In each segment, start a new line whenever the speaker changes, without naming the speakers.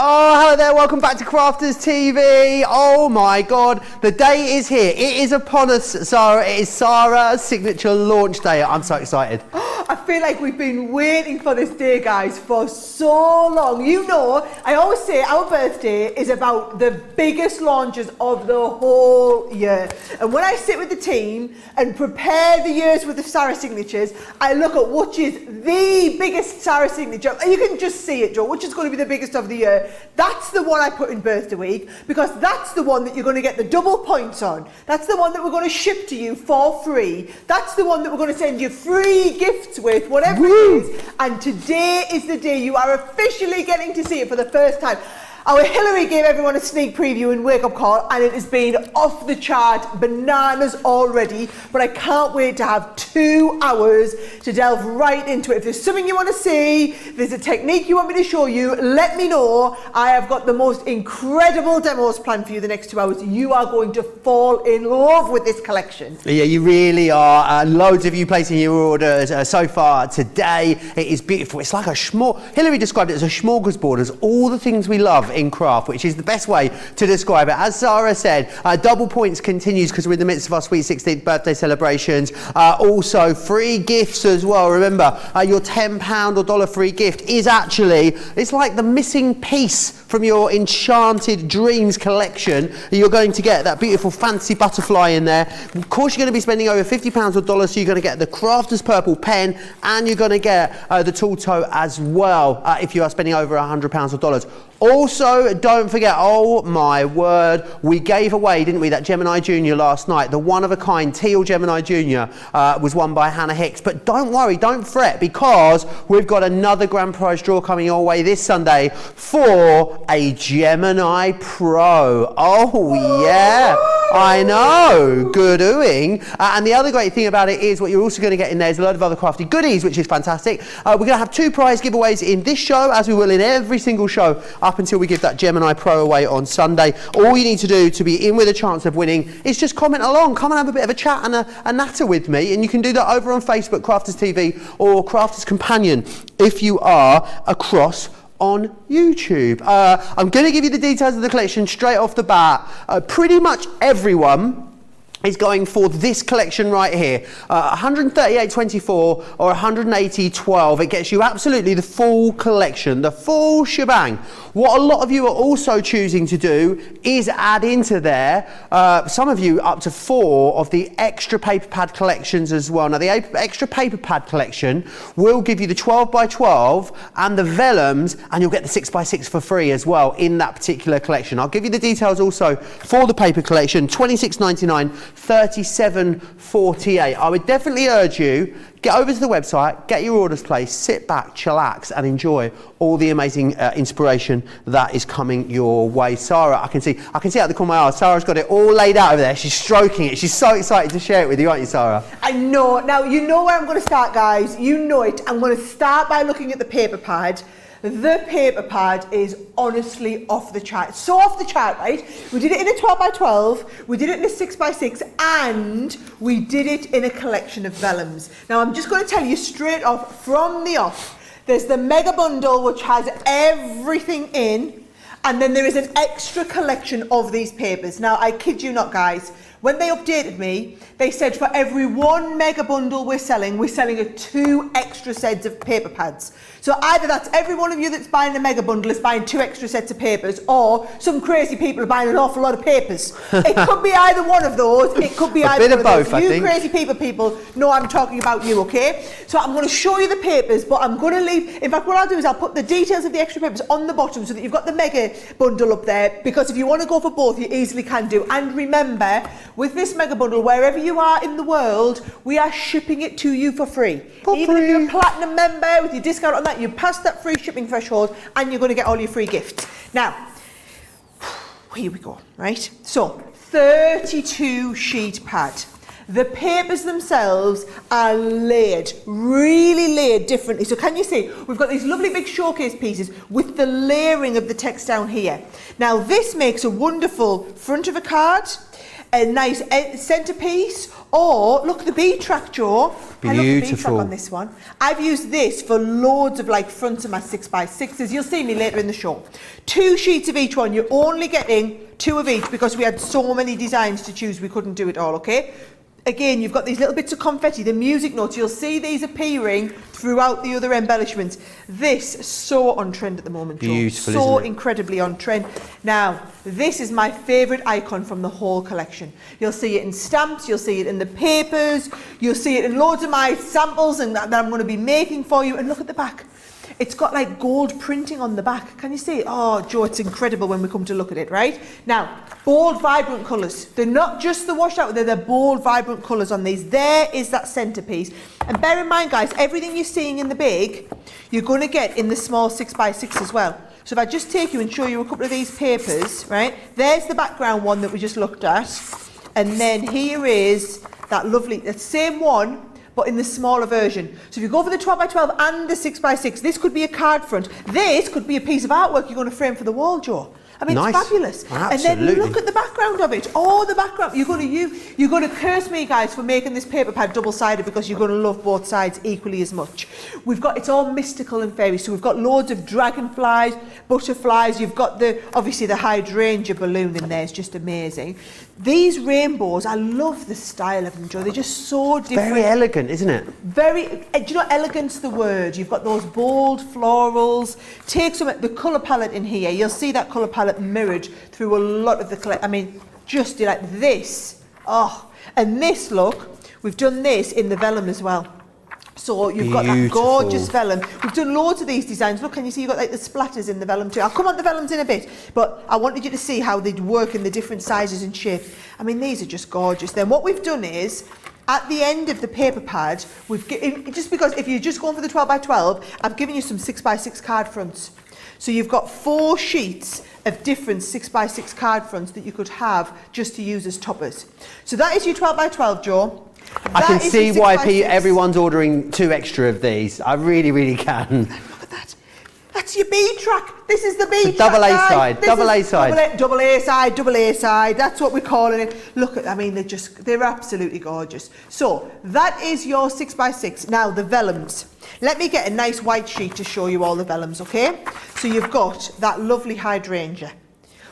Oh, hello there, welcome back to Crafters TV. Oh my God, the day is here. It is upon us, Sarah. It is Sarah's signature launch day. I'm so excited.
I feel like we've been waiting for this day, guys, for so long. You know, I always say our birthday is about the biggest launches of the whole year. And when I sit with the team and prepare the years with the Sarah signatures, I look at which is the biggest Sarah signature. You can just see it, Joe, which is going to be the biggest of the year. That's the one I put in birthday week, because that's the one that you're going to get the double points on. That's the one that we're going to ship to you for free. That's the one that we're going to send you free gifts with, whatever it is. And today is the day you are officially getting to see it for the first time. Our Hillary gave everyone a sneak preview and wake-up call, and it has been off the chart, bananas already, but I can't wait to have 2 hours to delve right into it. If there's something you want to see, there's a technique you want me to show you, let me know. I have got the most incredible demos planned for you the next 2 hours. You are going to fall in love with this collection.
Yeah, you really are. Loads of you placing your orders so far today. It is beautiful. It's like a Hillary described it as a smorgasbord, as all the things we love in craft, which is the best way to describe it. As Sarah said, double points continues because we're in the midst of our sweet 16th birthday celebrations. Also free gifts as well. Remember, your £10 or dollar free gift is actually, it's like the missing piece from your Enchanted Dreams collection. You're going to get that beautiful fancy butterfly in there. Of course, you're going to be spending over £50 or dollars, so you're going to get the Crafter's Purple pen, and you're going to get the tool tote as well if you are spending over £100 or dollars. Also, don't forget, oh my word, we gave away, didn't we, that Gemini Junior last night. The one-of-a-kind teal Gemini Junior was won by Hannah Hicks. But don't worry, don't fret, because we've got another grand prize draw coming your way this Sunday for a Gemini Pro. Oh yeah, I know, good ooing. And the other great thing about it is what you're also going to get in there is a load of other crafty goodies, which is fantastic. We're going to have 2 prize giveaways in this show, as we will in every single show up until we give that Gemini Pro away on Sunday. All you need to do to be in with a chance of winning is just comment along, come and have a bit of a chat and a natter with me, and you can do that over on Facebook, Crafters TV, or Crafters Companion if you are across on YouTube. I'm going to give you the details of the collection straight off the bat. Pretty much everyone is going for this collection right here, 138.24 or 180.12. It gets you absolutely the full collection, the full shebang. What a lot of you are also choosing to do is add into there, some of you up to 4 of the extra paper pad collections as well. Now the extra paper pad collection will give you the 12x12 and the vellums, and you'll get the 6x6 for free as well in that particular collection. I'll give you the details also for the paper collection, £26.99, £37.48. I would definitely urge you, get over to the website, get your orders placed, sit back, chillax, and enjoy all the amazing inspiration that is coming your way. Sarah, I can see out the corner of my eye, Sarah's got it all laid out over there. She's stroking it. She's so excited to share it with you, aren't you, Sarah?
I know. Now, you know where I'm going to start, guys. You know it. I'm going to start by looking at the paper pad. The paper pad is honestly off the chart. It's so off the chart, right? We did it in a 12x12, we did it in a 6x6, and we did it in a collection of vellums. Now, I'm just going to tell you straight off, from the off, there's the mega bundle, which has everything in, and then there is an extra collection of these papers. Now, I kid you not, guys. When they updated me, they said for every 1 mega bundle we're selling 2 extra sets of paper pads. So either that's every one of you that's buying a mega bundle is buying 2 extra sets of papers, or some crazy people are buying an awful lot of papers. It could be either one of those. It could be either one of
both,
those. You crazy people know I'm talking about you, okay? So I'm going to show you the papers, but I'm going to leave. In fact, what I'll do is I'll put the details of the extra papers on the bottom so that you've got the mega bundle up there, because if you want to go for both, you easily can do. And remember, with this mega bundle, wherever you are in the world, we are shipping it to you for free. Even if you're a platinum member with your discount on that, you pass that free shipping threshold and you're going to get all your free gifts. Now, here we go, right? So, 32 sheet pad. The papers themselves are layered, really layered differently. So can you see, we've got these lovely big showcase pieces with the layering of the text down here. Now this makes a wonderful front of a card. a nice centerpiece, or look at the bead track, Joe. I love the bead track on this one. I've used this for loads of like fronts of my 6x6s. You'll see me later in the show. 2 sheets of each one. You're only getting 2 of each because we had so many designs to choose, we couldn't do it all, okay? Again, you've got these little bits of confetti, the music notes. You'll see these appearing throughout the other embellishments. This is so on trend at the moment, Joe.
Beautiful,
so
isn't it?
incredibly on trend. Now, this is my favourite icon from the whole collection. You'll see it in stamps, you'll see it in the papers, you'll see it in loads of my samples and that I'm going to be making for you. And look at the back. It's got like gold printing on the back. Can you see it? Oh, Joe, it's incredible when we come to look at it, right? Now, bold, vibrant colours. They're not just the washed out, they're the bold, vibrant colours on these. There is that centrepiece. And bear in mind, guys, everything you're seeing in the big, you're going to get in the small 6x6 as well. So if I just take you and show you a couple of these papers, right? There's the background one that we just looked at. And then here is that lovely, that same one, but in the smaller version. So if you go for the 12x12 and the 6x6, this could be a card front. This could be a piece of artwork you're going to frame for the wall, Joe. I mean,
nice.
It's fabulous.
Absolutely.
And then look at the background of it. Oh, the background. You're going to curse me, guys, for making this paper pad double-sided because you're going to love both sides equally as much. It's all mystical and fairy. So we've got loads of dragonflies, butterflies. You've got obviously the hydrangea balloon in there. It's just amazing. These rainbows, I love the style of them, Joe. They're just so different.
Very elegant, isn't it?
Very, do you know, elegant's the word. You've got those bold florals. Take some of the colour palette in here. You'll see that colour palette mirrored through a lot of the collection. I mean, just like this. Oh, and this look, we've done this in the vellum as well. So you've got that gorgeous vellum. We've done loads of these designs. Look, can you see you've got like the splatters in the vellum too? I'll come on to the vellums in a bit, but I wanted you to see how they'd work in the different sizes and shapes. I mean, these are just gorgeous. Then what we've done is, at the end of the paper pad, just because if you're just going for the 12x12, I've given you some 6x6 card fronts. So you've got 4 sheets of different 6x6 card fronts that you could have just to use as toppers. So that is your 12x12, Joe.
I can see why everyone's ordering 2 extra of these. I really, really can.
Look at that. That's your bead track. This is the bead track.
Double A side. Double A side.
Double A side. Double A side. That's what we're calling it. Look at, I mean, they're absolutely gorgeous. So that is your 6x6. Now the vellums. Let me get a nice white sheet to show you all the vellums, okay? So you've got that lovely hydrangea.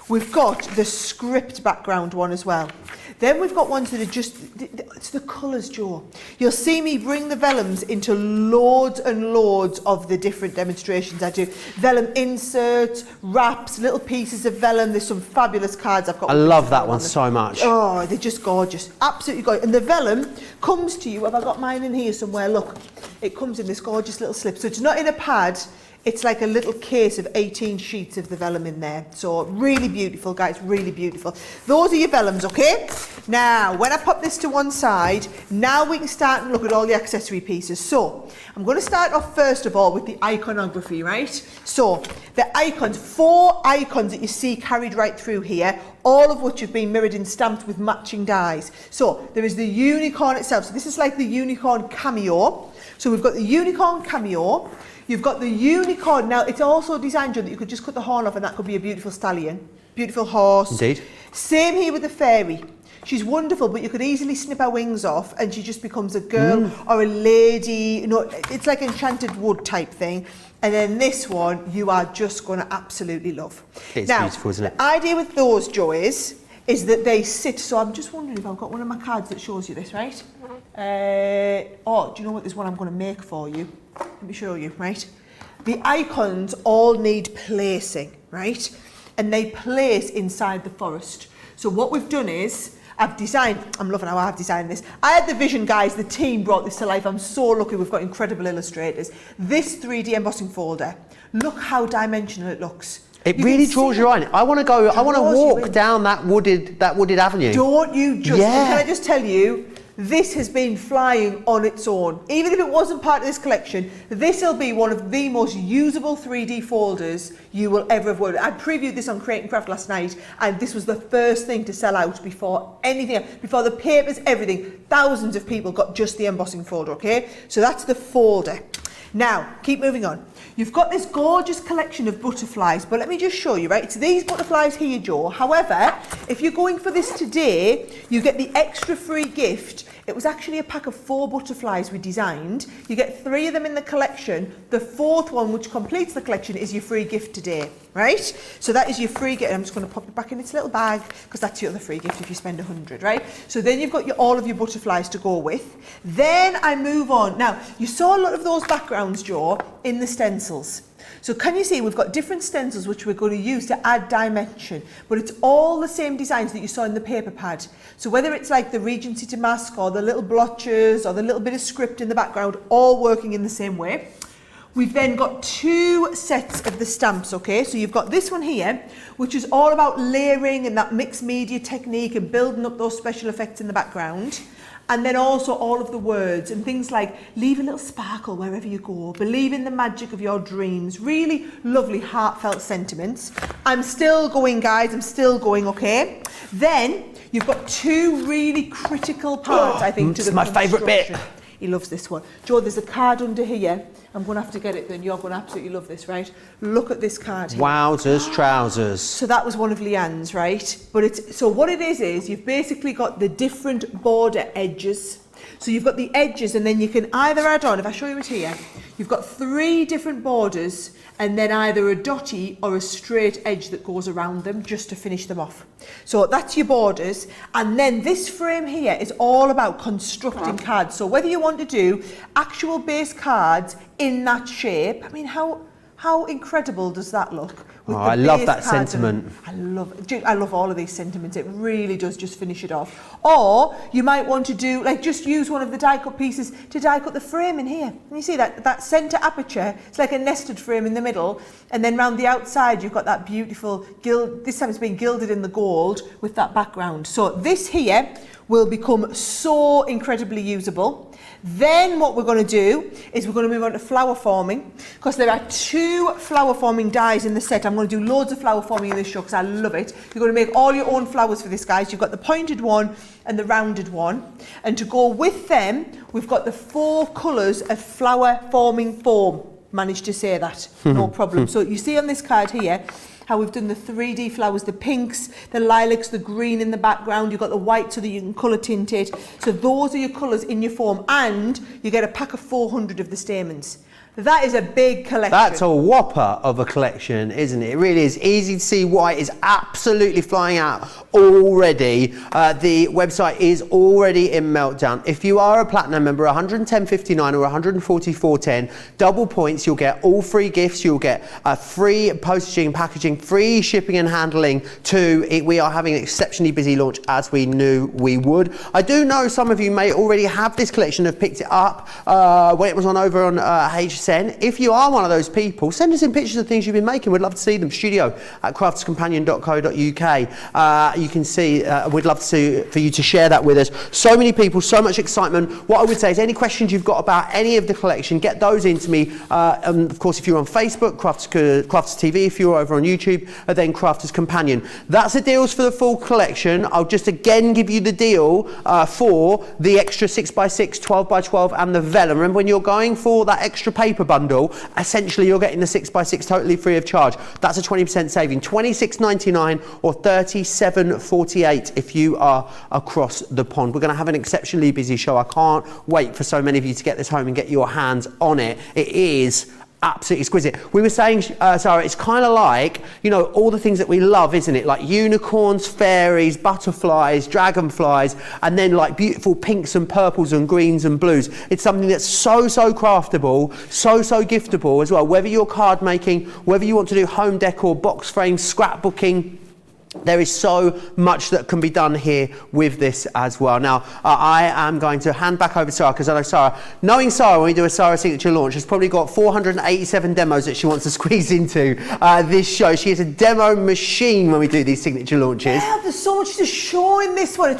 We've got the script background one as well. Then we've got ones that are just, it's the colours, Joe. You'll see me bring the vellums into loads and loads of the different demonstrations I do. Vellum inserts, wraps, little pieces of vellum. There's some fabulous cards I've got.
I love that one so much.
Oh, they're just gorgeous. Absolutely gorgeous. And the vellum comes to you, have I got mine in here somewhere? Look, it comes in this gorgeous little slip. So it's not in a pad. It's like a little case of 18 sheets of the vellum in there. So really beautiful, guys, really beautiful. Those are your vellums, okay? Now, when I pop this to one side, now we can start and look at all the accessory pieces. So, I'm going to start off first of all with the iconography, right? So, the icons, 4 icons that you see carried right through here, all of which have been mirrored and stamped with matching dies. So, there is the unicorn itself. So, this is like the unicorn cameo. So, we've got the unicorn cameo. You've got the unicorn. Now, it's also designed, Joe, that you could just cut the horn off and that could be a beautiful stallion. Beautiful horse.
Indeed.
Same here with the fairy. She's wonderful, but you could easily snip her wings off and she just becomes a girl or a lady. You know, it's like enchanted wood type thing. And then this one, you are just going to absolutely love.
It's
now,
beautiful, isn't it?
The idea with those, Joe, is that they sit. So I'm just wondering if I've got one of my cards that shows you this, right? Oh, do you know what? There's one I'm going to make for you. Let me show you, right? The icons all need placing, right? And they place inside the forest. So what we've done is, I've designed, I'm loving how I've designed this. I had the vision, guys, the team brought this to life. I'm so lucky we've got incredible illustrators. This 3D embossing folder, look how dimensional it looks.
It really draws your eye. I want to walk down that wooded avenue.
Don't you just,
yeah.
Can I just tell you, this has been flying on its own. Even if it wasn't part of this collection, this will be one of the most usable 3D folders you will ever have worked with. I previewed this on Create and Craft last night, and this was the first thing to sell out before anything else, before the papers, everything. Thousands of people got just the embossing folder, okay? So that's the folder. Now, keep moving on. You've got this gorgeous collection of butterflies, but let me just show you, right? It's these butterflies here, Joe. However, if you're going for this today, you get the extra free gift. It was actually a pack of 4 butterflies we designed. You get 3 of them in the collection. The 4th one, which completes the collection, is your free gift today, right? So that is your free gift. I'm just going to pop it back in its little bag because that's your other free gift if you spend 100, right? So then you've got all of your butterflies to go with. Then I move on. Now, you saw a lot of those backgrounds, Joe, in the stencils. So can you see we've got different stencils which we're going to use to add dimension, but it's all the same designs that you saw in the paper pad. So whether it's like the Regency Damask or the little blotches or the little bit of script in the background, all working in the same way. We've then got 2 sets of the stamps, okay? So you've got this one here, which is all about layering and that mixed media technique and building up those special effects in the background. And then also all of the words and things like leave a little sparkle wherever you go, believe in the magic of your dreams, really lovely heartfelt sentiments. I'm still going, guys, I'm still going, okay? Then you've got 2 really critical parts, I think, to the
my favourite bit.
He loves this one. Joe, there's a card under here. I'm going to have to get it then. You're going to absolutely love this, right? Look at this card here.
Wowzers trousers.
So that was one of Leanne's, right? But it's so what it is you've basically got the different border edges. So you've got the edges and then you can either add on, if I show you it here, you've got 3 different borders and then either a dotty or a straight edge that goes around them just to finish them off. So that's your borders. And then this frame here is all about constructing cards. So whether you want to do actual base cards in that shape, I mean, how incredible does that look?
Oh, I love that sentiment.
I love all of these sentiments. It really does just finish it off. Or you might want to do, like, just use one of the die cut pieces to die cut the frame in here. And you see that center aperture, it's like a nested frame in the middle. And then round the outside, you've got that beautiful this time it's been gilded in the gold with that background. So this here will become so incredibly usable. Then what we're going to do is we're going to move on to flower forming, because there are 2 flower forming dies in the set. I'm going to do loads of flower forming in this show because I love it. You're going to make all your own flowers for this, guys. You've got the pointed one and the rounded one. And to go with them, we've got the 4 colours of flower forming foam. Managed to say that, no problem. So you see on this card here, how we've done the 3D flowers, the pinks, the lilacs, the green in the background. You've got the white so that you can colour tint it. So those are your colours in your foam. And you get a pack of 400 of the stamens. That is a big collection.
That's a whopper of a collection, isn't it? It really is. Easy to see why it is absolutely flying out already. The website is already in meltdown. If you are a platinum member, 110.59 or 144.10, double points. You'll get all free gifts. You'll get free postage and packaging, free shipping and handling too. We are having an exceptionally busy launch, as we knew we would. I do know some of you may already have this collection, have picked it up when it was on over on HSN. If you are one of those people, send us in pictures of things you've been making. We'd love to see them. studio@craftscompanion.co.uk. You can see, we'd love for you to share that with us. So many people, so much excitement. What I would say is any questions you've got about any of the collection, get those into me. Of course, if you're on Facebook, Crafters TV. If you're over on YouTube, then Crafters Companion. That's the deals for the full collection. I'll just again give you the deal for the extra 6x6, 12x12 and the vellum. Remember, when you're going for that extra paper bundle, essentially you're getting the 6x6 totally free of charge. That's a 20% saving. $26.99 or $37.48 if you are across the pond. We're going to have an exceptionally busy show. I can't wait for so many of you to get this home and get your hands on it. It is absolutely exquisite. We were saying, Sarah, it's kind of like, you know, all the things that we love, isn't it? Like unicorns, fairies, butterflies, dragonflies, and then like beautiful pinks and purples and greens and blues. It's something that's so craftable, so giftable as well. Whether you're card making, whether you want to do home decor, box frames, scrapbooking, there is so much that can be done here with this as well. Now, I am going to hand back over to Sarah, because I know Sarah, knowing Sarah, when we do a Sarah Signature launch, has probably got 487 demos that she wants to squeeze into this show. She is a demo machine when we do these signature launches.
Yeah, there's so much to show in this one.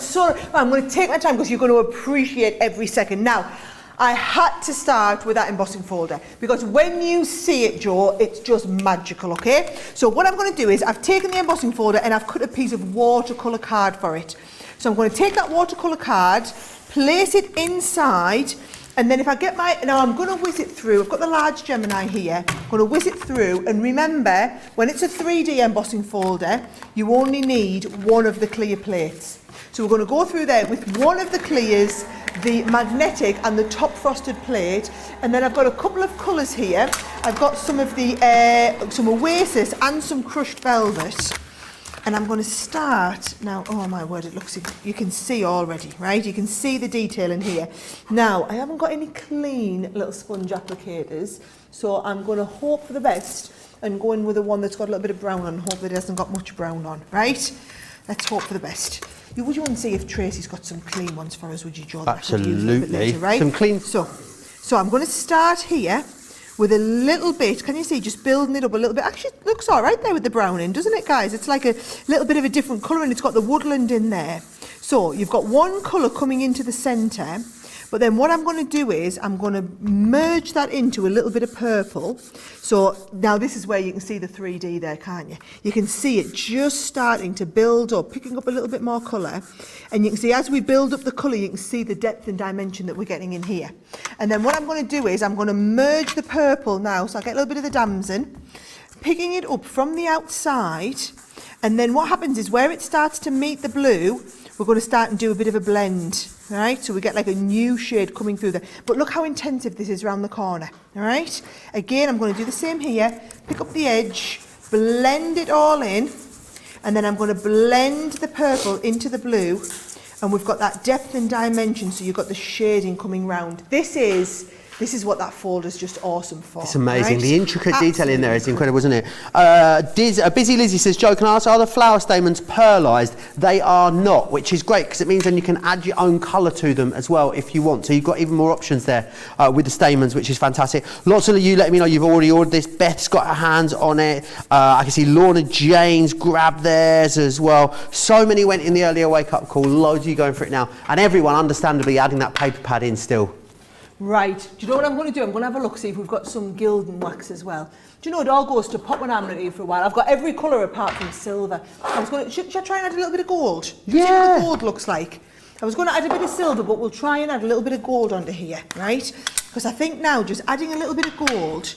I'm going to take my time because you're going to appreciate every second. Now, I had to start with that embossing folder because when you see it, Joe, it's just magical, okay? So what I'm going to do is I've taken the embossing folder and I've cut a piece of watercolour card for it. So I'm going to take that watercolour card, place it inside And then if I get now I'm going to whiz it through. I've got the large Gemini here. I'm going to whiz it through. And remember, when it's a 3D embossing folder, you only need one of the clear plates. So we're going to go through there with one of the clears, the magnetic and the top frosted plate. And then I've got a couple of colours here. I've got some of the, some Oasis and some crushed velvet. And I'm going to start now. Oh my word, it looks, you can see already, right? You can see the detail in here. Now, I haven't got any clean little sponge applicators, so I'm going to hope for the best and go in with the one that's got a little bit of brown on, hope that it hasn't got much brown on, right? Let's hope for the best. Would you want to see if Tracy's got some clean ones for us, would you, Joe?
Absolutely.
Later, right?
Some clean.
So I'm going to start here with a little bit, can you see, just building it up a little bit. Actually, it looks all right there with the brown in, doesn't it, guys? It's like a little bit of a different colour, and it's got the woodland in there. So you've got one colour coming into the centre, but then what I'm going to do is I'm going to merge that into a little bit of purple. So now this is where you can see the 3D there, can't you? You can see it just starting to build up, picking up a little bit more colour. And you can see as we build up the colour, you can see the depth and dimension that we're getting in here. And then what I'm going to do is I'm going to merge the purple now. So I get a little bit of the damson, picking it up from the outside. And then what happens is where it starts to meet the blue, we're going to start and do a bit of a blend, all right? So we get like a new shade coming through there. But look how intensive this is around the corner, all right? Again, I'm going to do the same here, pick up the edge, blend it all in, and then I'm going to blend the purple into the blue, and we've got that depth and dimension, so you've got the shading coming round. This is what that folder's just awesome for.
It's amazing.
Right?
The intricate detail in there is incredible, isn't it? Busy Lizzie says, Joe, can I ask, are the flower stamens pearlised? They are not, which is great because it means then you can add your own colour to them as well if you want. So you've got even more options there with the stamens, which is fantastic. Lots of you let me know you've already ordered this. Beth's got her hands on it. I can see Lorna Jane's grabbed theirs as well. So many went in the earlier wake-up call. Loads of you going for it now. And everyone, understandably, adding that paper pad in still.
Right, do you know what I'm going to do? I'm going to have a look, see if we've got some gilding wax as well. Do you know, it all goes to pot when I'm ready for a while. I've got every colour apart from silver. Should I try and add a little bit of gold?
Yeah.
See what the gold looks like. I was going to add a bit of silver, but we'll try and add a little bit of gold onto here, right? Because I think now just adding a little bit of gold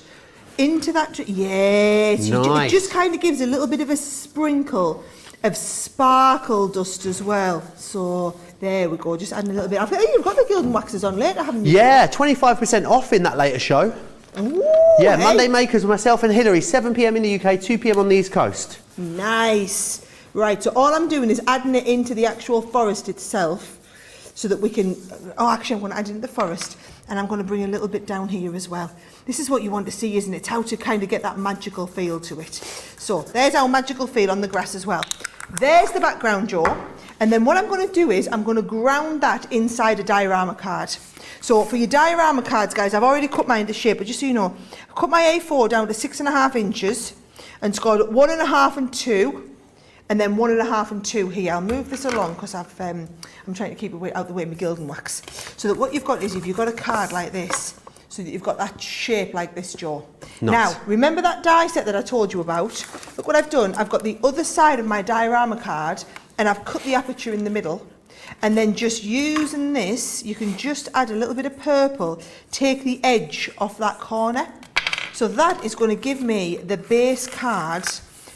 into that, yes,
nice.
It just kind of gives a little bit of a sprinkle of sparkle dust as well. So there we go, just adding a little bit. I think you've got the gilding waxes on later, haven't you?
Yeah, 25% off in that later show.
Ooh,
yeah,
hey.
Monday Makers with myself and Hilary, 7 p.m. in the UK, 2 p.m. on the East Coast.
Nice. Right, so all I'm doing is adding it into the actual forest itself so that we can, oh actually I'm going to add it into the forest, and I'm going to bring a little bit down here as well. This is what you want to see, isn't it? How to kind of get that magical feel to it. So there's our magical feel on the grass as well. There's the background, Joe. And then what I'm going to do is I'm going to ground that inside a diorama card. So for your diorama cards, guys, I've already cut mine to shape, but just so you know, I cut my A4 down to 6.5 inches and scored 1.5 and 2, and then 1.5 and 2 here. I'll move this along because I'm trying to keep it out the way of my gilding wax. So that what you've got is, if you've got a card like this, so that you've got that shape like this, Joe.
Nice.
Now, remember that die set that I told you about? Look what I've done. I've got the other side of my diorama card, and I've cut the aperture in the middle. And then just using this, you can just add a little bit of purple, take the edge off that corner. So that is going to give me the base card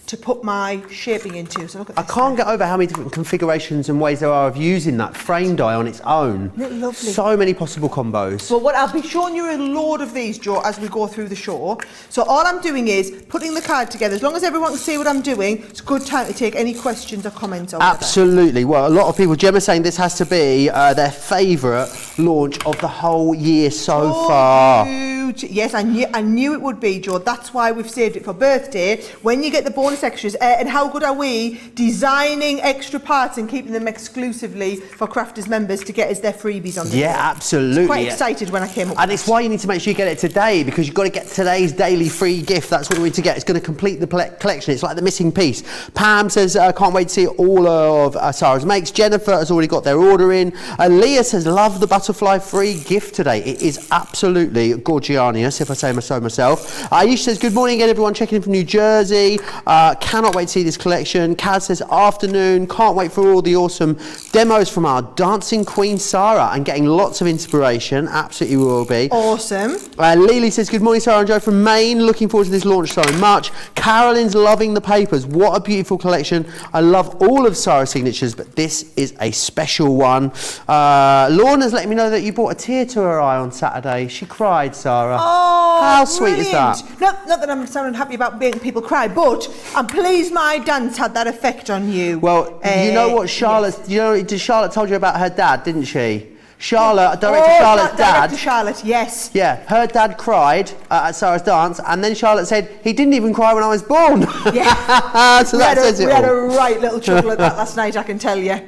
to put my shaping into. So look at this.
I can't get over how many different configurations and ways there are of using that frame die on its own.
Isn't it lovely?
So many possible combos.
Well, what I'll be showing you a load of these, Joe, as we go through the show. So all I'm doing is putting the card together. As long as everyone can see what I'm doing, it's a good time to take any questions or comments.
Absolutely. Well, a lot of people, Gemma's saying this has to be their favourite launch of the whole year so far.
Huge. Yes, I knew it would be, Joe. That's why we've saved it for birthday. When you get the bonus extras, and how good are we designing extra parts and keeping them exclusively for Crafters members to get us their freebies on the
Yeah,
day.
absolutely.
I was quite excited when I came up.
And it's why you need to make sure you get it today, because you've got to get today's daily free gift. That's what we need to get. It's going to complete the collection. It's like the missing piece. Pam says, can't wait to see all of Sarah's makes. Jennifer has already got their order in. Leah says, love the butterfly free gift today. It is absolutely gorgeous. Oceanius, if I say so myself. Ayesha says, good morning again, everyone, checking in from New Jersey. Cannot wait to see this collection. Kaz says, afternoon, can't wait for all the awesome demos from our dancing queen, Sara, and getting lots of inspiration. Absolutely will be.
Awesome.
Lily says, good morning, Sarah and Joe from Maine. Looking forward to this launch so much. Carolyn's loving the papers. What a beautiful collection. I love all of Sarah's signatures, but this is a special one. Lorna's letting me know that you brought a tear to her eye on Saturday. She cried, Sarah.
Oh,
how sweet is
brilliant.
that?
Not that I'm so unhappy about making people cry, but I'm pleased my dance had that effect on you.
Well, you know what Charlotte,
yes.
Charlotte told you about her dad, didn't she? Charlotte, Charlotte's dad.
Director Charlotte, yes.
Yeah, her dad cried at Sarah's dance, and then Charlotte said, he didn't even cry when I was born.
Yeah.
So that says it all.
We had a right little chuckle at that last night, I can tell you.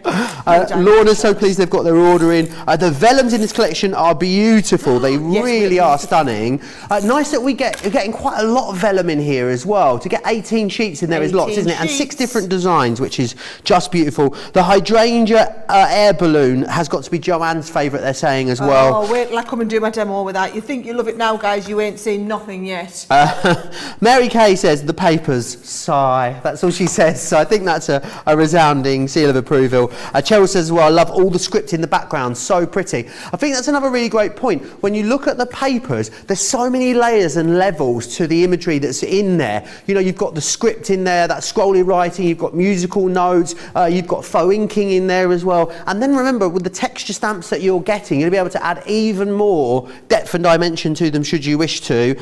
Lorna's so pleased they've got their order in. The vellums in this collection are beautiful. They really are stunning. Nice that we're getting quite a lot of vellum in here as well. To get 18 sheets in there is lots, isn't it? And 6 different designs, which is just beautiful. The hydrangea air balloon has got to be Joanne's favourite, they're saying as well.
Oh, wait till I come and do my demo with that. You think you love it now, guys, you ain't seen nothing yet.
Mary Kay says, the papers, sigh. That's all she says, so I think that's a resounding seal of approval. Cheryl says as well, I love all the script in the background, so pretty. I think that's another really great point. When you look at the papers, there's so many layers and levels to the imagery that's in there. You know, you've got the script in there, that scrolly writing, you've got musical notes, you've got faux inking in there as well. And then remember, with the texture stamps that you're getting, you'll be able to add even more depth and dimension to them should you wish to.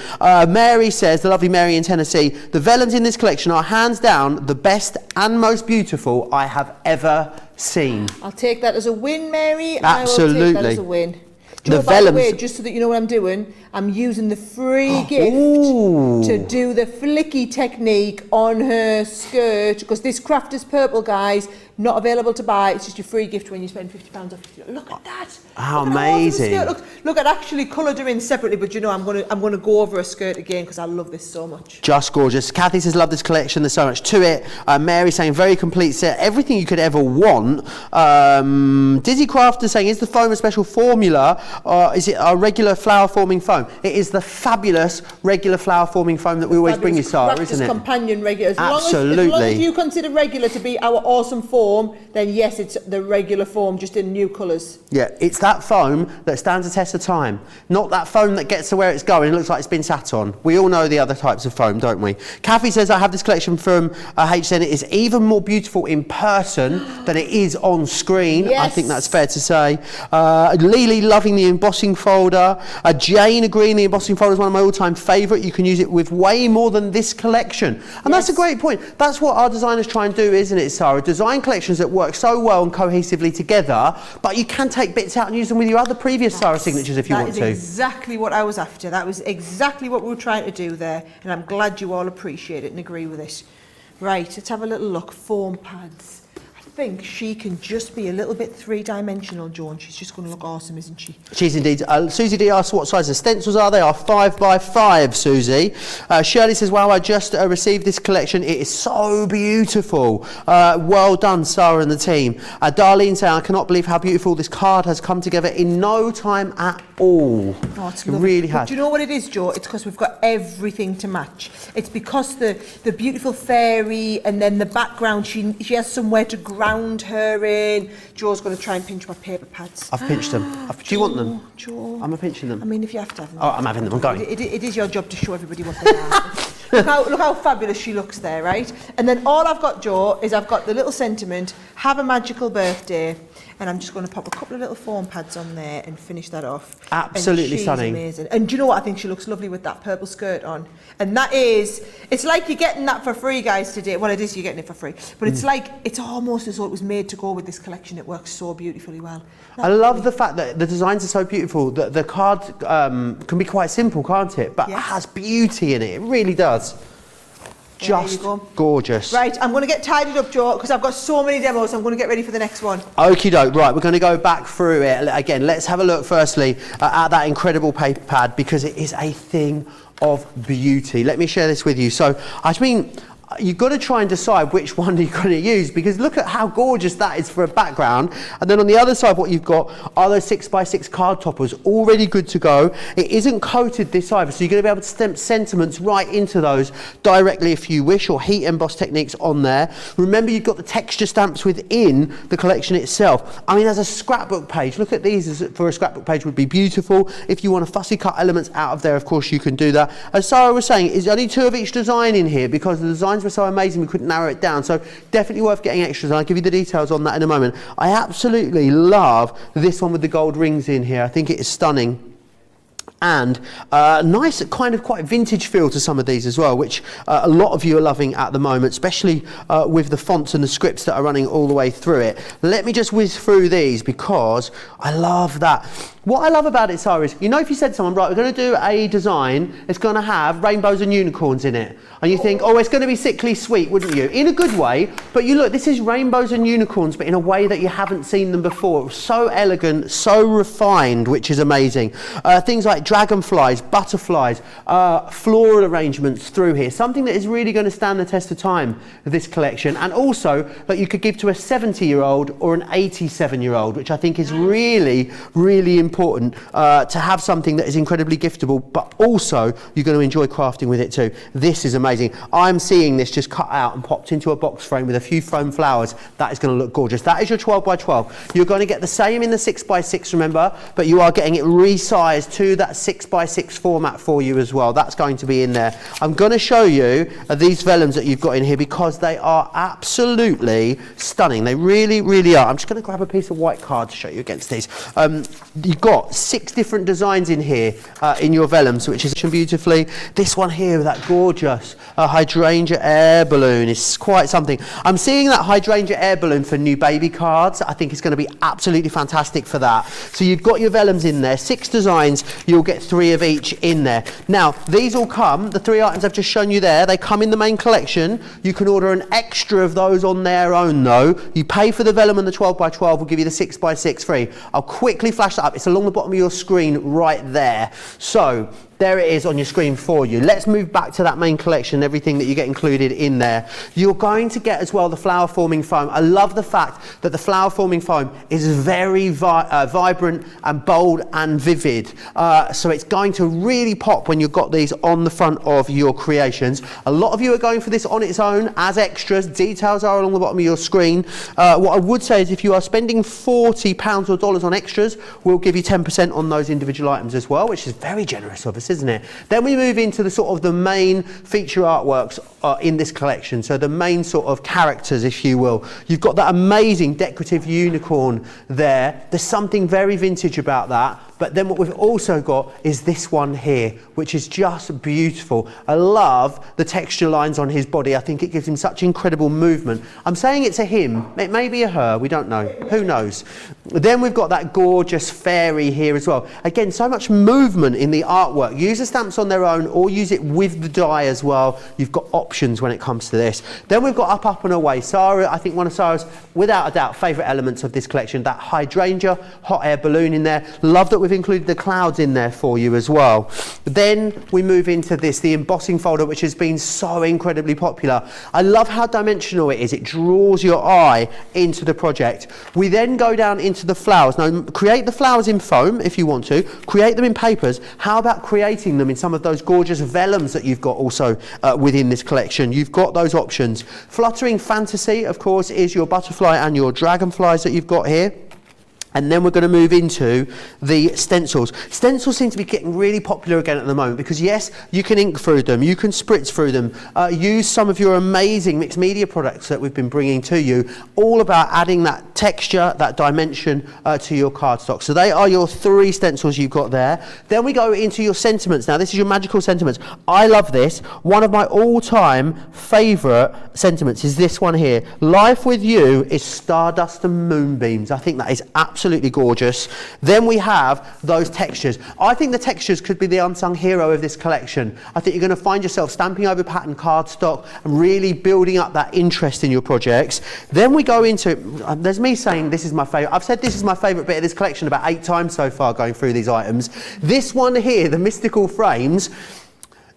Mary says, the lovely Mary in Tennessee, the vellums in this collection are hands down the best and most beautiful I have ever seen.
I'll take that as a win, Mary.
Absolutely.
I will take that as a win. Joe, by the way, just so that you know what I'm doing, I'm using the free gift to do the flicky technique on her skirt, because this Crafters Purple, guys, not available to buy. It's just your free gift when you spend £50 off. Look at that!
How amazing!
Look, I'd actually coloured her in separately, but you know, I'm gonna go over her skirt again because I love this so much.
Just gorgeous. Kathy says, love this collection. There's so much to it. Mary saying, very complete set. Everything you could ever want. Dizzy Crafter saying, is the foam a special formula? Or is it a regular flower forming foam? It is the fabulous regular flower forming foam that we always bring you, Sarah, isn't it?
Companion regular.
Absolutely.
As long as you consider regular to be our awesome form, then yes, it's the regular form, just in new colours.
Yeah, it's that foam that stands the test of time, not that foam that gets to where it's going. It looks like it's been sat on. We all know the other types of foam, don't we? Kathy says, I have this collection from HN. It is even more beautiful in person than it is on screen. Yes. I think that's fair to say. Lily loving the embossing folder. Jane agreeing the embossing folder is one of my all-time favourite. You can use it with way more than this collection. And that's a great point. That's what our designers try and do, isn't it, Sarah? Design collections that work so well and cohesively together, but you can take bits out and use them with your other previous Sarah signatures if you want to.
That is exactly what I was after. That was exactly what we were trying to do there, and I'm glad you all appreciate it and agree with it. Right, let's have a little look. Foam pads. I think she can just be a little bit three-dimensional, Joan. She's just going to look awesome, isn't she?
She's indeed. Susie D asks what size the stencils are. They are 5x5, Susie. Shirley says, wow, I just received this collection. It is so beautiful. Well done, Sarah and the team. Darlene saying, I cannot believe how beautiful this card has come together in no time at all.
Oh, it's
it really has.
But do you know what it is, Jo? It's because we've got everything to match. It's because the beautiful fairy and then the background, she has somewhere to ground her in. Joe's going to try and pinch my paper pads.
I've pinched them. Do you want them?
Joe.
I'm pinching them.
I mean, if you have to have them.
Oh, I'm having them. I'm going.
It is your job to show everybody what they are. Look how fabulous she looks there, right? And then all I've got, Joe, is I've got the little sentiment, have a magical birthday, and I'm just going to pop a couple of little foam pads on there and finish that off.
Absolutely stunning.
Amazing. And do you know what? I think she looks lovely with that purple skirt on. And that is, it's like you're getting that for free, guys, today. Well, it is, you're getting it for free. But it's like, it's almost as though it was made to go with this collection. It works so beautifully well.
I love the fact that the designs are so beautiful that the card can be quite simple, can't it? But it has beauty in it. It really does. Just gorgeous.
Right, I'm going to get tidied up, Joe, because I've got so many demos. I'm going to get ready for the next one.
Okie doke. Right, we're going to go back through it again. Let's have a look firstly at that incredible paper pad, because it is a thing of beauty. Let me share this with you. So, I mean, you've got to try and decide which one you're going to use, because look at how gorgeous that is for a background. And then on the other side, what you've got are those 6x6 card toppers, already good to go. It isn't coated this either, so you're going to be able to stamp sentiments right into those directly if you wish, or heat emboss techniques on there. Remember, you've got the texture stamps within the collection itself. I mean, as a scrapbook page, look at these for a scrapbook page would be beautiful. If you want to fussy cut elements out of there, of course you can do that. As Sarah was saying, there's only 2 of each design in here because the designs were so amazing we couldn't narrow it down, so definitely worth getting extras, and I'll give you the details on that in a moment. I absolutely love this one with the gold rings in here. I think it is stunning. And nice kind of quite vintage feel to some of these as well, which a lot of you are loving at the moment, especially with the fonts and the scripts that are running all the way through it. Let me just whiz through these because I love that. What I love about it, Sarah, is, you know, if you said to someone, right, we're going to do a design, it's going to have rainbows and unicorns in it, and you think, oh, it's going to be sickly sweet, wouldn't you? In a good way, but you look, this is rainbows and unicorns, but in a way that you haven't seen them before. So elegant, so refined, which is amazing. Things like dragonflies, butterflies, floral arrangements through here, something that is really going to stand the test of time, this collection, and also that you could give to a 70-year-old or an 87-year-old, which I think is really, really important to have something that is incredibly giftable, but also you're going to enjoy crafting with it too. This is amazing. I'm seeing this just cut out and popped into a box frame with a few foam flowers. That is going to look gorgeous. That is your 12x12. You're going to get the same in the 6x6, remember, but you are getting it resized to that 6x6 format for you as well. That's going to be in there. I'm going to show you these vellums that you've got in here because they are absolutely stunning. They really, really are. I'm just going to grab a piece of white card to show you against these. You've got 6 different designs in here in your vellums, which is beautifully. This one here with that gorgeous hydrangea air balloon is quite something. I'm seeing that hydrangea air balloon for new baby cards. I think it's going to be absolutely fantastic for that. So you've got your vellums in there, 6 designs, you'll get 3 of each in there. Now, these all come, the 3 items I've just shown you there, they come in the main collection. You can order an extra of those on their own though. You pay for the vellum and the 12x12, we'll give you the 6x6 free. I'll quickly flash that up. It's along the bottom of your screen right there. So there it is on your screen for you. Let's move back to that main collection, everything that you get included in there. You're going to get as well the flower forming foam. I love the fact that the flower forming foam is very vibrant and bold and vivid. So it's going to really pop when you've got these on the front of your creations. A lot of you are going for this on its own as extras. Details are along the bottom of your screen. What I would say is if you are spending £40 or dollars on extras, we'll give you 10% on those individual items as well, which is very generous of us, isn't it? Then we move into the sort of the main feature artworks in this collection, so the main sort of characters, if you will. You've got that amazing decorative unicorn there. There's something very vintage about that. But then what we've also got is this one here, which is just beautiful. I love the texture lines on his body. I think it gives him such incredible movement. I'm saying it's a him. It may be a her. We don't know. Who knows? Then we've got that gorgeous fairy here as well. Again, so much movement in the artwork. Use the stamps on their own or use it with the die as well. You've got options when it comes to this. Then we've got Up and Away. Sarah, I think one of Sarah's, without a doubt, favourite elements of this collection. That hydrangea hot air balloon in there. Love that we've included the clouds in there for you as well. Then we move into this, the embossing folder, which has been so incredibly popular. I love how dimensional it is. It draws your eye into the project. We then go down into the flowers. Now, create the flowers in foam if you want to. Create them in papers. How about creating them in some of those gorgeous vellums that you've got also within this collection? You've got those options. Fluttering Fantasy, of course, is your butterfly and your dragonflies that you've got here. And then we're going to move into the stencils. Stencils seem to be getting really popular again at the moment because yes, you can ink through them, you can spritz through them, use some of your amazing mixed media products that we've been bringing to you, all about adding that texture, that dimension to your cardstock. So they are your 3 stencils you've got there. Then we go into your sentiments. Now this is your magical sentiments. I love this. One of my all-time favourite sentiments is this one here. Life with you is stardust and moonbeams. I think that is absolutely gorgeous. Then we have those textures. I think the textures could be the unsung hero of this collection. I think you're going to find yourself stamping over pattern cardstock and really building up that interest in your projects. Then we go into, there's me saying this is my favourite. I've said this is my favourite bit of this collection about 8 times so far going through these items. This one here, the mystical frames,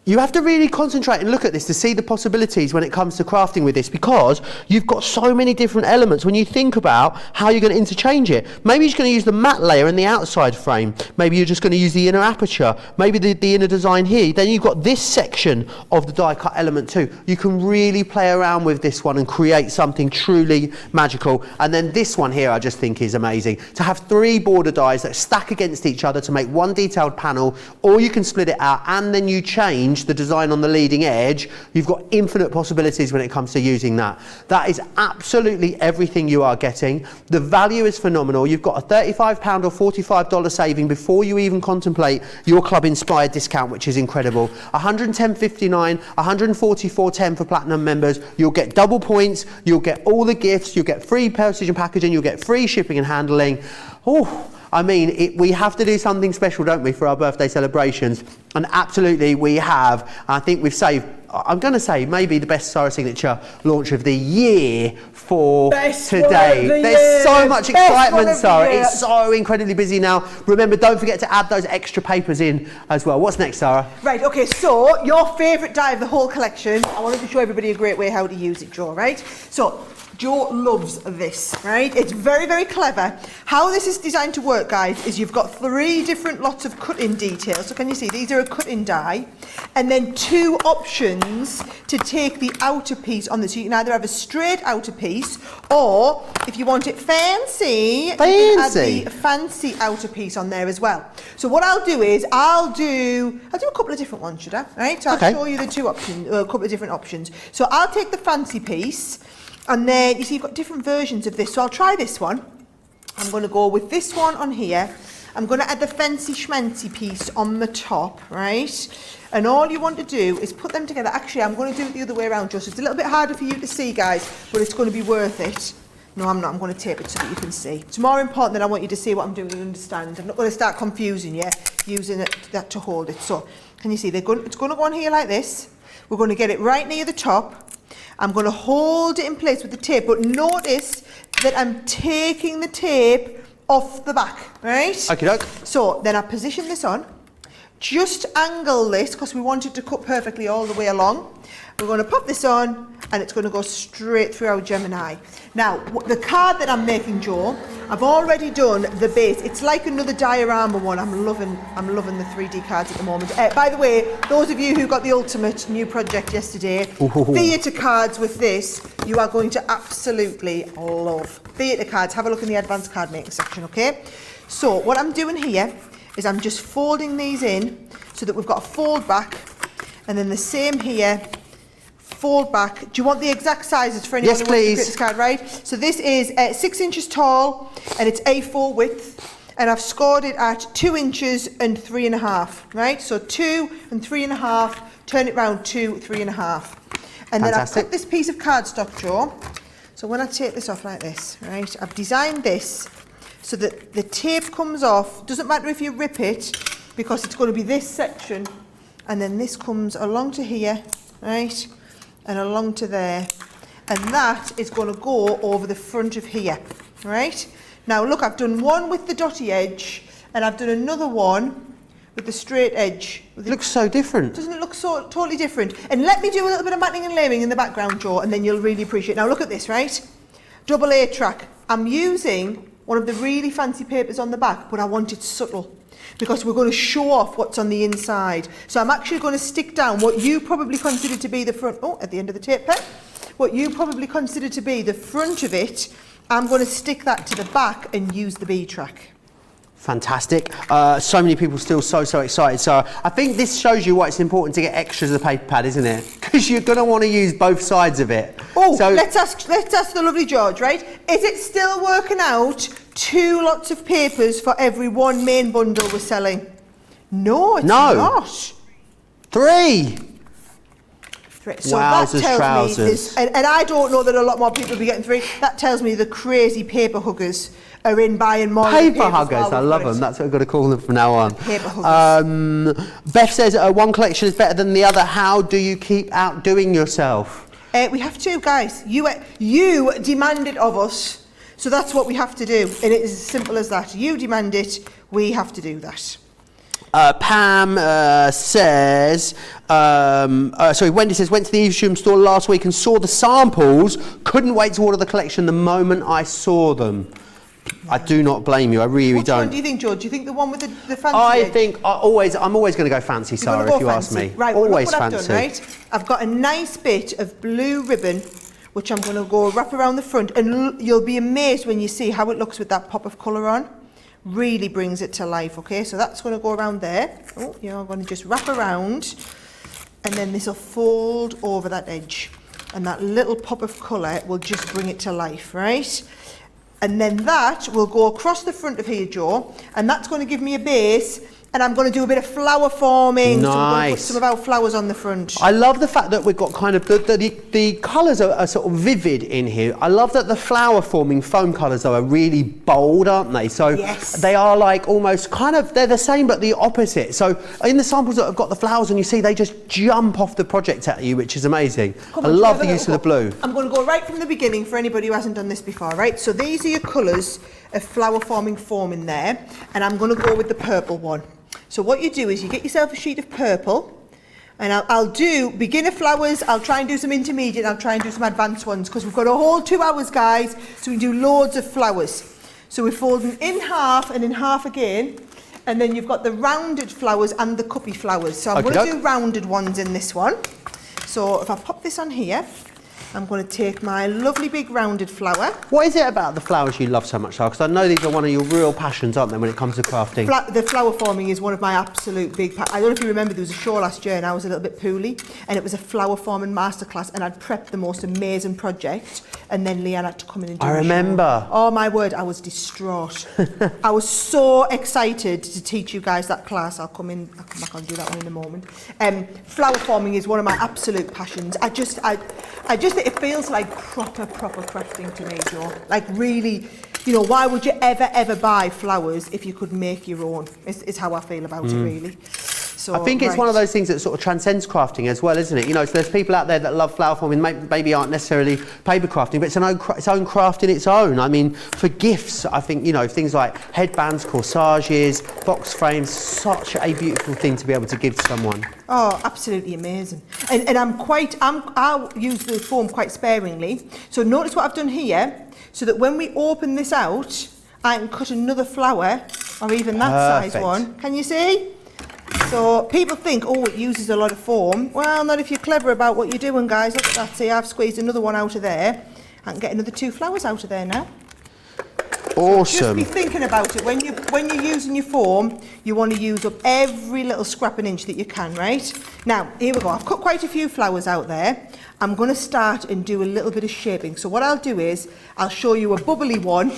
You have to really concentrate and look at this to see the possibilities when it comes to crafting with this, because you've got so many different elements when you think about how you're going to interchange it. Maybe you're just going to use the matte layer in the outside frame. Maybe you're just going to use the inner aperture. Maybe the inner design here. Then you've got this section of the die cut element too. You can really play around with this one and create something truly magical. And then this one here I just think is amazing. To have 3 border dies that stack against each other to make one detailed panel, or you can split it out and then you change the design on the leading edge. You've got infinite possibilities when it comes to using that. That is absolutely everything you are getting. The value is phenomenal. You've got a £35 or $45 saving before you even contemplate your club inspired discount, which is incredible. $110.59, $144.10 for platinum members. You'll get double points, you'll get all the gifts, you'll get free postage and packaging, you'll get free shipping and handling. Oh, I mean, we have to do something special, don't we, for our birthday celebrations? And absolutely we have. I think we've saved, I'm going to say, maybe the best Sara Signature launch of the year for today. There's so much excitement, Sara. It's so incredibly busy now. Remember, don't forget to add those extra papers in as well. What's next, Sara?
Right, okay, so your favourite die of the whole collection. I wanted to show everybody a great way how to use it, Joe, right? So, Joe loves this, right? It's very, very clever. How this is designed to work, guys, is you've got 3 different lots of cut-in details. So can you see, these are a cut-in die, and then 2 options to take the outer piece on this. So you can either have a straight outer piece, or if you want it fancy, you can add the fancy outer piece on there as well. So what I'll do is, I'll do a couple of different ones, should I? Right? So I'll show you the 2 options, a couple of different options. So I'll take the fancy piece, and then, you see, you've got different versions of this. So I'll try this one. I'm going to go with this one on here. I'm going to add the fancy schmancy piece on the top, right? And all you want to do is put them together. Actually, I'm going to do it the other way around, just. It's a little bit harder for you to see, guys, but it's going to be worth it. No, I'm not. I'm going to tape it so that you can see. It's more important that I want you to see what I'm doing and understand. I'm not going to start confusing you using that to hold it. So, can you see? It's going to go on here like this. We're going to get it right near the top. I'm going to hold it in place with the tape, but notice that I'm taking the tape off the back, right?
Okey-doke.
So then I position this on, just angle this, because we want it to cut perfectly all the way along. We're going to pop this on, and it's going to go straight through our Gemini. Now, the card that I'm making, Joe, I've already done the base. It's like another diorama one. I'm loving the 3D cards at the moment. By the way, those of you who got the ultimate new project yesterday, theatre cards with this, you are going to absolutely love. Theatre cards, have a look in the advanced card making section, okay? So what I'm doing here is I'm just folding these in so that we've got a fold back, and then the same here, fold back. Do you want the exact sizes for anyone who wants to create this card, right? So this is 6 inches tall, and it's A4 width, and I've scored it at 2 inches and 3.5, right? So 2 and 3.5, turn it round 2, 3.5. And then I've cut this piece of cardstock, Joe. So when I take this off like this, right, I've designed this so that the tape comes off. Doesn't matter if you rip it, because it's going to be this section, and then this comes along to here, right? And along to there, and that is going to go over the front of here, right? Now look, I've done one with the dotty edge, and I've done another one with the straight edge.
It looks so different.
Doesn't it look so totally different? And let me do a little bit of matting and layering in the background, Joe, and then you'll really appreciate it. Now look at this, right? Double A track. I'm using one of the really fancy papers on the back, but I want it subtle, because we're going to show off what's on the inside. So I'm actually going to stick down what you probably consider to be the front, at the end of the tape pen, what you probably consider to be the front of it, I'm going to stick that to the back and use the B track.
Fantastic. So many people still so excited. So I think this shows you why it's important to get extras of paper pad, isn't it? Because you're going to want to use both sides of it.
Oh, so let's ask the lovely George, right? Is it still working out 2 lots of papers for every 1 main bundle we're selling? No, it's not.
3.
So that tells me this, and I don't know that a lot more people will be getting 3. That tells me the crazy paper huggers are in buying more
paper huggers. I love them. That's what we've got to call them from now on.
Paper huggers.
Beth says one collection is better than the other. How do you keep outdoing yourself?
We have to, guys. You demand it of us, so that's what we have to do. And it is as simple as that. You demand it, we have to do that.
Pam says, sorry, Wendy says, went to the Evesham store last week and saw the samples. Couldn't wait to order the collection the moment I saw them. I do not blame you. I really
Which
don't.
one do you think, George? Do you think the one with the fancy
I
edge?
think I'm always going to go fancy, Sarah, if you ask me.
Right,
always
well, look what
fancy.
I've done, right? I've got a nice bit of blue ribbon, which I'm going to go wrap around the front, and you'll be amazed when you see how it looks with that pop of colour on. Really brings it to life, okay? So that's going to go around there. Oh, yeah, I'm going to just wrap around, and then this will fold over that edge, and that little pop of colour will just bring it to life, right? And then that will go across the front of here, Joe, and that's going to give me a base, and I'm going to do a bit of flower forming.
Nice.
So we're going to put some of our flowers on the front.
I love the fact that we've got kind of the colours are sort of vivid in here. I love that the flower forming foam colours though are really bold, aren't they? So
yes.
They are like almost kind of, they're the same but the opposite. So in the samples that have got the flowers and you see they just jump off the project at you, which is amazing. I love the use of the blue.
I'm going to go right from the beginning for anybody who hasn't done this before, right? So these are your colours of flower forming foam in there, and I'm going to go with the purple one. So what you do is you get yourself a sheet of purple, and I'll do beginner flowers, I'll try and do some intermediate, I'll try and do some advanced ones, because we've got a whole 2 hours, guys, so we can do loads of flowers. So we're folding in half and in half again, and then you've got the rounded flowers and the cuppy flowers. So I'm going to do rounded ones in this one. So if I pop this on here, I'm going to take my lovely big rounded flower.
What is it about the flowers you love so much, Sarah? Because I know these are one of your real passions, aren't they, when it comes to crafting?
The flower forming is one of my absolute big... I don't know if you remember, there was a show last year and I was a little bit poorly, and it was a flower forming masterclass, and I'd prepped the most amazing project, and then Leanne had to come in and do
I remember.
Show. Oh my word, I was distraught. I was so excited to teach you guys that class. I'll come back and do that one in a moment. Flower forming is one of my absolute passions. I just it feels like proper crafting to me, Joe. Like really, you know, why would you ever buy flowers if you could make your own? Is how I feel about it, really. So,
I think it's one of those things that sort of transcends crafting as well, isn't it? You know, so there's people out there that love flower forming, maybe aren't necessarily paper crafting, but it's its own craft in its own. I mean, for gifts, I think, you know, things like headbands, corsages, box frames, such a beautiful thing to be able to give to someone.
Oh, absolutely amazing. And I'll use the foam quite sparingly. So notice what I've done here, so that when we open this out, I can cut another flower, or even that size one. Can you see? So people think, oh, it uses a lot of foam. Well, not if you're clever about what you're doing, guys. Look at that. See, I've squeezed another one out of there. I can get another 2 flowers out of there now.
Awesome.
Just be thinking about it. When you're using your foam, you want to use up every little scrap and inch that you can, right? Now, here we go. I've cut quite a few flowers out there. I'm going to start and do a little bit of shaping. So what I'll do is, I'll show you a bubbly one,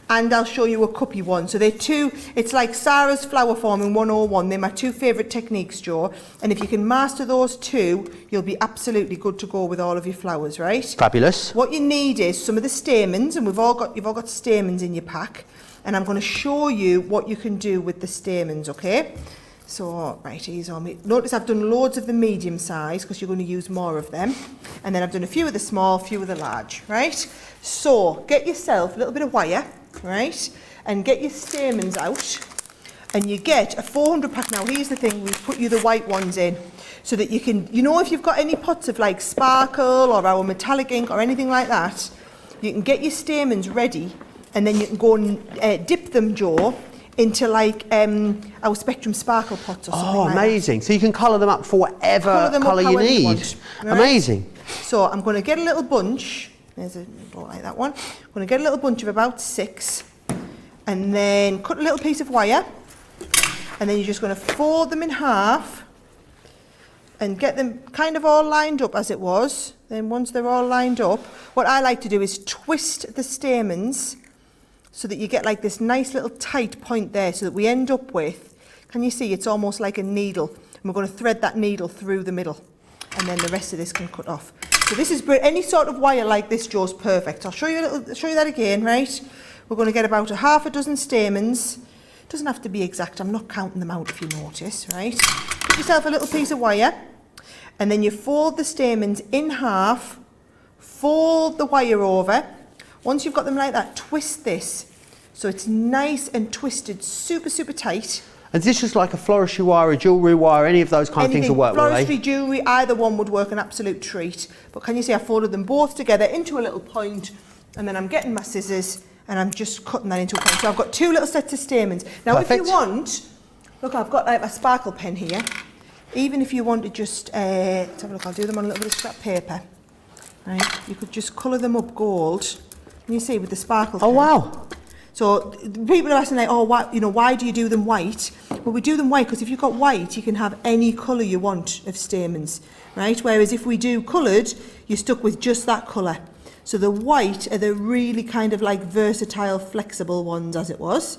and I'll show you a cuppy one. So they're two, it's like Sarah's flower forming 101. They're my 2 favourite techniques, Joe. And if you can master those 2, you'll be absolutely good to go with all of your flowers, right?
Fabulous.
What you need is some of the stamens, and you've all got stamens in your pack. And I'm going to show you what you can do with the stamens, okay? So, right, here's on me. Notice I've done loads of the medium size, because you're going to use more of them. And then I've done a few of the small, few of the large, right? So, get yourself a little bit of wire, right, and get your stamens out, and you get a 400 pack. Now here's the thing, we put you the white ones in so that you can, you know, if you've got any pots of like sparkle or our metallic ink or anything like that, you can get your stamens ready, and then you can go and dip them, Joe, into like our Spectrum Sparkle pots or something like
amazing.
that.
So you can colour them up for whatever colour you need.
Want, right?
Amazing.
So I'm going to get a little bunch. There's a don't like that one. I'm going to get a little bunch of about 6, and then cut a little piece of wire, and then you're just going to fold them in half and get them kind of all lined up as it was. Then once they're all lined up, what I like to do is twist the stamens so that you get like this nice little tight point there, so that we end up with, can you see, it's almost like a needle, and we're going to thread that needle through the middle, and then the rest of this can cut off. So this is any sort of wire like this, Joe's perfect. I'll show you that again, right? We're going to get about a half a dozen stamens. Doesn't have to be exact. I'm not counting them out if you notice, right? Get yourself a little piece of wire, and then you fold the stamens in half, fold the wire over. Once you've got them like that, twist this so it's nice and twisted, super tight.
And is this just like a floristry wire, a jewellery wire, any of those kind of things will work, will they?
Floristry, jewellery, either one would work an absolute treat. But can you see I folded them both together into a little point, and then I'm getting my scissors and I'm just cutting that into a point. So I've got 2 little sets of stamens. Now if you want, look, I've got like my sparkle pen here. Even if you want to just, let's have a look, I'll do them on a little bit of scrap paper. Right, you could just colour them up gold. And you see with the sparkle pen.
Oh wow.
So people are asking like, oh, why do you do them white? Well, we do them white because if you've got white, you can have any colour you want of stamens, right? Whereas if we do coloured, you're stuck with just that colour. So the white are the really kind of like versatile, flexible ones as it was.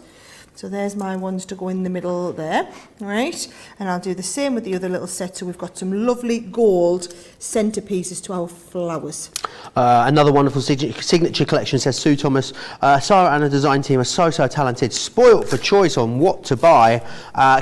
So there's my ones to go in the middle there, right? And I'll do the same with the other little set. So we've got some lovely gold centerpieces to our flowers.
Another wonderful signature collection, says Sue Thomas. Sarah and her design team are so talented, spoilt for choice on what to buy.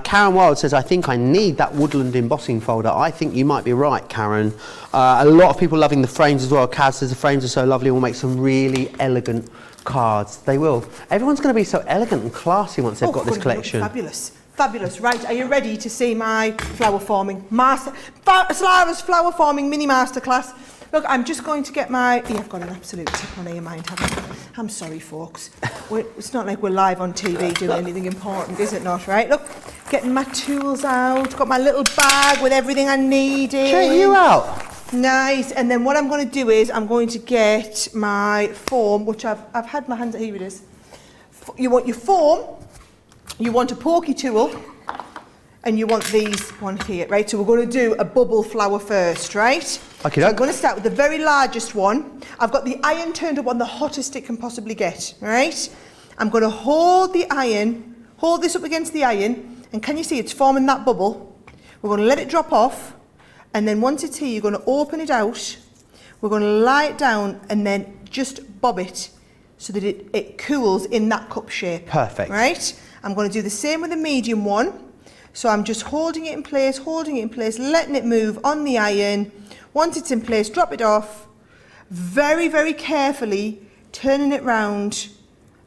Karen Wild says, I think I need that woodland embossing folder. I think you might be right, Karen. A lot of people loving the frames as well. Kaz says the frames are so lovely, we'll make some really elegant cards. They will. Everyone's going to be so elegant and classy once they've got this collection.
Fabulous. Fabulous. Right, are you ready to see my flower forming Sara's flower forming mini masterclass? Look, I'm just going to get my... Yeah, I've got an absolute tip on your mind, haven't I? I'm sorry, folks. It's not like we're live on TV doing anything important, is it not, right? Look, getting my tools out. Got my little bag with everything I needed.
Check you out.
Nice. And then what I'm going to do is I'm going to get my foam, which I've had my hands... Here it is. You want your foam, you want a pokey tool, and you want these one here, right? So we're going to do a bubble flower first, right?
Okay,
so I'm going to start with the very largest one. I've got the iron turned up on the hottest it can possibly get, right? I'm going to hold the iron, hold this up against the iron, and can you see it's forming that bubble? We're going to let it drop off, and then once it's here, you're going to open it out. We're going to lie it down and then just bob it so that it cools in that cup shape.
Perfect.
Right? I'm going to do the same with the medium one. So I'm just holding it in place, letting it move on the iron. Once it's in place, drop it off. Very, very carefully turning it round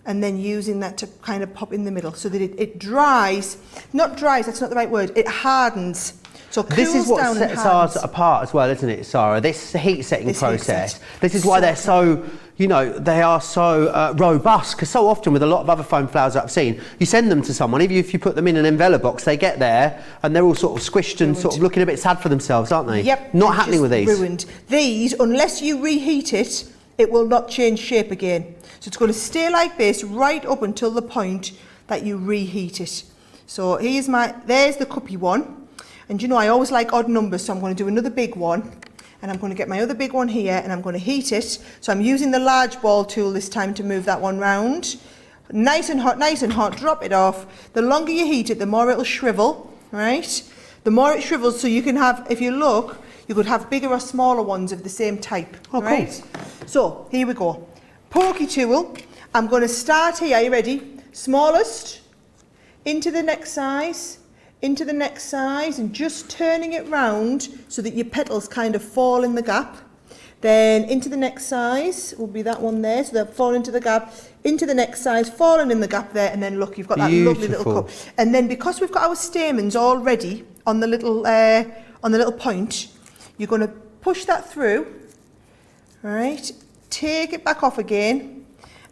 and then using that to kind of pop in the middle so that it dries. Not dries, that's not the right word. It hardens. So
this is what sets ours apart as well, isn't it, Sarah? This heat setting process. This is why they're so, you know, they are so robust, because so often with a lot of other foam flowers that I've seen, you send them to someone, even if you put them in an envelope box, they get there and they're all sort of squished and sort of looking a bit sad for themselves, aren't they?
Yep.
Not happening with these.
Ruined. These, unless you reheat it, it will not change shape again. So it's going to stay like this right up until the point that you reheat it. So there's the cuppy one. And you know, I always like odd numbers, so I'm going to do another big one. And I'm going to get my other big one here and I'm going to heat it. So I'm using the large ball tool this time to move that one round. Nice and hot, drop it off. The longer you heat it, the more it'll shrivel, right? The more it shrivels, so you can have, if you look, you could have bigger or smaller ones of the same type.
Oh,
right? Cool. So here we go. Pokey tool. I'm going to start here. Are you ready? Smallest, into the next size, into the next size, and just turning it round so that your petals kind of fall in the gap. Then into the next size will be that one there, so they'll fall into the gap, into the next size, falling in the gap there, and then look, you've got that lovely little cup. And then because we've got our stamens already on the little point, you're going to push that through, right? Take it back off again,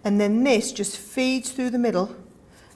and then this just feeds through the middle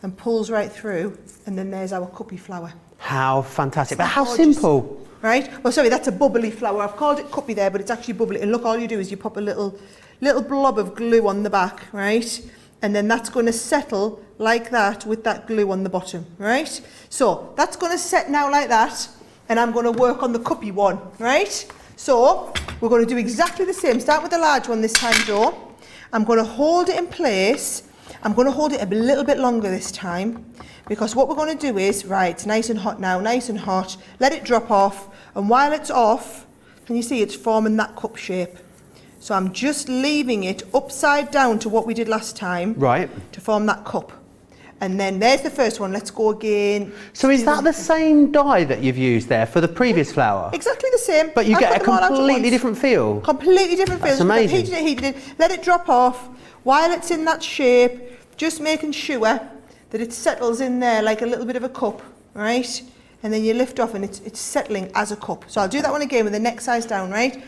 and pulls right through, and then there's our cuppy flower.
How fantastic, but how simple.
Right? Well, sorry, that's a bubbly flower. I've called it cuppy there, but it's actually bubbly. And look, all you do is you pop a little blob of glue on the back, right? And then that's going to settle like that with that glue on the bottom, right? So that's going to set now like that, and I'm going to work on the cuppy one, right? So we're going to do exactly the same. Start with the large one this time, Joe. I'm going to hold it in place. I'm going to hold it a little bit longer this time, because what we're going to do is, right, it's nice and hot now, nice and hot. Let it drop off, and while it's off, can you see it's forming that cup shape? So I'm just leaving it upside down to what we did last time,
right,
to form that cup. And then there's the first one. Let's go again.
So is that the same dye that you've used there for the previous flower?
Exactly the same.
But you get a completely different feel.
Completely different feel.
That's amazing.
Heated it, let it drop off. While it's in that shape, just making sure that it settles in there like a little bit of a cup. right? And then you lift off and it's settling as a cup. So I'll do that one again with the next size down, right?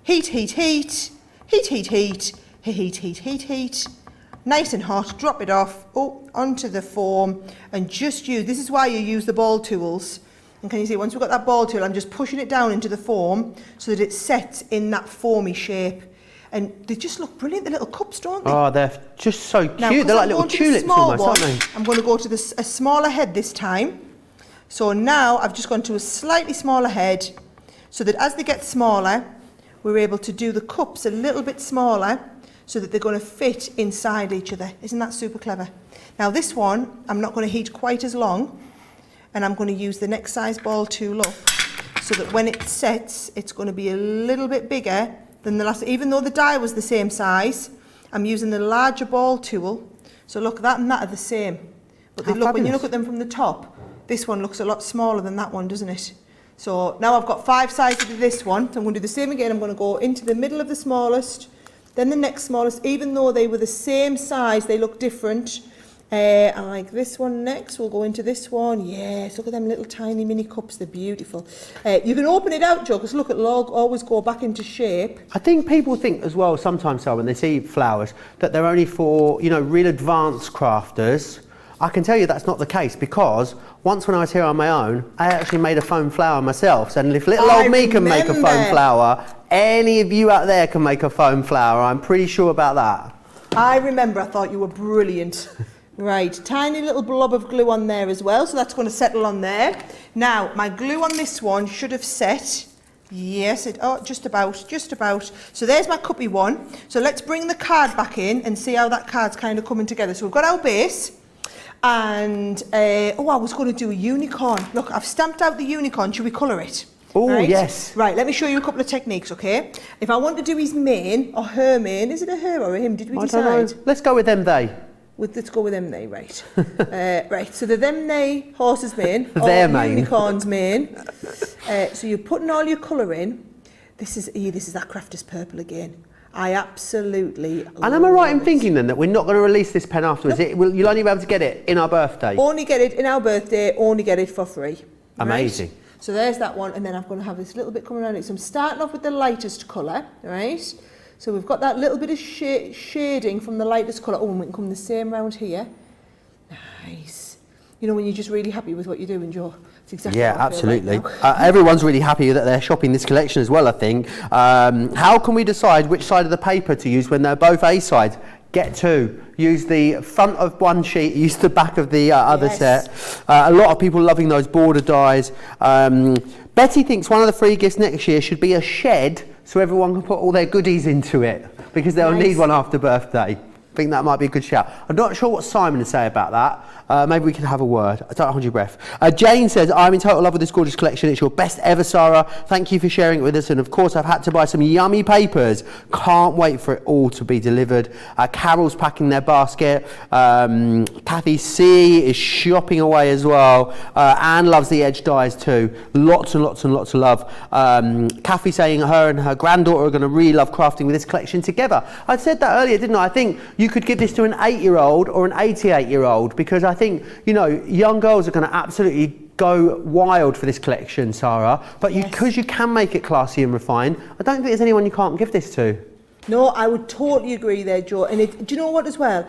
Heat, heat, heat, heat, heat, heat, heat, heat, heat, heat. Nice and hot, drop it off, onto the form, and just use, this is why you use the ball tools. And can you see, once we've got that ball tool, I'm just pushing it down into the form so that it sets in that formy shape. And they just look brilliant, the little cups, don't they?
Oh, they're just so cute.
Now,
they're like little tulips almost, aren't they?
I'm going to go to a smaller head this time. So now I've just gone to a slightly smaller head so that as they get smaller, we're able to do the cups a little bit smaller so that they're going to fit inside each other. Isn't that super clever? Now this one, I'm not going to heat quite as long, and I'm going to use the next size ball tool up so that when it sets, it's going to be a little bit bigger than the last. Even though the die was the same size, I'm using the larger ball tool. So look, that and that are the same. But they look, when you look at them from the top, this one looks a lot smaller than that one, doesn't it? So now I've got 5 sizes of this one. So I'm going to do the same again. I'm going to go into the middle of the smallest, then the next smallest. Even though they were the same size, they look different. I like this one next. We'll go into this one. Yes, look at them little tiny mini cups. They're beautiful. You can open it out, Joe, because look, it'll always go back into shape.
I think people think as well sometimes, Sarah, when they see flowers, that they're only for, you know, real advanced crafters. I can tell you that's not the case, because once when I was here on my own, I actually made a foam flower myself. And if little old me can make a foam flower, any of you out there can make a foam flower. I'm pretty sure about that.
I remember, I thought you were brilliant. Right, tiny little blob of glue on there as well, so that's going to settle on there. Now, my glue on this one should have set. Yes, just about. So there's my cuppy one. So let's bring the card back in and see how that card's kind of coming together. So we've got our base. And, I was going to do a unicorn. Look, I've stamped out the unicorn. Should we colour it?
Oh,
right?
yes.
Right, let me show you a couple of techniques, okay? If I want to do his mane, or her mane, is it a her or a him? Did we decide?
I don't know. Let's go with them, they.
Let's go with them, they, right. Right, so the them, they, horse's mane,
Their
or
mane.
unicorn's mane. So you're putting all your colour in. This is that crafter's purple again. I absolutely love it.
And am I right in thinking then that we're not going to release this pen afterwards?
Nope.
You'll only be able to get it in our birthday?
Only get it in our birthday, only get it for free.
Amazing.
Right? So there's that one, and then I'm going to have this little bit coming around it. So I'm starting off with the lightest colour, right? So we've got that little bit of shading from the lightest colour. Oh, and we can come the same round here. Nice. You know when you're just really happy with what you're doing, Joe? Exactly
absolutely. Everyone's really happy that they're shopping this collection as well, I think. How can we decide which side of the paper to use when they're both A sides? Get 2. Use the front of one sheet, use the back of the other set. A lot of people loving those border dies. Betty thinks one of the free gifts next year should be a shed so everyone can put all their goodies into it, because they'll need one after birthday. I think that might be a good shout. I'm not sure what Simon would say about that. Maybe we can have a word. Don't hold your breath. Jane says, I'm in total love with this gorgeous collection. It's your best ever, Sarah. Thank you for sharing it with us. And of course, I've had to buy some yummy papers. Can't wait for it all to be delivered. Carol's packing their basket. Kathy C is shopping away as well. Anne loves the edge dies too. Lots and lots and lots of love. Kathy saying her and her granddaughter are going to really love crafting with this collection together. I said that earlier, didn't I? I think you could give this to an 8-year-old or an 88-year-old, because I think, you know, young girls are going to absolutely go wild for this collection, Sarah. But because you can make it classy and refined, I don't think there's anyone you can't give this to.
No, I would totally agree there, Joe. And do you know what as well?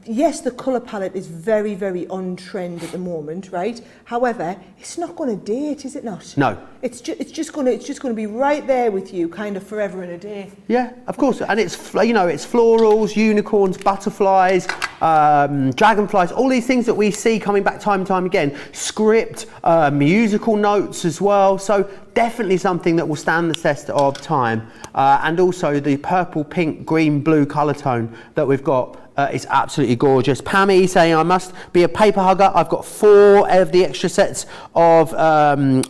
Yes, the colour palette is very, very on trend at the moment, right? However, it's not going to date, is it not?
No.
It's just going to be right there with you, kind of forever and a day.
Yeah, of course. And it's, you know, it's florals, unicorns, butterflies, dragonflies, all these things that we see coming back time and time again. Script, musical notes as well. So definitely something that will stand the test of time. And also the purple, pink, green, blue colour tone that we've got. It's absolutely gorgeous. Pammy saying, I must be a paper hugger. I've got 4 of the extra sets of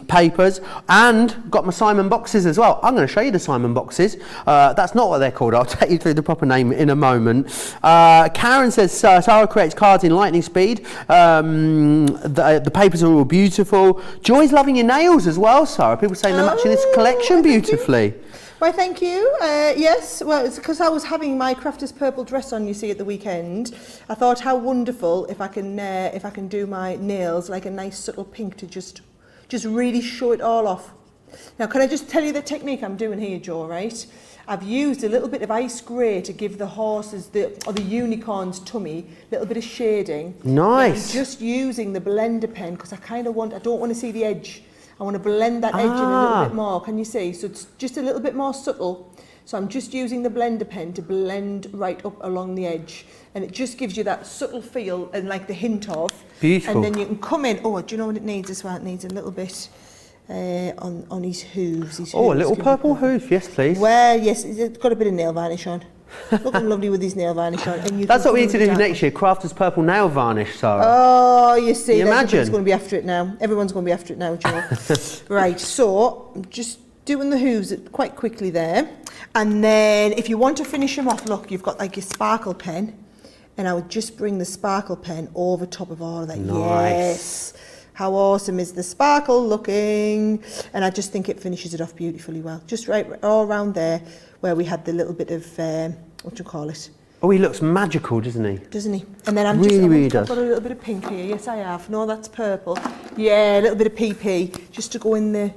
papers, and got my Simon boxes as well. I'm going to show you the Simon boxes. That's not what they're called. I'll take you through the proper name in a moment. Karen says, Sarah creates cards in lightning speed. The papers are all beautiful. Joy's loving your nails as well, Sarah. People saying they're matching this collection beautifully.
Why, thank you. Yes, well, it's because I was having my Crafters Purple dress on, you see, at the weekend. I thought how wonderful if I can do my nails like a nice subtle pink to just really show it all off. Now, can I just tell you the technique I'm doing here, Jo, right? I've used a little bit of ice grey to give the horses, or the unicorn's tummy, a little bit of shading.
Nice.
I'm just using the blender pen because I don't want to see the edge. I want to blend that edge in a little bit more. Can you see? So it's just a little bit more subtle. So I'm just using the blender pen to blend right up along the edge. And it just gives you that subtle feel and like the hint of.
Beautiful.
And then you can come in. Oh, do you know what it needs as well? It needs a little bit on his hooves.
Oh, a little purple hoof, yes please.
Well, yes, it's got a bit of nail varnish on. Looking lovely with his nail varnish on. And
that's what we need to do next year, Crafters Purple nail varnish, Sarah.
Oh, you see,
imagine.
Everyone's going to be after it now. Everyone's going to be after it now, Joe. Right, so I'm just doing the hooves quite quickly there. And then if you want to finish them off, look, you've got like your sparkle pen. And I would just bring the sparkle pen over top of all of that.
Nice.
Yes. How awesome is the sparkle looking? And I just think it finishes it off beautifully well. Just right all around there where we had the little bit of, what do you call it?
Oh, he looks magical, doesn't he?
Doesn't he? And then I've got a little bit of pink here. Yes, I have. No, that's purple. Yeah, a little bit of PP just to go in the,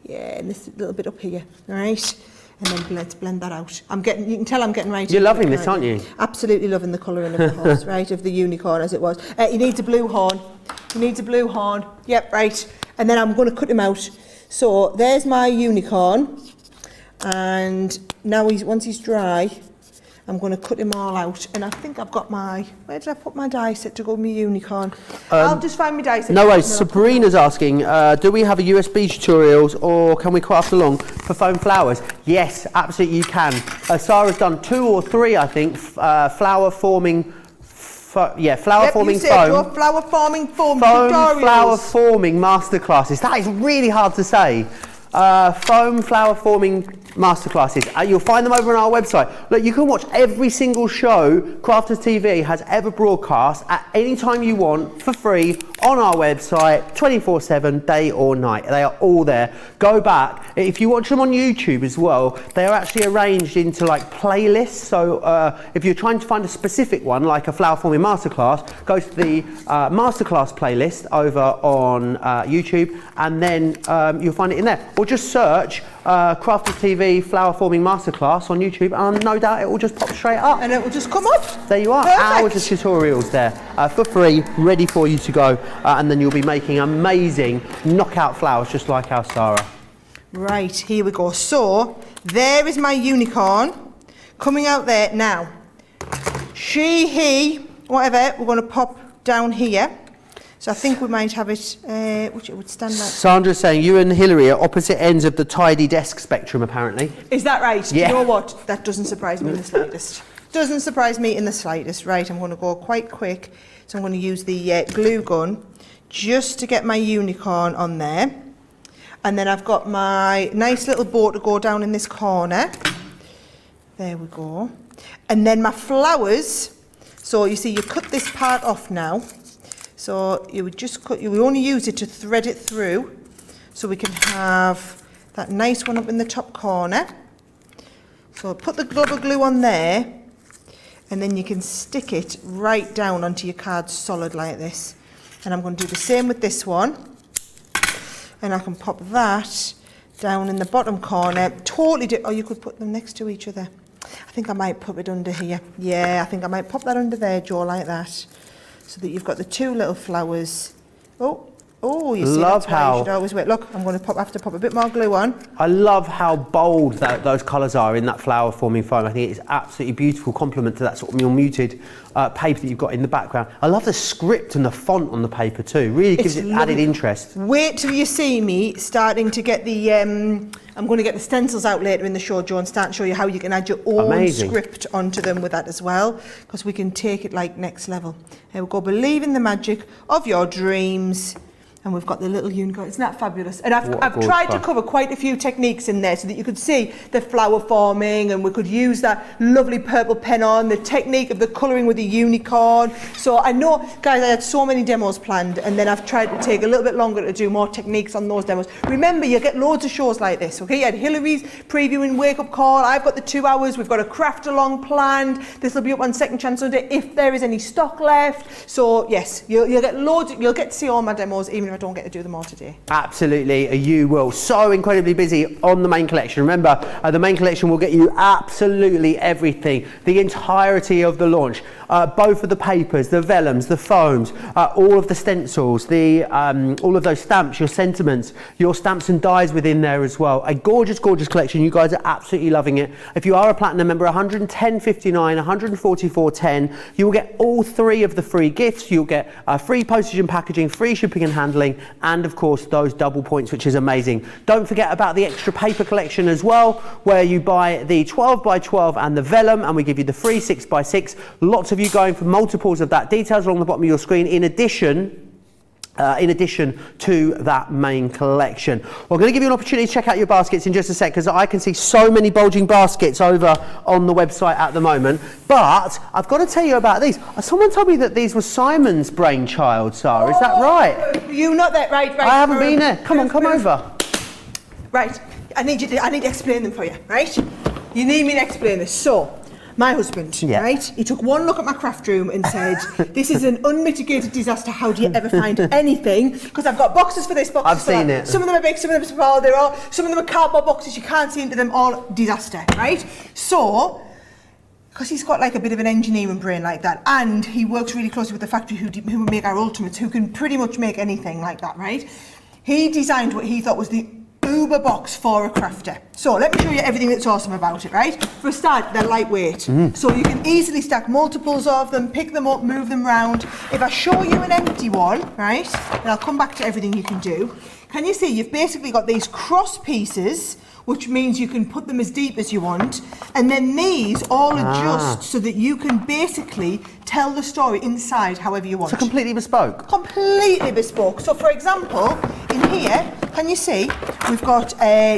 and this little bit up here. All right. And then let's blend that out. You can tell I'm getting right.
You're loving this, aren't you?
Absolutely loving the colouring of the horse, right? Of the unicorn as it was. He needs a blue horn. He needs a blue horn. Yep, right. And then I'm going to cut him out. So there's my unicorn. And now once he's dry, I'm going to cut him all out. And I think I've got where did I put my die set to go with my unicorn? I'll just find my die set.
No worries. Sabrina's asking, do we have a USB tutorials or can we craft along for foam flowers? Yes, absolutely you can. Sarah's done 2 or 3, I think, flower forming foam.
Flower forming foam tutorials.
Flower forming masterclasses. That is really hard to say. Foam flower forming masterclasses. You'll find them over on our website. Look, you can watch every single show Crafters TV has ever broadcast at any time you want for free on our website 24/7, day or night. They are all there. Go back. If you watch them on YouTube as well, they are actually arranged into like playlists. So if you're trying to find a specific one, like a flower forming masterclass, go to the masterclass playlist over on YouTube, and then you'll find it in there. Or just search Crafters TV flower forming masterclass on YouTube, and no doubt it will just pop straight up.
And it will just come up.
There you are.
Perfect.
Hours of tutorials there for free, ready for you to go, and then you'll be making amazing knockout flowers just like our Sarah.
Right, here we go. So there is my unicorn coming out there now. She, he, whatever, we're going to pop down here. So I think we might have it, which it would stand like.
Sandra's saying you and Hilary are opposite ends of the tidy desk spectrum, apparently.
Is that right?
Yeah.
You know what? That doesn't surprise me in the slightest. Doesn't surprise me in the slightest. Right, I'm going to go quite quick. So I'm going to use the glue gun just to get my unicorn on there. And then I've got my nice little bow to go down in this corner. There we go. And then my flowers. So you see, you cut this part off now. So you would just cut, you would only use it to thread it through, so we can have that nice one up in the top corner. So put the global glue on there, and then you can stick it right down onto your card solid like this. And I'm going to do the same with this one. And I can pop that down in the bottom corner. Or you could put them next to each other. I think I might put it under here. Yeah, I think I might pop that under there, Jo, like that. So that you've got the 2 little flowers. Oh, you see,
love
that's why you should always wait. Look, I'm going to have to pop a bit more glue on.
I love how bold those colours are in that flower forming foam. I think it's absolutely beautiful complement to that sort of more muted paper that you've got in the background. I love the script and the font on the paper too. Really gives it added interest.
Wait till you see me starting to get the, I'm going to get the stencils out later in the show, Jo, and start to show you how you can add your own script onto them with that as well, because we can take it like next level. Here we go. Believe in the magic of your dreams. And we've got the little unicorn. Isn't that fabulous? And I've
gorgeous
tried to
card.
cover quite a few techniques in there so that you could see the flower forming, and we could use that lovely purple pen on, the technique of the colouring with the unicorn. So I know, guys, I had so many demos planned, and then I've tried to take a little bit longer to do more techniques on those demos. Remember, you get loads of shows like this, okay? You had Hillary's previewing Wake Up Call. I've got the 2 hours. We've got a craft along planned. This will be up on Second Chance Sunday if there is any stock left. So yes, you'll get loads. You'll get to see all my demos, even if I don't get to do them all today.
Absolutely, you will. So incredibly busy on the main collection. Remember, the main collection will get you absolutely everything, the entirety of the launch, both of the papers, the vellums, the foams, all of the stencils, all of those stamps, your sentiments, your stamps and dies within there as well. A gorgeous, gorgeous collection. You guys are absolutely loving it. If you are a platinum member, 110.59, 144.10. You will get all 3 of the free gifts. You'll get free postage and packaging, free shipping and handling, and of course those double points, which is amazing. Don't forget about the extra paper collection as well, where you buy the 12x12 and the vellum, and we give you the free 6x6. Lots of you going for multiples of that. Details along the bottom of your screen in addition to that main collection. We're going to give you an opportunity to check out your baskets in just a sec, because I can see so many bulging baskets over on the website at the moment. But I've got to tell you about these. Someone told me that these were Simon's brainchild, Sarah. Is that right?
You not that right?
I haven't been there. Come on, come over.
Right. I need to explain them for you. Right. You need me to explain this. So, my husband, right, he took one look at my craft room and said, this is an unmitigated disaster. How do you ever find anything? Because I've got boxes for this, boxes
I've
for
seen
that.
it.
Some of them are big, some of them are small. Some of them are cardboard boxes. You can't see into them. All disaster, right? So, because he's got like a bit of an engineering brain like that, and he works really closely with the factory who make our ultimates, who can pretty much make anything like that, right? He designed what he thought was the Uber box for a crafter. So let me show you everything that's awesome about it, right? For a start, they're lightweight. So you can easily stack multiples of them, pick them up, move them around. If I show you an empty one, right, and I'll come back to everything you can do, can you see you've basically got these cross pieces, which means you can put them as deep as you want, and then these all adjust so that you can basically tell the story inside however you want.
So completely bespoke?
Completely bespoke. So for example, in here, can you see, we've got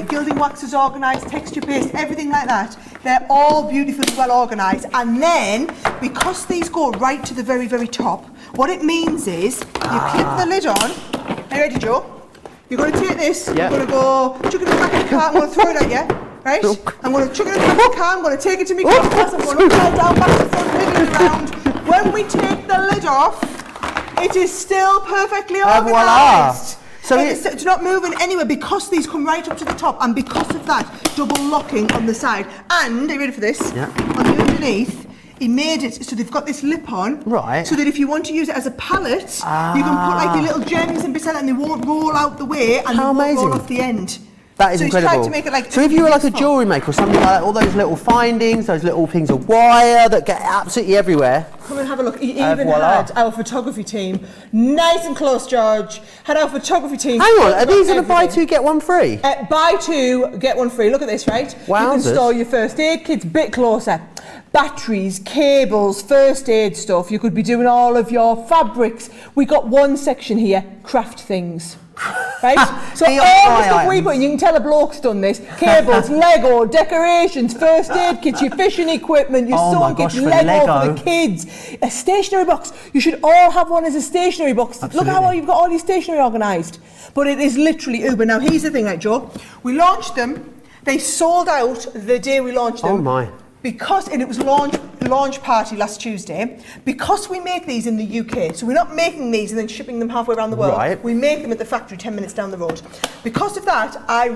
gilding waxes organised, texture paste, everything like that. They're all beautifully well organised, and then, because these go right to the very, very top, what it means is, you clip the lid on. Are you ready, Joe? You're going to take this, you're going to go chuck it in the back of the car, I'm going to throw it at you, right? I'm going to chuck it in the back of the car, I'm going to take it to my class, I'm going to upside down, back to front, middle and around. When we take the lid off, it is still perfectly organised. So it's not moving anywhere because these come right up to the top, and because of that, double locking on the side. And, are you ready for this? Yeah. On the underneath, he made it so they've got this lip on, right? So that if you want to use it as a palette, you can put like your little gems and bits like that, and they won't roll out the way, and they won't roll off the end.
That is incredible.
To make it like
so if you were like a jewellery maker or something like that, all those little findings, those little things of wire that get absolutely everywhere.
Come and have a look. He even had our photography team, nice and close, George, had our photography team.
Hang on, are these the buy two, get one free?
Buy two, get one free. Look at this, right? Wowzers. You can store your first aid kits a bit closer. Batteries, cables, first aid stuff. You could be doing all of your fabrics. We got one section here, craft things. Right? So all the stuff we put in, you can tell a bloke's done this. Cables, Lego, decorations, first aid kits, your fishing equipment, your sewing kits, Lego for the kids, a stationery box. You should all have one as a stationery box. Absolutely. Look how well you've got all your stationery organised. But it is literally Uber. Now here's the thing, right, Joe? We launched them. They sold out the day we launched them.
Oh my.
Because, and it was launch party last Tuesday, because we make these in the UK, so we're not making these and then shipping them halfway around the world. Right. We make them at the factory 10 minutes down the road. Because of that, I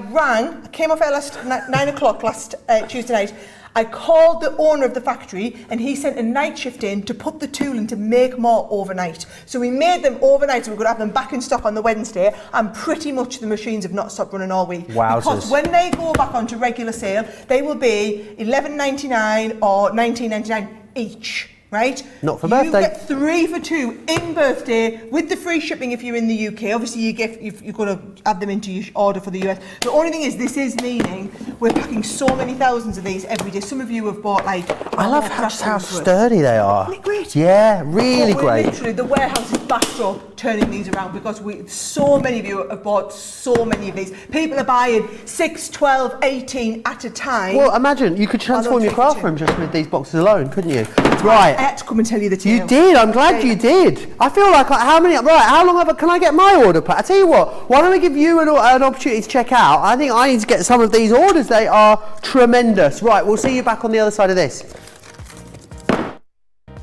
came off air last 9 o'clock last Tuesday night. I called the owner of the factory and he sent a night shift in to put the tool in to make more overnight. So we made them overnight so we could have them back in stock on the Wednesday, and pretty much the machines have not stopped running all week. Wowzers. Because when they go back onto regular sale, they will be $11.99 or $19.99 each. Right?
Not for birthday.
You get 3 for 2 in birthday with the free shipping if you're in the UK. Obviously, you've got to add them into your order for the US. The only thing is, this is meaning we're packing so many thousands of these every day. Some of you have bought like.
I love how sturdy they are.
Isn't it great?
Yeah, really great.
Literally, the warehouse is backed up turning these around because so many of you have bought so many of these. People are buying 6, 12, 18 at a time.
Well, imagine, you could transform your craft room just with these boxes alone, couldn't you? Right.
I had to come and tell you the tale.
You did, I'm glad you did. I feel like, how long can I get my order put? I tell you what, why don't I give you an opportunity to check out? I think I need to get some of these orders. They are tremendous. Right, we'll see you back on the other side of this.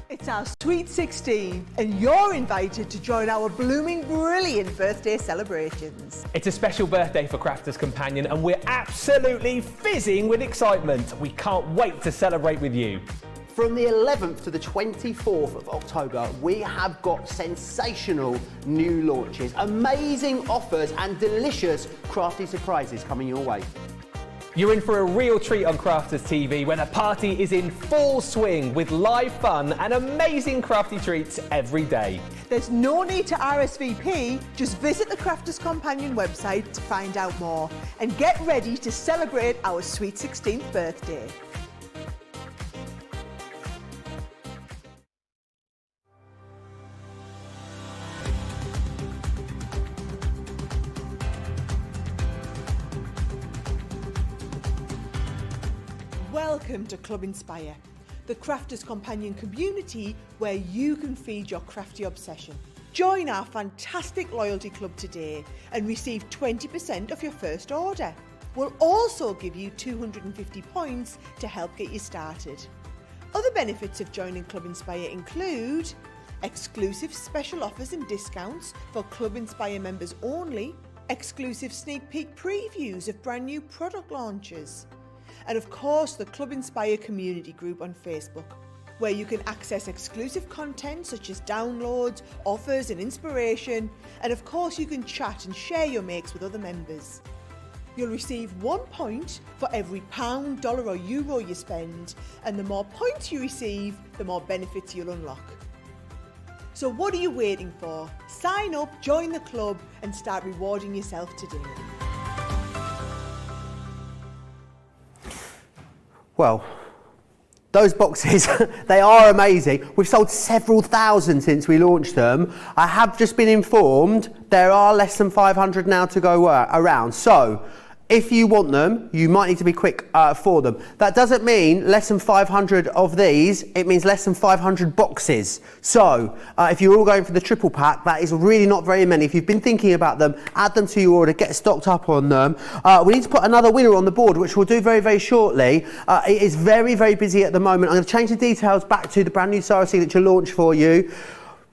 It's our Sweet 16 and you're invited to join our blooming brilliant birthday celebrations.
It's a special birthday for Crafters Companion and we're absolutely fizzing with excitement. We can't wait to celebrate with you.
From the 11th to the 24th of October, we have got sensational new launches, amazing offers and delicious crafty surprises coming your way.
You're in for a real treat on Crafters TV when a party is in full swing with live fun and amazing crafty treats every day.
There's no need to RSVP, just visit the Crafters Companion website to find out more and get ready to celebrate our sweet 16th birthday. Welcome to Club Inspire, the Crafters Companion community where you can feed your crafty obsession. Join our fantastic loyalty club today and receive 20% off your first order. We'll also give you 250 points to help get you started. Other benefits of joining Club Inspire include exclusive special offers and discounts for Club Inspire members only, exclusive sneak peek previews of brand new product launches, and of course the Club Inspire community group on Facebook, where you can access exclusive content such as downloads, offers and inspiration, and of course you can chat and share your makes with other members. You'll receive 1 point for every pound, dollar or euro you spend, and the more points you receive, the more benefits you'll unlock. So what are you waiting for? Sign up, join the club and start rewarding yourself today.
Well, those boxes, they are amazing. We've sold several thousand since we launched them. I have just been informed there are less than 500 now to go around. So, if you want them, you might need to be quick for them. That doesn't mean less than 500 of these, it means less than 500 boxes. So, if you're all going for the triple pack, that is really not very many. If you've been thinking about them, add them to your order, get stocked up on them. We need to put another winner on the board, which we'll do very, very shortly. It is very, very busy at the moment. I'm going to change the details back to the brand new Sara Signature launch for you.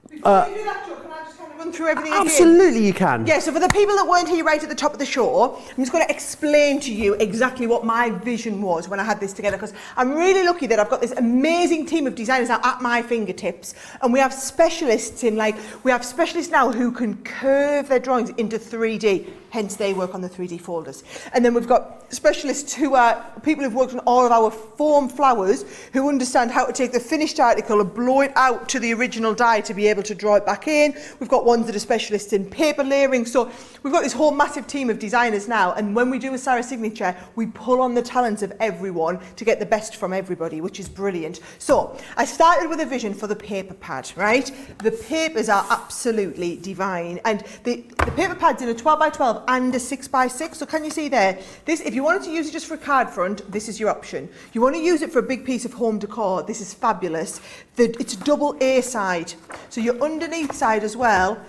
Before you do that, Jo, can I just kind of run through everything again?
Absolutely you can.
Yeah, so for the people that weren't here right at the top of the show, I'm just going to explain to you exactly what my vision was when I had this together, because I'm really lucky that I've got this amazing team of designers now at my fingertips, and we have specialists now who can curve their drawings into 3D, hence they work on the 3D folders. And then we've got specialists who are people who've worked on all of our foam flowers, who understand how to take the finished article and blow it out to the original die to be able to draw it back in. We've got ones that are specialists in paper layering. So we've got this whole massive team of designers now, and when we do a Sara Signature, we pull on the talents of everyone to get the best from everybody, which is brilliant. So I started with a vision for the paper pad, right? The papers are absolutely divine, and the paper pad's in a 12 by 12 and a 6 by 6. So can you see there? This, if you wanted to use it just for a card front, this is your option. You want to use it for a big piece of home decor, this is fabulous. It's double A side, so your underneath side as well.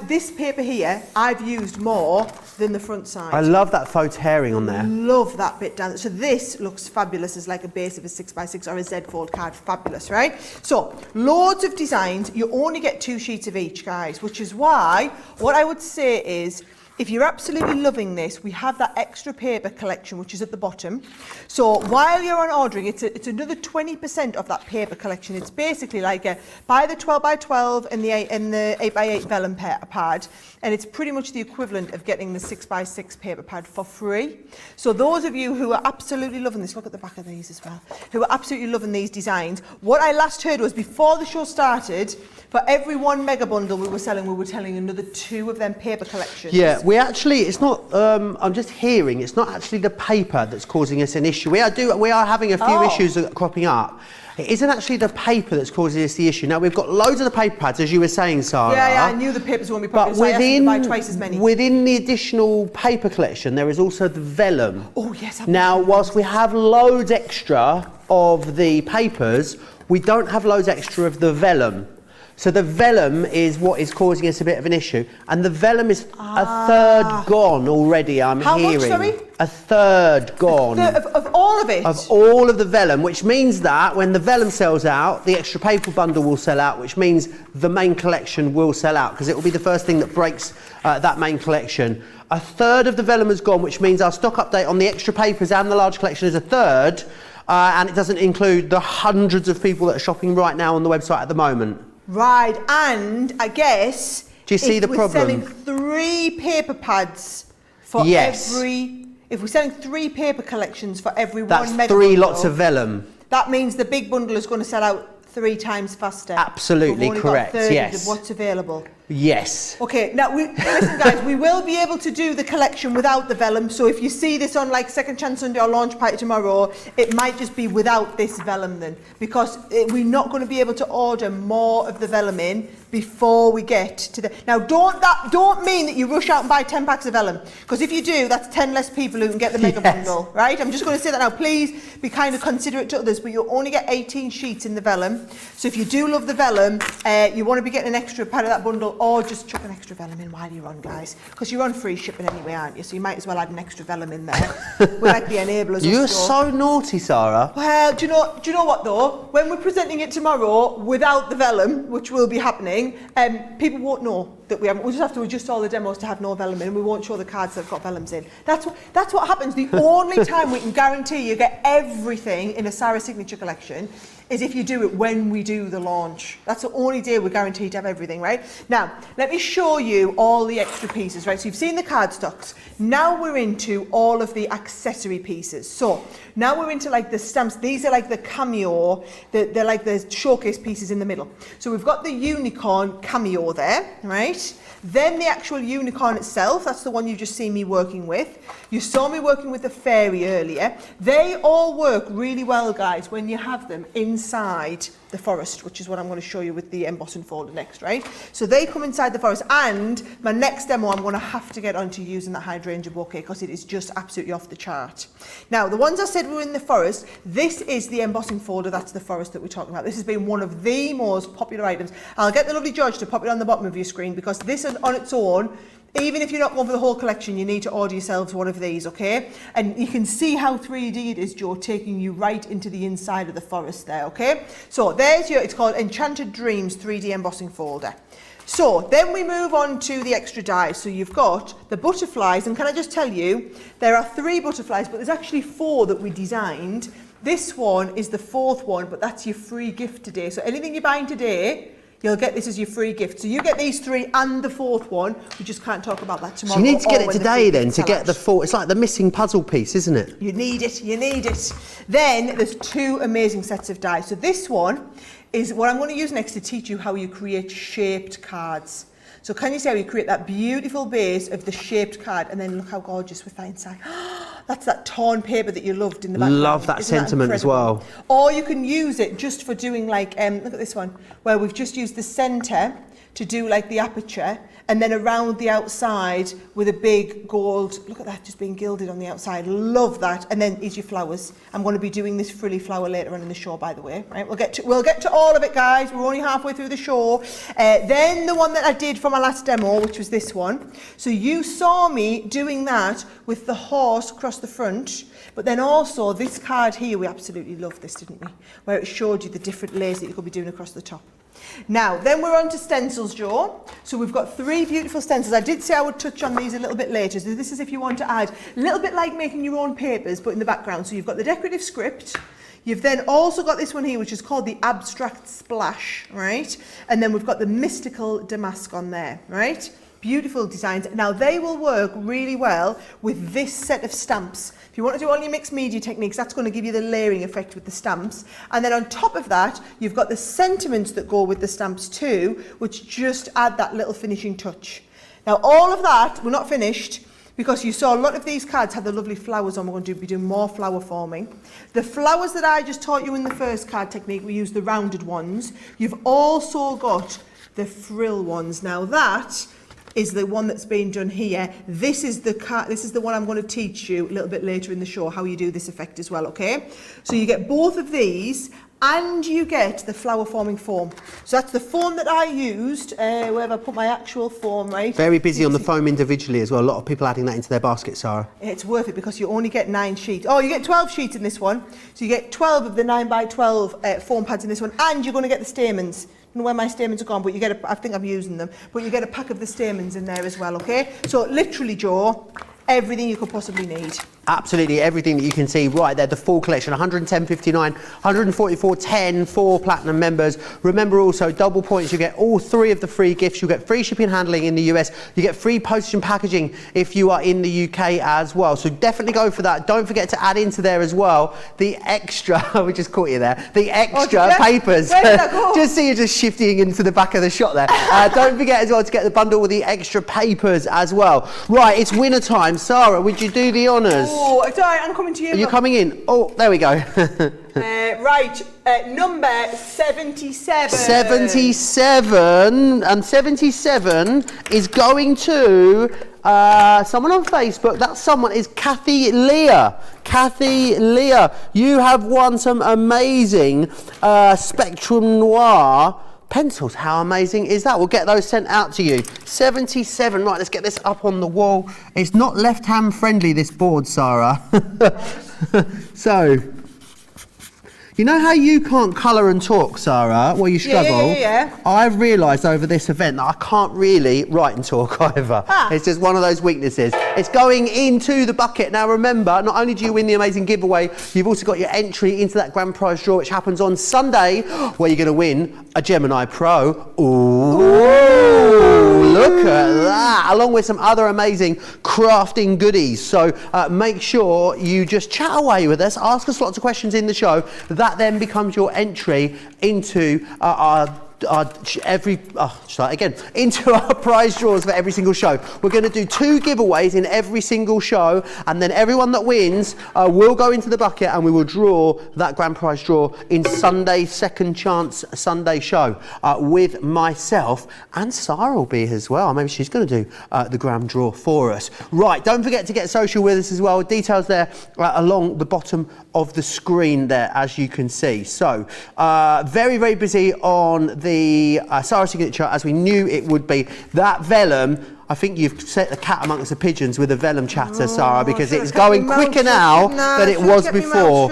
This paper here, I've used more than the front side.
I love that faux tearing on there.
Love that bit down. So this looks fabulous as like a base of a 6 by 6 or a Z fold card. Fabulous, right? So loads of designs. You only get 2 sheets of each, guys, which is why what I would say is, if you're absolutely loving this, we have that extra paper collection, which is at the bottom. So while you're on ordering, it's another 20% of that paper collection. It's basically like buy the 12 by 12 and the 8 by 8 vellum pad, and it's pretty much the equivalent of getting the 6 by 6 paper pad for free. So those of you who are absolutely loving this, look at the back of these as well, who are absolutely loving these designs. What I last heard was before the show started, for every 1 mega bundle we were selling another 2 of them paper collections.
Yeah, we actually, it's not, I'm just hearing, it's not actually the paper that's causing us an issue. We are having a few issues that are cropping up. It isn't actually the paper that's causing us the issue. Now, we've got loads of the paper pads, as you were saying, Sarah.
Yeah, I knew the papers won't be popular, so I asked you to buy twice as many.
Within the additional paper collection, there is also the vellum.
Oh, yes.
Now, whilst we have loads extra of the papers, we don't have loads extra of the vellum. So the vellum is what is causing us a bit of an issue. And the vellum is a third gone already, I'm hearing.
How much, sorry?
A third gone.
Of all of it?
Of all of the vellum, which means that when the vellum sells out, the extra paper bundle will sell out, which means the main collection will sell out, because it will be the first thing that breaks that main collection. A third of the vellum has gone, which means our stock update on the extra papers and the large collection is a third, and it doesn't include the hundreds of people that are shopping right now on the website at the moment.
Right, and I guess
do you see the problem?
We're selling 3 paper pads for every. If we're selling 3 paper collections for every
that's
one mega
3
bundle,
lots of vellum.
That means the big bundle is going to sell out 3 times faster.
Absolutely correct.
Got a third
yes.
of what's available.
Yes.
Okay, now listen guys, we will be able to do the collection without the vellum, so if you see this on like Second Chance Sunday or Launch Party tomorrow, it might just be without this vellum then, because we're not going to be able to order more of the vellum in before we get to the... Now don't mean that you rush out and buy 10 packs of vellum, because if you do, that's 10 less people who can get the mega bundle, right? I'm just going to say that now. Please be kind of considerate to others, but you'll only get 18 sheets in the vellum, so if you do love the vellum, you want to be getting an extra pad of that bundle, or just chuck an extra vellum in while you're on, guys, because you're on free shipping anyway, aren't you? So you might as well add an extra vellum in there. We're like the enablers.
You're so naughty, Sarah.
Well, do you know what though? When we're presenting it tomorrow without the vellum, which will be happening, people won't know that we haven't. We'll just have to adjust all the demos to have no vellum in, and we won't show the cards that have got vellums in. That's what happens. The only time we can guarantee you get everything in a Sara signature collection is if you do it when we do the launch. That's the only day we're guaranteed to have everything, right? Now, let me show you all the extra pieces, right? So you've seen the cardstocks. Now we're into all of the accessory pieces. So now we're into like the stamps. These are like the cameo, they're like the showcase pieces in the middle. So we've got the unicorn cameo there, right? Then the actual unicorn itself, that's the one you just seen me working with. You saw me working with the fairy earlier. They all work really well, guys, when you have them inside the forest, which is what I'm going to show you with the embossing folder next, right? So they come inside the forest, and my next demo I'm going to have to get onto using that hydrangea bouquet because it is just absolutely off the chart. Now, the ones I said were in the forest, this is the embossing folder, that's the forest that we're talking about. This has been one of the most popular items. I'll get the lovely George to pop it on the bottom of your screen, because this on its own, even if you're not going for the whole collection, you need to order yourselves one of these, okay? And you can see how 3D it is, Joe, taking you right into the inside of the forest there, okay? So there's it's called Enchanted Dreams 3D embossing folder. So then we move on to the extra dies. So you've got the butterflies, and can I just tell you, there are 3 butterflies, but there's actually 4 that we designed. This one is the 4th one, but that's your free gift today. So anything you're buying today, you'll get this as your free gift. So you get these 3 and the 4th one. We just can't talk about that tomorrow.
So you need to get it today then, to get the 4th. It's like the missing puzzle piece, isn't it?
You need it, you need it. Then there's 2 amazing sets of dies. So this one is what I'm going to use next to teach you how you create shaped cards. So can you see how you create that beautiful base of the shaped card, and then look how gorgeous with that inside. That's that torn paper that you loved in the background.
Love that sentiment as well.
Or you can use it just for doing like, look at this one, where we've just used the centre to do like the aperture, and then around the outside with a big gold, look at that, just being gilded on the outside. Love that. And then here's your flowers. I'm going to be doing this frilly flower later on in the show, by the way. Right? We'll get to all of it, guys. We're only halfway through the show. Then the one that I did for my last demo, which was this one. So you saw me doing that with the horse across the front, but then also this card here, we absolutely loved this, didn't we? Where it showed you the different layers that you could be doing across the top. Now, then we're on to stencils, Joe. So we've got 3 beautiful stencils. I did say I would touch on these a little bit later. So this is if you want to add a little bit like making your own papers, but in the background. So you've got the decorative script. You've then also got this one here, which is called the Abstract Splash, right? And then we've got the Mystical Damask on there, right? Beautiful designs. Now, they will work really well with this set of stamps. If you want to do all your mixed media techniques, that's going to give you the layering effect with the stamps. And then on top of that, you've got the sentiments that go with the stamps too, which just add that little finishing touch. Now all of that, we're not finished, because you saw a lot of these cards had the lovely flowers on. We're going to be doing more flower forming. The flowers that I just taught you in the first card technique, we use the rounded ones. You've also got the frill ones. Now that is the one that's being done here. This is the one I'm going to teach you a little bit later in the show, how you do this effect as well, okay? So you get both of these, and you get the flower forming foam. So that's the foam that I used, where have I put my actual foam, right?
Very busy on the foam individually as well. A lot of people adding that into their basket, Sarah.
It's worth it because you only get 9 sheets. Oh, you get 12 sheets in this one. So you get 12 of the 9x12 foam pads in this one, and you're going to get the stamens. I don't know where my stamens are gone, but you get I think I'm using them. But you get a pack of the stamens in there as well, okay? So literally, Joe, everything you could possibly need.
Absolutely everything that you can see right there, the full collection, 110.59, 144.10 for platinum members. Remember also, double points, you get all 3 of the free gifts. You get free shipping and handling in the US. You get free postage and packaging if you are in the UK as well. So definitely go for that. Don't forget to add into there as well the extra, we just caught you there, the extra papers.
Where did that go?
Just see you just shifting into the back of the shot there. Don't forget as well to get the bundle with the extra papers as well. Right, it's winner time. Sarah, would you do the honours?
Oh, sorry, I'm coming to you.
Are you coming in? Oh, there we go.
Right, number 77.
77, and 77 is going to someone on Facebook. That someone is Kathy Leah. Kathy Leah, you have won some amazing Spectrum Noir pencils. How amazing is that? We'll get those sent out to you. 77. Right, let's get this up on the wall. It's not left-hand friendly, this board, Sarah. So, you know how you can't colour and talk, Sarah? Well, you struggle.
Yeah.
I've realised over this event that I can't really write and talk either. It's just one of those weaknesses. It's going into the bucket. Now remember, not only do you win the amazing giveaway, you've also got your entry into that grand prize draw, which happens on Sunday, where you're going to win a Gemini Pro. Ooh, look at that. Along with some other amazing crafting goodies. So make sure you just chat away with us, ask us lots of questions in the show. That then becomes your entry into into our prize draws for every single show. We're going to do 2 giveaways in every single show, and then everyone that wins will go into the bucket, and we will draw that grand prize draw in Sunday's Second Chance Sunday show with myself, and Sarah will be here as well. Maybe she's going to do the grand draw for us. Right, don't forget to get social with us as well. Details there along the bottom of the screen there, as you can see. So very, very busy on the Sarah signature, as we knew it would be. That vellum, I think you've set the cat amongst the pigeons with a vellum chatter, Sarah, because it's going quicker now than it was before.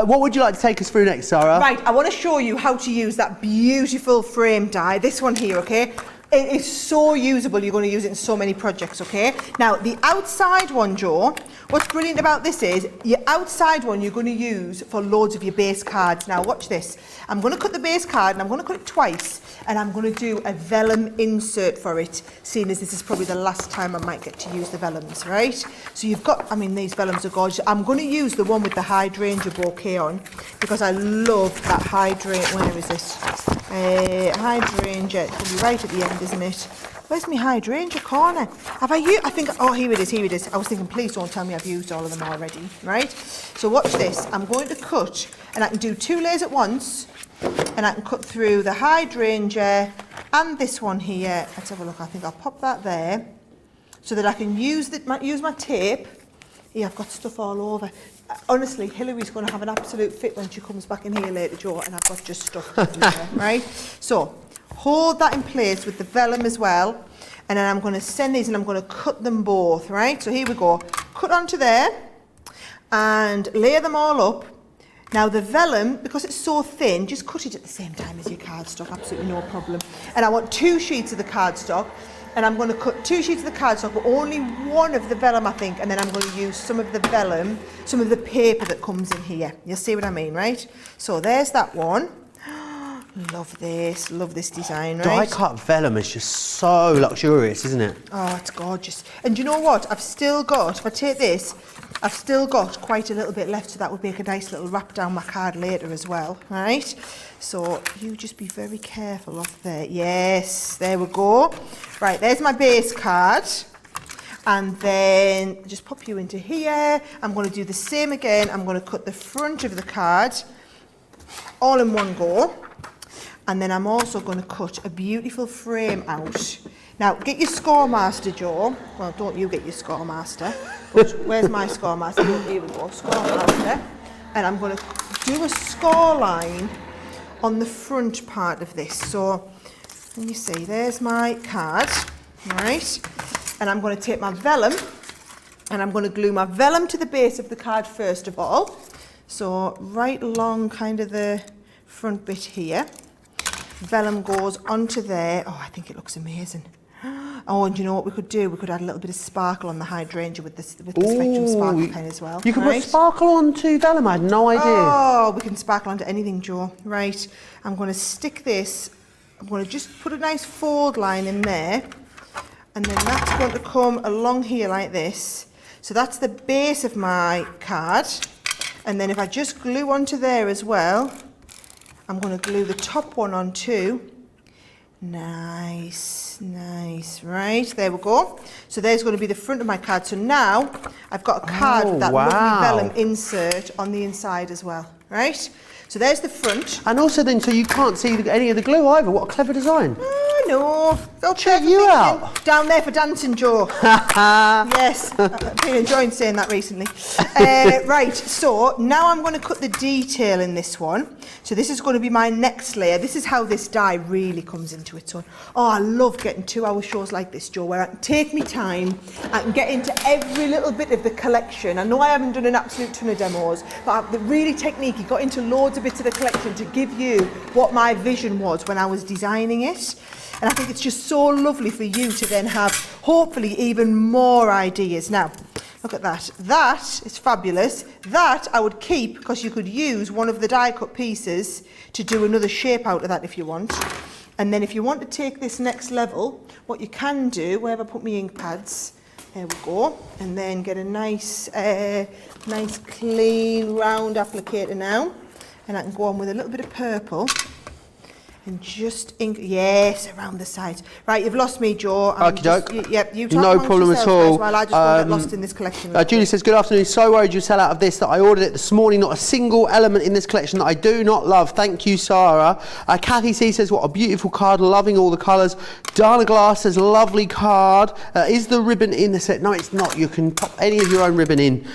What would you like to take us through next, Sarah?
Right, I want to show you how to use that beautiful frame die, this one here, okay? It is so usable, you're going to use it in so many projects, okay? Now, the outside one, Joe, what's brilliant about this is, your outside one you're going to use for loads of your base cards. Now, watch this. I'm going to cut the base card, and I'm going to cut it twice, and I'm going to do a vellum insert for it, seeing as this is probably the last time I might get to use the vellums, right? So you've got, I mean, these vellums are gorgeous. I'm going to use the one with the hydrangea bouquet on, because I love that hydrangea. Where is this? Hydrangea, it's probably right at the end, isn't it? Where's my hydrangea corner? Have I used, I think, oh, here it is. I was thinking, please don't tell me I've used all of them already, right? So watch this. I'm going to cut, and I can do 2 layers at once, and I can cut through the hydrangea and this one here. Let's have a look. I think I'll pop that there so that I can use my tape. Yeah, I've got stuff all over. Honestly, Hillary's going to have an absolute fit when she comes back in here later, Joe, and I've got just stuff to do there, right? So, hold that in place with the vellum as well, and then I'm going to send these and I'm going to cut them both, right? So here we go. Cut onto there and lay them all up. Now the vellum, because it's so thin, just cut it at the same time as your cardstock, absolutely no problem. And I want 2 sheets of the cardstock, and I'm going to cut 2 sheets of the cardstock, but only 1 of the vellum, I think, and then I'm going to use some of the vellum, some of the paper that comes in here. You'll see what I mean, right? So there's that one. Love this design, right?
Die-cut vellum is just so luxurious, isn't it?
Oh, it's gorgeous. And you know what? I've still got, if I take this, I've still got quite a little bit left, so that would make a nice little wrap down my card later as well, right? So you just be very careful of there. Yes, there we go. Right, there's my base card. And then just pop you into here. I'm going to do the same again. I'm going to cut the front of the card all in one go. And then I'm also going to cut a beautiful frame out. Now, get your score master, Joe. Well, don't you get your score master. But where's my score master? Here we go, score master. And I'm going to do a score line on the front part of this. So, let me see, there's my card, right? And I'm going to take my vellum and I'm going to glue my vellum to the base of the card first of all. So, right along kind of the front bit here. Vellum goes onto there. Oh, I think it looks amazing. Oh, and you know what we could do? We could add a little bit of sparkle on the hydrangea with the Spectrum Sparkle pen as well.
You could put sparkle onto vellum, I had no idea.
Oh, we can sparkle onto anything, Joe. Right, I'm going to stick this, I'm going to just put a nice fold line in there, and then that's going to come along here like this. So that's the base of my card, and then if I just glue onto there as well, I'm going to glue the top one on too. Nice, right, there we go. So there's going to be the front of my card. So now I've got a card with that lovely vellum insert on the inside as well, right? So there's the front.
And also then, so you can't see any of the glue either. What a clever design.
Oh, no. They'll
check you out.
Down there for dancing, Joe. Yes, I've been enjoying saying that recently. Right, so now I'm going to cut the detail in this one. So this is going to be my next layer. This is how this die really comes into its own. Oh, I love getting 2-hour shows like this, Joe, where I can take me time, I can get into every little bit of the collection. I know I haven't done an absolute ton of demos, but the really technique, got into loads of bits of the collection to give you what my vision was when I was designing it. And I think it's just so lovely for you to then have, hopefully, even more ideas. Now, look at that. That is fabulous. That I would keep because you could use one of the die cut pieces to do another shape out of that if you want. And then if you want to take this next level, what you can do, where have I put my ink pads? There we go. And then get a nice clean round applicator now. And I can go on with a little bit of purple. And just ink, yes, around the sides. Right, you've lost me, Joe. You talk
no problem at all.
Well, I just won't get lost in this collection.
Julie says, good afternoon. So worried you sell out of this that I ordered it this morning. Not a single element in this collection that I do not love. Thank you, Sarah. Kathy C says, what a beautiful card. Loving all the colours. Dana Glass says, lovely card. Is the ribbon in the set? No, it's not. You can pop any of your own ribbon in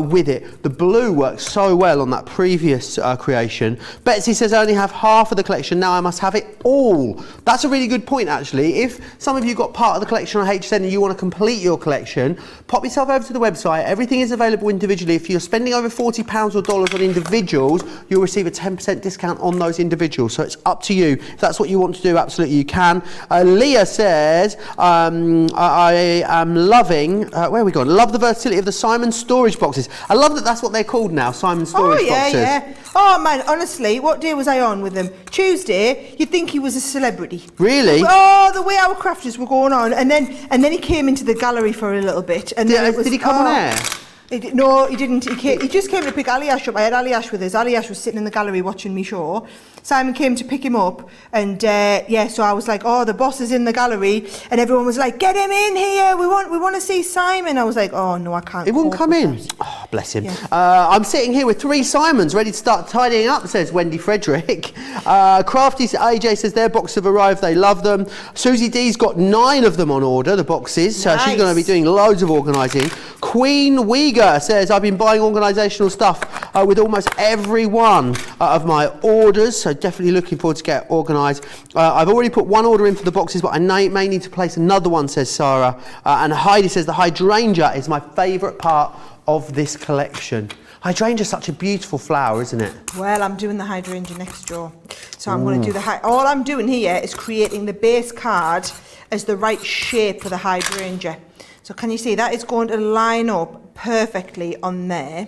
with it. The blue works so well on that previous creation. Betsy says, I only have half of the collection. Now I must have it all. That's a really good point, actually. If some of you got part of the collection on HSN and you want to complete your collection, pop yourself over to the website. Everything is available individually. If you're spending over £40 or dollars on individuals, you'll receive a 10% discount on those individuals. So it's up to you. If that's what you want to do, absolutely you can. Leah says, I am loving, where are we going? Love the versatility of the Simon storage boxes. I love that that's what they're called now, Simon storage boxes.
Yeah. Oh man, honestly, what day was I on with them? Tuesday. You'd think he was a celebrity.
Really?
Oh, the way our crafters were going on, and then he came into the gallery for a little bit. And
did he come on air?
No, he didn't. He just came to pick Ali Ash up. I had Ali Ash with us. Ali Ash was sitting in the gallery watching me show. Simon came to pick him up, and so I was like, oh, the boss is in the gallery, and everyone was like, get him in here. We want to see Simon. I was like, oh no, I can't.
He wouldn't come in. Oh, bless him. Yeah. I'm sitting here with 3 Simons ready to start tidying up, says Wendy Frederick. Crafty AJ says their boxes have arrived. They love them. Susie D's got 9 of them on order, the boxes. So she's going to be doing loads of organising. Queen Uyghur says, I've been buying organisational stuff with almost every one of my orders, so definitely looking forward to get organised. I've already put 1 order in for the boxes, but I may need to place another one, says Sarah. And Heidi says, the hydrangea is my favourite part of this collection. Hydrangea is such a beautiful flower, isn't it? Well,
I'm doing the hydrangea next, Joe. So I'm going to do the all I'm doing here is creating the base card as the right shape for the hydrangea. So can you see that is going to line up perfectly on there?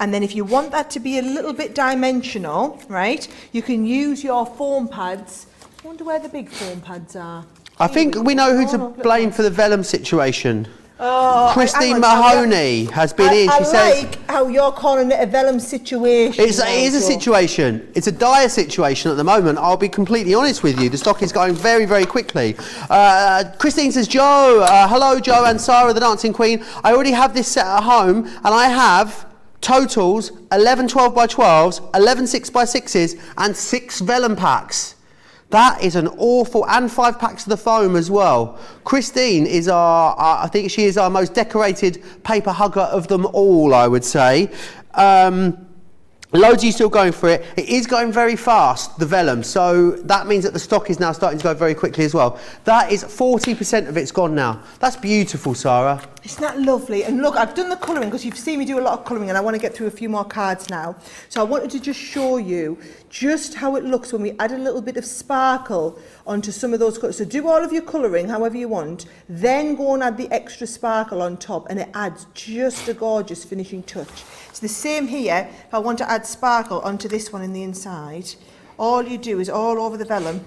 And then if you want that to be a little bit dimensional, right, you can use your foam pads. I wonder where the big foam pads are.
I think we know who to blame for the vellum situation.
Oh,
Christine Mahoney has been in. She says,
I like how you're calling it a vellum situation.
it is a situation. It's a dire situation at the moment. I'll be completely honest with you. The stock is going very, very quickly. Christine says, Joe, hello, Joe and Sarah, the Dancing Queen. I already have this set at home, and I have totals 11 12 by 12s, 11 6 by 6s, and 6 vellum packs. That is an awful, and 5 packs of the foam as well. Christine is I think she is our most decorated paper hugger of them all, I would say. Loads of you still going for it. It is going very fast, the vellum, so that means that the stock is now starting to go very quickly as well. That is 40% of it's gone now. That's beautiful, Sarah.
Isn't that lovely? And look, I've done the colouring because you've seen me do a lot of colouring, and I want to get through a few more cards now. So I wanted to just show you just how it looks when we add a little bit of sparkle onto some of those colours. So do all of your colouring however you want, then go and add the extra sparkle on top, and it adds just a gorgeous finishing touch. It's the same here. If I want to add sparkle onto this one in the inside, all you do is all over the vellum,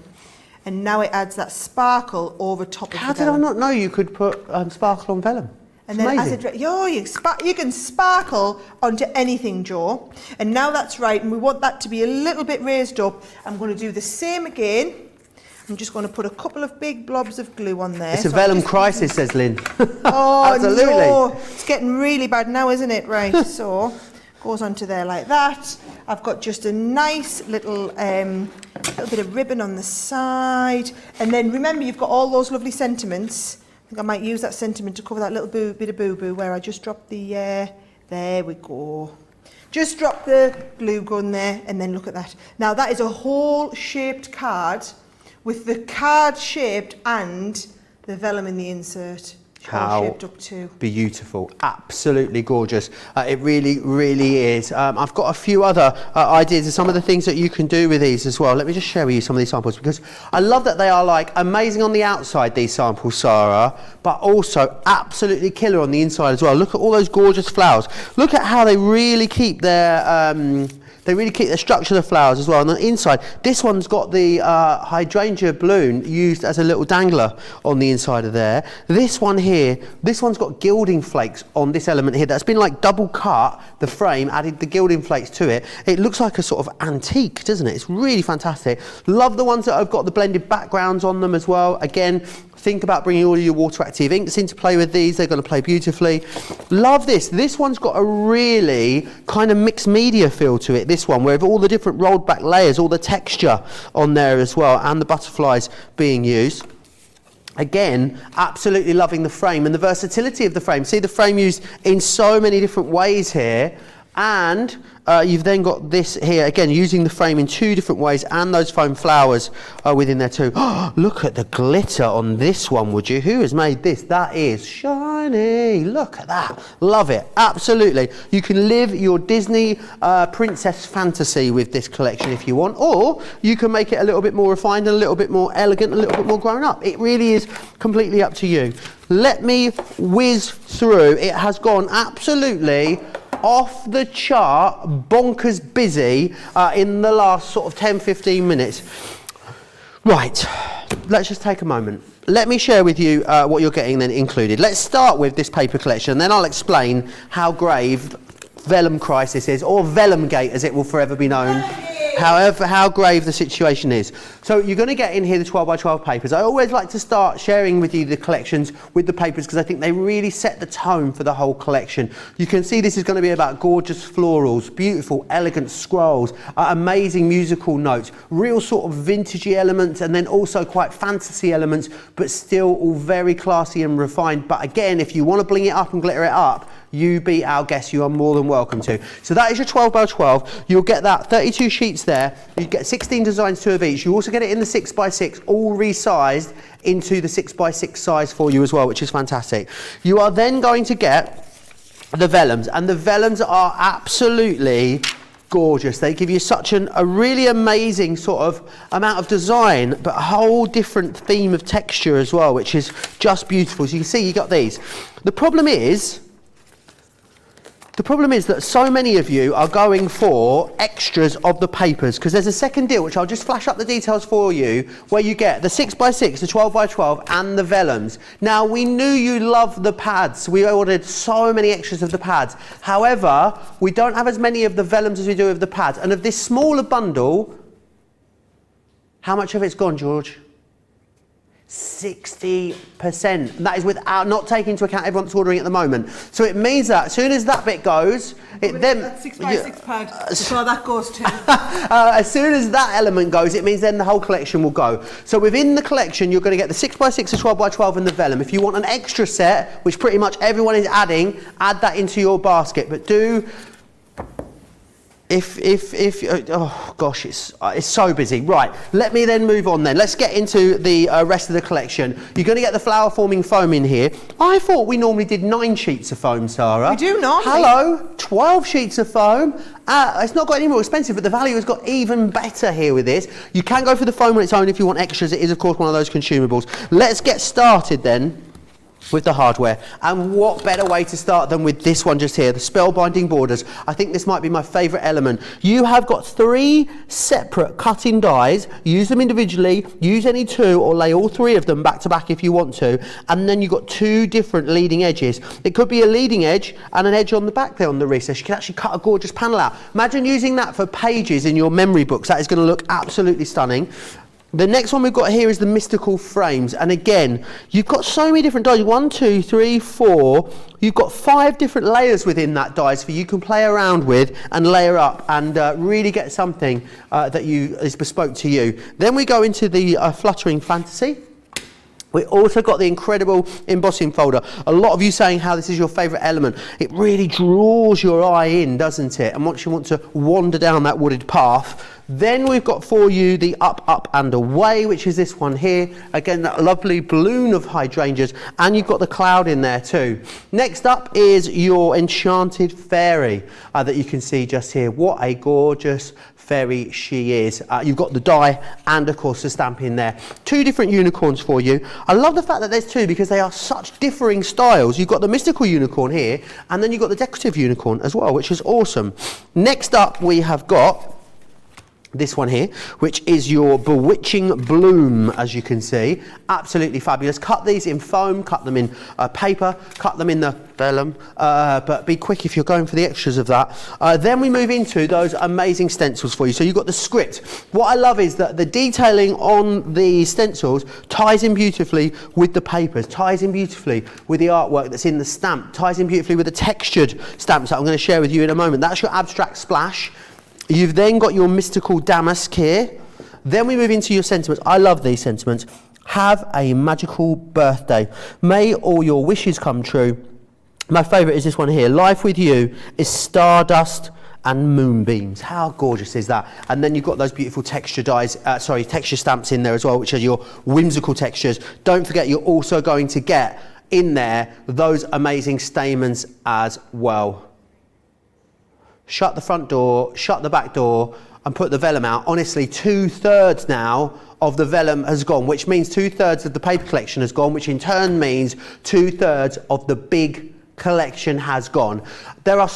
and now it adds that sparkle over top of the vellum.
How did I not know you could put sparkle on vellum?
And then you can sparkle onto anything, Joe. And now that's right, and we want that to be a little bit raised up. I'm going to do the same again. I'm just going to put a couple of big blobs of glue on there.
It's a vellum crisis, says Lynn.
Oh,
absolutely.
No. It's getting really bad now, isn't it? Right, so goes onto there like that. I've got just a nice little bit of ribbon on the side. And then remember, you've got all those lovely sentiments. I think I might use that sentiment to cover that little bit of boo-boo where I just dropped the, there we go. Just drop the glue gun there, and then look at that. Now that is a whole shaped card with the card shaped and the vellum in the insert.
How
shaped up too.
Beautiful, absolutely gorgeous. It really, really is. I've got a few other ideas of some of the things that you can do with these as well. Let me just share with you some of these samples, because I love that they are like amazing on the outside, these samples, Sarah, but also absolutely killer on the inside as well. Look at all those gorgeous flowers. Look at how they really keep their structure of the flowers as well. On the inside, this one's got the hydrangea balloon used as a little dangler on the inside of there. This one here, this one's got gilding flakes on this element here. That's been like double cut, the frame, added the gilding flakes to it. It looks like a sort of antique, doesn't it? It's really fantastic. Love the ones that have got the blended backgrounds on them as well. Again, think about bringing all your water active inks in to play with these. They're going to play beautifully. Love this. This one's got a really kind of mixed media feel to it, this one, where all the different rolled back layers, all the texture on there as well, and the butterflies being used. Again, absolutely loving the frame and the versatility of the frame. See the frame used in so many different ways here. And you've then got this here, again, using the frame in 2 different ways, and those foam flowers are within there too. Oh, look at the glitter on this one, would you? Who has made this? That is shiny. Look at that. Love it. Absolutely. You can live your Disney princess fantasy with this collection if you want, or you can make it a little bit more refined and a little bit more elegant, a little bit more grown up. It really is completely up to you. Let me whiz through. It has gone absolutely off the chart, bonkers busy in the last sort of 10-15 minutes. Right, let's just take a moment. Let me share with you what you're getting then included. Let's start with this paper collection, and then I'll explain how grave vellum crisis is, or vellum gate as it will forever be known. However, how grave the situation is. So you're going to get in here the 12 by 12 papers. I always like to start sharing with you the collections with the papers because I think they really set the tone for the whole collection. You can see this is going to be about gorgeous florals, beautiful, elegant scrolls, amazing musical notes, real sort of vintagey elements, and then also quite fantasy elements, but still all very classy and refined. But again, if you want to bling it up and glitter it up, you be our guest, you are more than welcome to. So that is your 12 by 12. You'll get that 32 sheets there. You get 16 designs, 2 of each. You also get it in the 6 by 6, all resized into the 6 by 6 size for you as well, which is fantastic. You are then going to get the vellums, and the vellums are absolutely gorgeous. They give you such a really amazing sort of amount of design, but a whole different theme of texture as well, which is just beautiful. So you can see you got these. The problem is, The problem is that so many of you are going for extras of the papers, because there's a second deal, which I'll just flash up the details for you, where you get the 6x6, the 12x12 and the vellums. Now, we knew you love the pads. We ordered so many extras of the pads. However, we don't have as many of the vellums as we do of the pads. And of this smaller bundle, how much of it's gone, George? 60%. And that is without not taking into account everyone that's ordering at the moment. So it means that as soon as that bit goes, it then
that 6x6 pad. So that goes too.
as soon as that element goes, it means then the whole collection will go. So within the collection, you're going to get the 6x6, the 12x12, and the vellum. If you want an extra set, which pretty much everyone is adding, add that into your basket. But do. Oh gosh, it's so busy. Right, let me then move on then. Let's get into the rest of the collection. You're going to get the flower forming foam in here. I thought we normally did 9 sheets of foam, Sarah.
We do normally.
Hello, 12 sheets of foam. It's not got any more expensive, but the value has got even better here with this. You can go for the foam on its own if you want extras. It is, of course, one of those consumables. Let's get started then with the hardware. And what better way to start than with this one just here, the spellbinding borders. I think this might be my favourite element. You have got 3 separate cutting dies. Use them individually, use any 2, or lay all 3 of them back to back if you want to. And then you've got 2 different leading edges. It could be a leading edge and an edge on the back there on the recess. You can actually cut a gorgeous panel out. Imagine using that for pages in your memory books. That is going to look absolutely stunning. The next one we've got here is the mystical frames, and again, you've got so many different dies. 1, 2, 3, 4. You've got 5 different layers within that dies for you can play around with and layer up and really get something that is bespoke to you. Then we go into the fluttering fantasy. We also got the incredible embossing folder. A lot of you saying how this is your favourite element. It really draws your eye in, doesn't it? And once you want to wander down that wooded path, then we've got for you the up, up and away, which is this one here. Again, that lovely balloon of hydrangeas, and you've got the cloud in there too. Next up is your Enchanted fairy that you can see just here. What a gorgeous fairy she is. You've got the die and of course the stamp in there. 2 different unicorns for you. I love the fact that there's 2 because they are such differing styles. You've got the mystical unicorn here, and then you've got the decorative unicorn as well, which is awesome. Next up we have got this one here, which is your bewitching bloom, as you can see. Absolutely fabulous. Cut these in foam, cut them in paper, cut them in the vellum, but be quick if you're going for the extras of that. Then we move into those amazing stencils for you. So you've got the script. What I love is that the detailing on the stencils ties in beautifully with the papers, ties in beautifully with the artwork that's in the stamp, ties in beautifully with the textured stamps that I'm going to share with you in a moment. That's your abstract splash. You've then got your mystical damask here. Then we move into your sentiments. I love these sentiments. Have a magical birthday. May all your wishes come true. My favourite is this one here. Life with you is stardust and moonbeams. How gorgeous is that? And then you've got those beautiful texture dies, texture stamps in there as well, which are your whimsical textures. Don't forget, you're also going to get in there those amazing stamens as well. Shut the front door, shut the back door, and put the vellum out. Honestly, 2/3 now of the vellum has gone, which means 2/3 of the paper collection has gone, which in turn means 2/3 of the big collection has gone. There are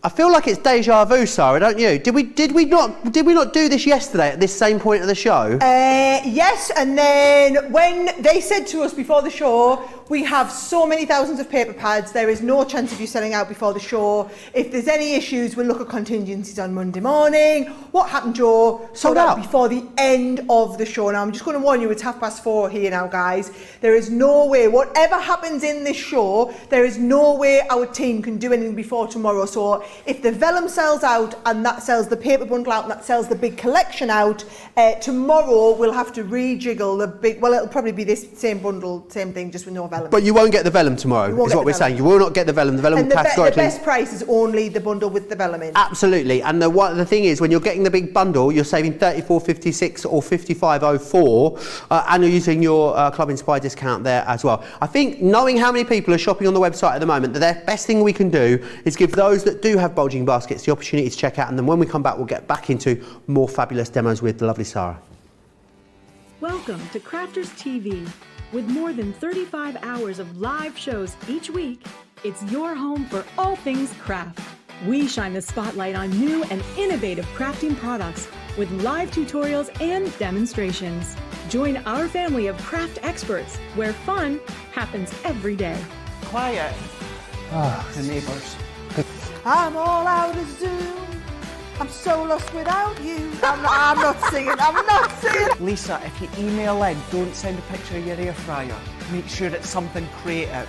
I feel like it's deja vu, Sarah, don't you? Did we not do this yesterday at this same point of the show?
Yes, and then when they said to us before the show, we have so many thousands of paper pads, there is no chance of you selling out before the show. If there's any issues, we'll look at contingencies on Monday morning. What happened, Joe?
Sold out
before the end of the show. Now, I'm just going to warn you, it's 4:30 here now, guys. There is no way, whatever happens in this show, there is no way our team can do anything before tomorrow. So if the vellum sells out and that sells the paper bundle out and that sells the big collection out, tomorrow we'll have to rejiggle the big, well, it'll probably be this same bundle, same thing, just with no vellum.
But you won't get the vellum tomorrow, is what we're saying. You will not get the vellum. The vellum categorically.
The best price is only the bundle with the vellum in.
Absolutely. And the thing is, when you're getting the big bundle, you're saving $34.56 or $55.04, and you're using your Club Inspire discount there as well. I think knowing how many people are shopping on the website at the moment, the best thing we can do is give those that do have bulging baskets the opportunity to check out, and then when we come back, we'll get back into more fabulous demos with the lovely Sarah.
Welcome to Crafters TV. With more than 35 hours of live shows each week, It's your home for all things craft. We shine the spotlight on new and innovative crafting products with live tutorials and demonstrations. Join our family of craft experts where fun happens every day.
Quiet. The neighbours.
I'm all out of Zoom. I'm so lost without you. I'm not singing. I'm not singing.
Lisa, if you email in, don't send a picture of your air fryer. Make sure it's something creative.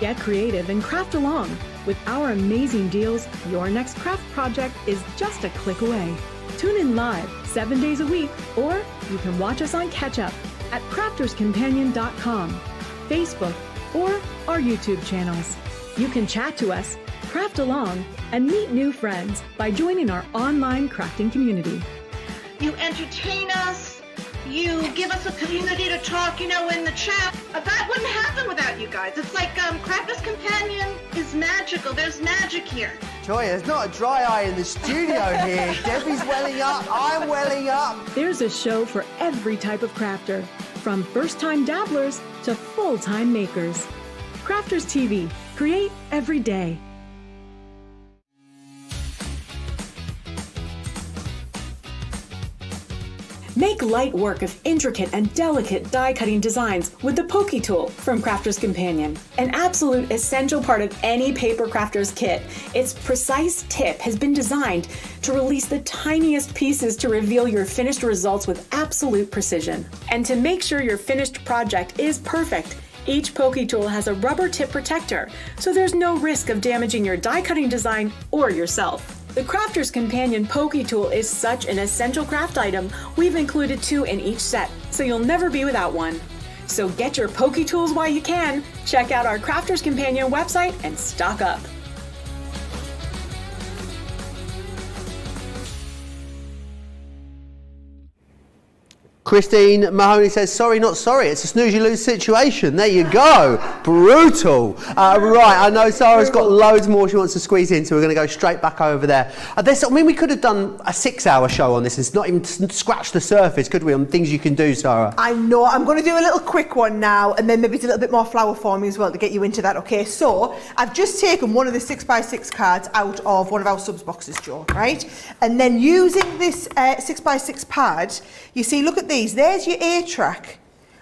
Get creative and craft along. With our amazing deals, your next craft project is just a click away. Tune in live 7 days a week, or you can watch us on Catch Up at crafterscompanion.com, Facebook, or our YouTube channels. You can chat to us, craft along, and meet new friends by joining our online crafting community.
You entertain us. You give us a community to talk, in the chat. That wouldn't happen without you guys. It's like Crafters Companion is magical. There's magic here.
Joy, there's not a dry eye in the studio here. Debbie's welling up, I'm welling up.
There's a show for every type of crafter, from first-time dabblers to full-time makers. Crafters TV. Create every day. Make light work of intricate and delicate die-cutting designs with the Pokey Tool from Crafter's Companion. An absolute essential part of any paper crafter's kit, its precise tip has been designed to release the tiniest pieces to reveal your finished results with absolute precision. And to make sure your finished project is perfect, each Pokey Tool has a rubber tip protector, so there's no risk of damaging your die-cutting design or yourself. The Crafter's Companion Pokey Tool is such an essential craft item, we've included 2 in each set, so you'll never be without one. So get your Pokey Tools while you can, check out our Crafter's Companion website and stock up.
Christine Mahoney says, sorry, not sorry. It's a snooze you lose situation. There you go. Brutal. Right, I know Sarah's got loads more she wants to squeeze in, so we're going to go straight back over there. We could have done a 6-hour show on this. It's not even scratched the surface, could we, on things you can do, Sarah?
I know. I'm going to do a little quick one now, and then maybe it's a little bit more flower forming as well to get you into that, okay? So, I've just taken one of the 6x6 cards out of one of our subs boxes, Joe, right? And then using this 6x6 pad, you see, look at these. There's your A track,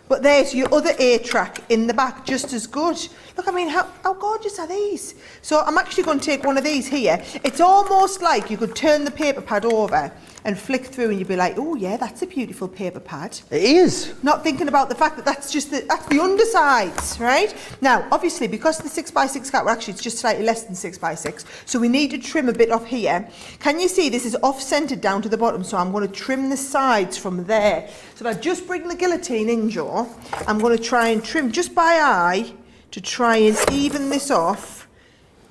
but there's your other A track in the back, just as good. Look, I mean, how gorgeous are these? So I'm actually going to take one of these here. It's almost like you could turn the paper pad over and flick through and you'd be like, oh yeah, that's a beautiful paper pad.
It is.
Not thinking about the fact that that's the undersides, right? Now, obviously, because the 6x6 card, well, actually it's just slightly less than 6x6, so we need to trim a bit off here. Can you see this is off-centered down to the bottom, so I'm going to trim the sides from there. So if I just bring the guillotine in, Joe, I'm going to try and trim just by eye to try and even this off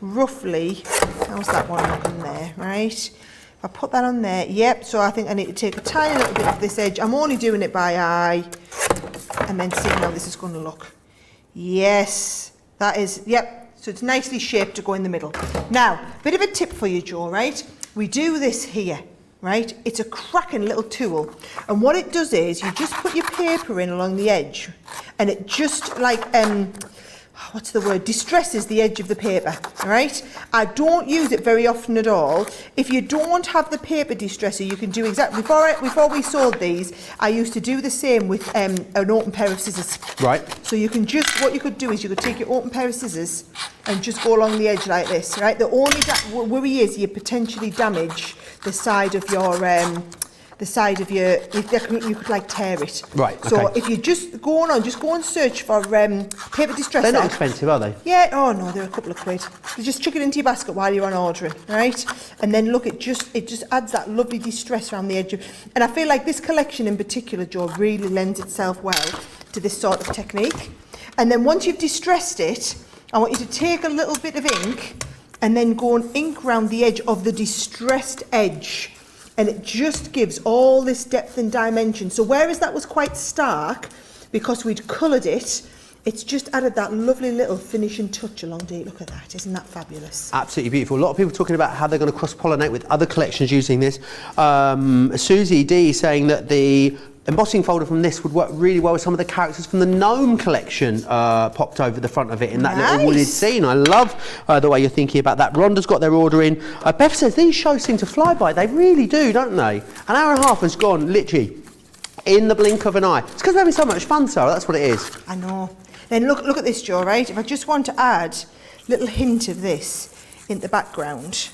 roughly. How's that one looking there, right? I put that on there, yep, so I think I need to take a tiny little bit of this edge. I'm only doing it by eye, and then see how this is going to look. Yes, that is, yep, so it's nicely shaped to go in the middle. Now, bit of a tip for you, Joe, right? We do this here, right? It's a cracking little tool, and what it does is you just put your paper in along the edge, and it just like, what's the word, distresses the edge of the paper, right? I don't use it very often at all. If you don't have the paper distresser, you can do exactly, before we sold these, I used to do the same with an open pair of scissors.
Right.
So you can just, what you could do is you could take your open pair of scissors and just go along the edge like this, right? The only worry is you potentially damage the side of your, you could like tear it.
Right, okay.
So if you just go and search for paper distresser.
They're not expensive, are they?
Yeah, oh no, they're a couple of quid. You just chuck it into your basket while you're on ordering, right? And then look, it just adds that lovely distress around the edge. And I feel like this collection in particular, Joe, really lends itself well to this sort of technique. And then once you've distressed it, I want you to take a little bit of ink and then go and ink around the edge of the distressed edge. And it just gives all this depth and dimension. So whereas that was quite stark, because we'd coloured it, it's just added that lovely little finishing touch along the, look at that, isn't that fabulous?
Absolutely beautiful. A lot of people talking about how they're going to cross-pollinate with other collections using this. Susie D saying that the embossing folder from this would work really well with some of the characters from the gnome collection popped over the front of it in that little wooded scene. I love the way you're thinking about that. Rhonda's got their order in. Beth says these shows seem to fly by. They really do, don't they? An hour and a half has gone literally in the blink of an eye. It's because we're having so much fun, Sarah. That's what it is.
I know. Then look at this, Joe, right? If I just want to add a little hint of this in the background,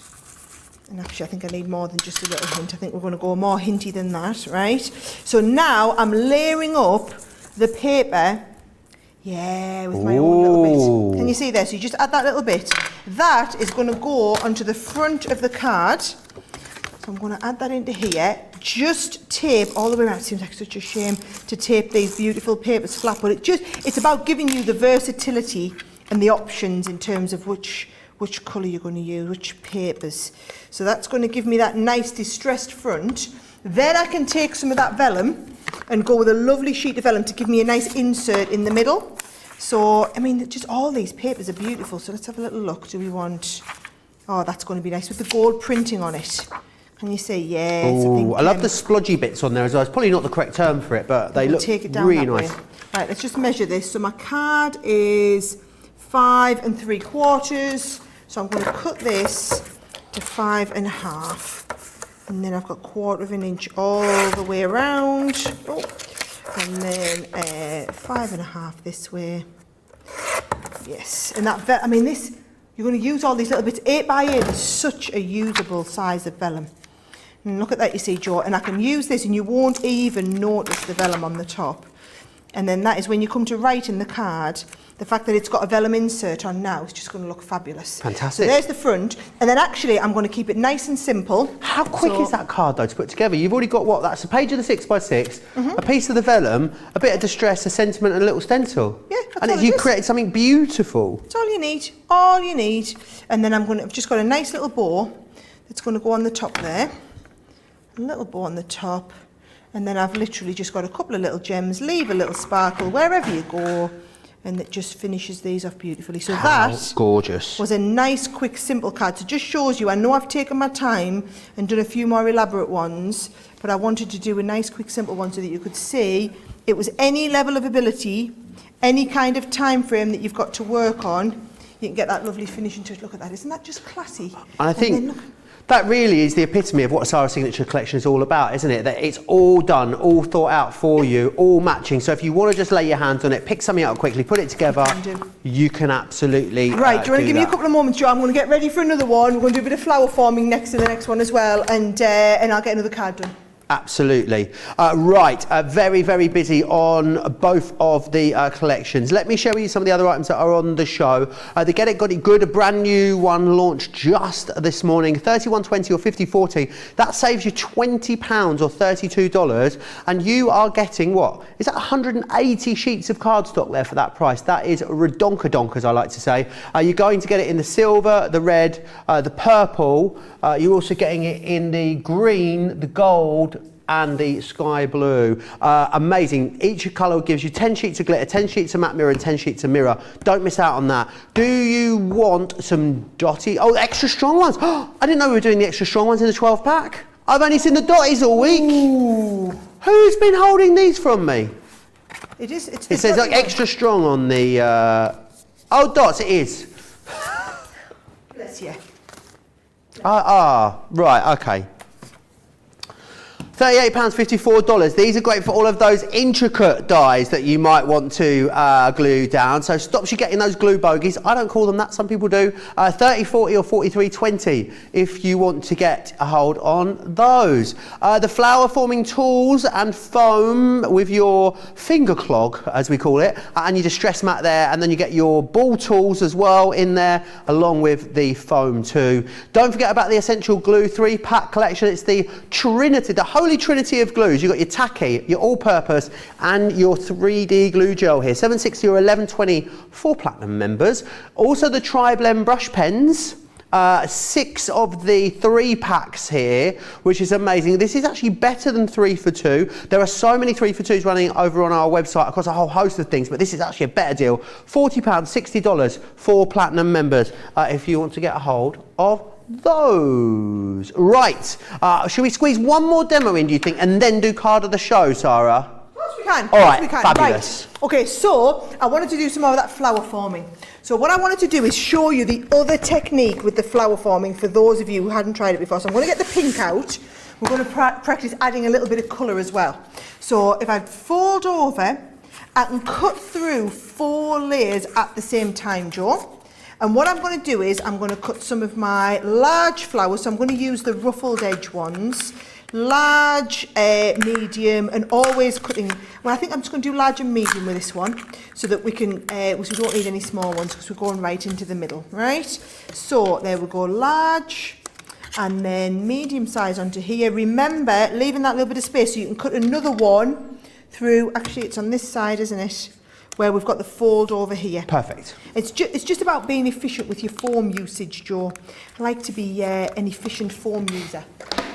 and actually I think I need more than just a little hint. I think we're going to go more hinty than that, right? So now I'm layering up the paper, with my own little bit. Can you see there? So you just add that little bit. That is going to go onto the front of the card. So I'm going to add that into here. Just tape all the way around. It seems like such a shame to tape these beautiful papers flat, but it's about giving you the versatility and the options in terms of which colour you're going to use, which papers. So that's going to give me that nice distressed front. Then I can take some of that vellum and go with a lovely sheet of vellum to give me a nice insert in the middle. So, I mean, just all these papers are beautiful. So let's have a little look. Do we want... Oh, that's going to be nice with the gold printing on it. Can you see? Yes.
I love the splodgy bits on there as well. It's probably not the correct term for it, but they look really nice.
Right, let's just measure this. So my card is 5 3/4. So I'm going to cut this to 5 1/2. And then I've got 1/4 of an inch all the way around. Oh, and then 5 1/2 this way. Yes, and that, I mean, this, you're going to use all these little bits. 8 by 8 is such a usable size of vellum. And look at that, you see, Joe, and I can use this and you won't even notice the vellum on the top. And then that is when you come to write in the card, the fact that it's got a vellum insert on now is just going to look fabulous.
Fantastic.
So there's the front, and then actually I'm going to keep it nice and simple.
How quick is that card though to put together? You've already got what? That's a page of the 6 by 6, a piece of the vellum, a bit of distress, a sentiment, and a little stencil.
Yeah, that's
and
all
you created something beautiful.
That's all you need. All you need. And then I've just got a nice little bow that's going to go on the top there. A little bow on the top. And then I've literally just got a couple of little gems, leave a little sparkle wherever you go, and it just finishes these off beautifully. So that
gorgeous
was a nice, quick, simple card. So it just shows you, I know I've taken my time and done a few more elaborate ones, but I wanted to do a nice, quick, simple one so that you could see it was any level of ability, any kind of time frame that you've got to work on, you can get that lovely finishing touch. Look at that, isn't that just classy?
And I think that really is the epitome of what Sarah's Signature Collection is all about, isn't it? That it's all done, all thought out for you, all matching. So if you want to just lay your hands on it, pick something out quickly, put it together, you can absolutely
Right, do you want to give me a couple of moments, Joe? I'm going to get ready for another one. We're going to do a bit of flower forming next to the next one as well, and I'll get another card done.
Absolutely. Right, very, very busy on both of the collections. Let me show you some of the other items that are on the show. The Get It Got It Good, a brand new one launched just this morning, 31.20 or 50.40. That saves you £20 or $32, and you are getting what? Is that 180 sheets of cardstock there for that price? That is redonka-donk, as I like to say. You're going to get it in the silver, the red, the purple. You're also getting it in the green, the gold, and the sky blue. Amazing. Each colour gives you 10 sheets of glitter, 10 sheets of matte mirror, and 10 sheets of mirror. Don't miss out on that. Do you want some dotty? Oh, extra strong ones. I didn't know we were doing the extra strong ones in the 12 pack. I've only seen the dotties all week.
Ooh.
Who's been holding these from me?
It
says like extra strong on the... Oh, dots, it is.
Bless you.
Right, okay. £38, $54. These are great for all of those intricate dies that you might want to glue down. So stops you getting those glue bogies. I don't call them that, some people do. 30, 40 or 43.20 if you want to get a hold on those. The flower forming tools and foam with your finger clog, as we call it, and your distress mat there, and then you get your ball tools as well in there, along with the foam too. Don't forget about the Essential Glue 3-pack collection. It's the Trinity, the Holy Trinity of glues. You've got your tacky, your all-purpose, and your 3D glue gel here. 760 or 1120 for Platinum members. Also the Tri-Blend brush pens. 6 of the 3 packs here, which is amazing. This is actually better than 3 for 2. There are so many 3 for 2s running over on our website across a whole host of things, but this is actually a better deal. £40, $60 for Platinum members if you want to get a hold of those. Right, should we squeeze one more demo in, do you think, and then do card of the show, Sarah?
Of course we can.
All right,
we can.
fabulous.
Right. Okay, so I wanted to do some more of that flower forming. So what I wanted to do is show you the other technique with the flower forming for those of you who hadn't tried it before. So I'm going to get the pink out. We're going to practice adding a little bit of colour as well. So if I fold over, I can cut through 4 layers at the same time, Joe. And what I'm going to do is I'm going to cut some of my large flowers. So I'm going to use the ruffled edge ones. Large, medium, and always cutting. Well, I think I'm just going to do large and medium with this one, so that we can, we don't need any small ones because we're going right into the middle, right? So there we go, large, and then medium size onto here. Remember, leaving that little bit of space so you can cut another one through. Actually, it's on this side, isn't it? Where we've got the fold over here.
Perfect.
It's just about being efficient with your foam usage, Joe. I like to be an efficient foam user.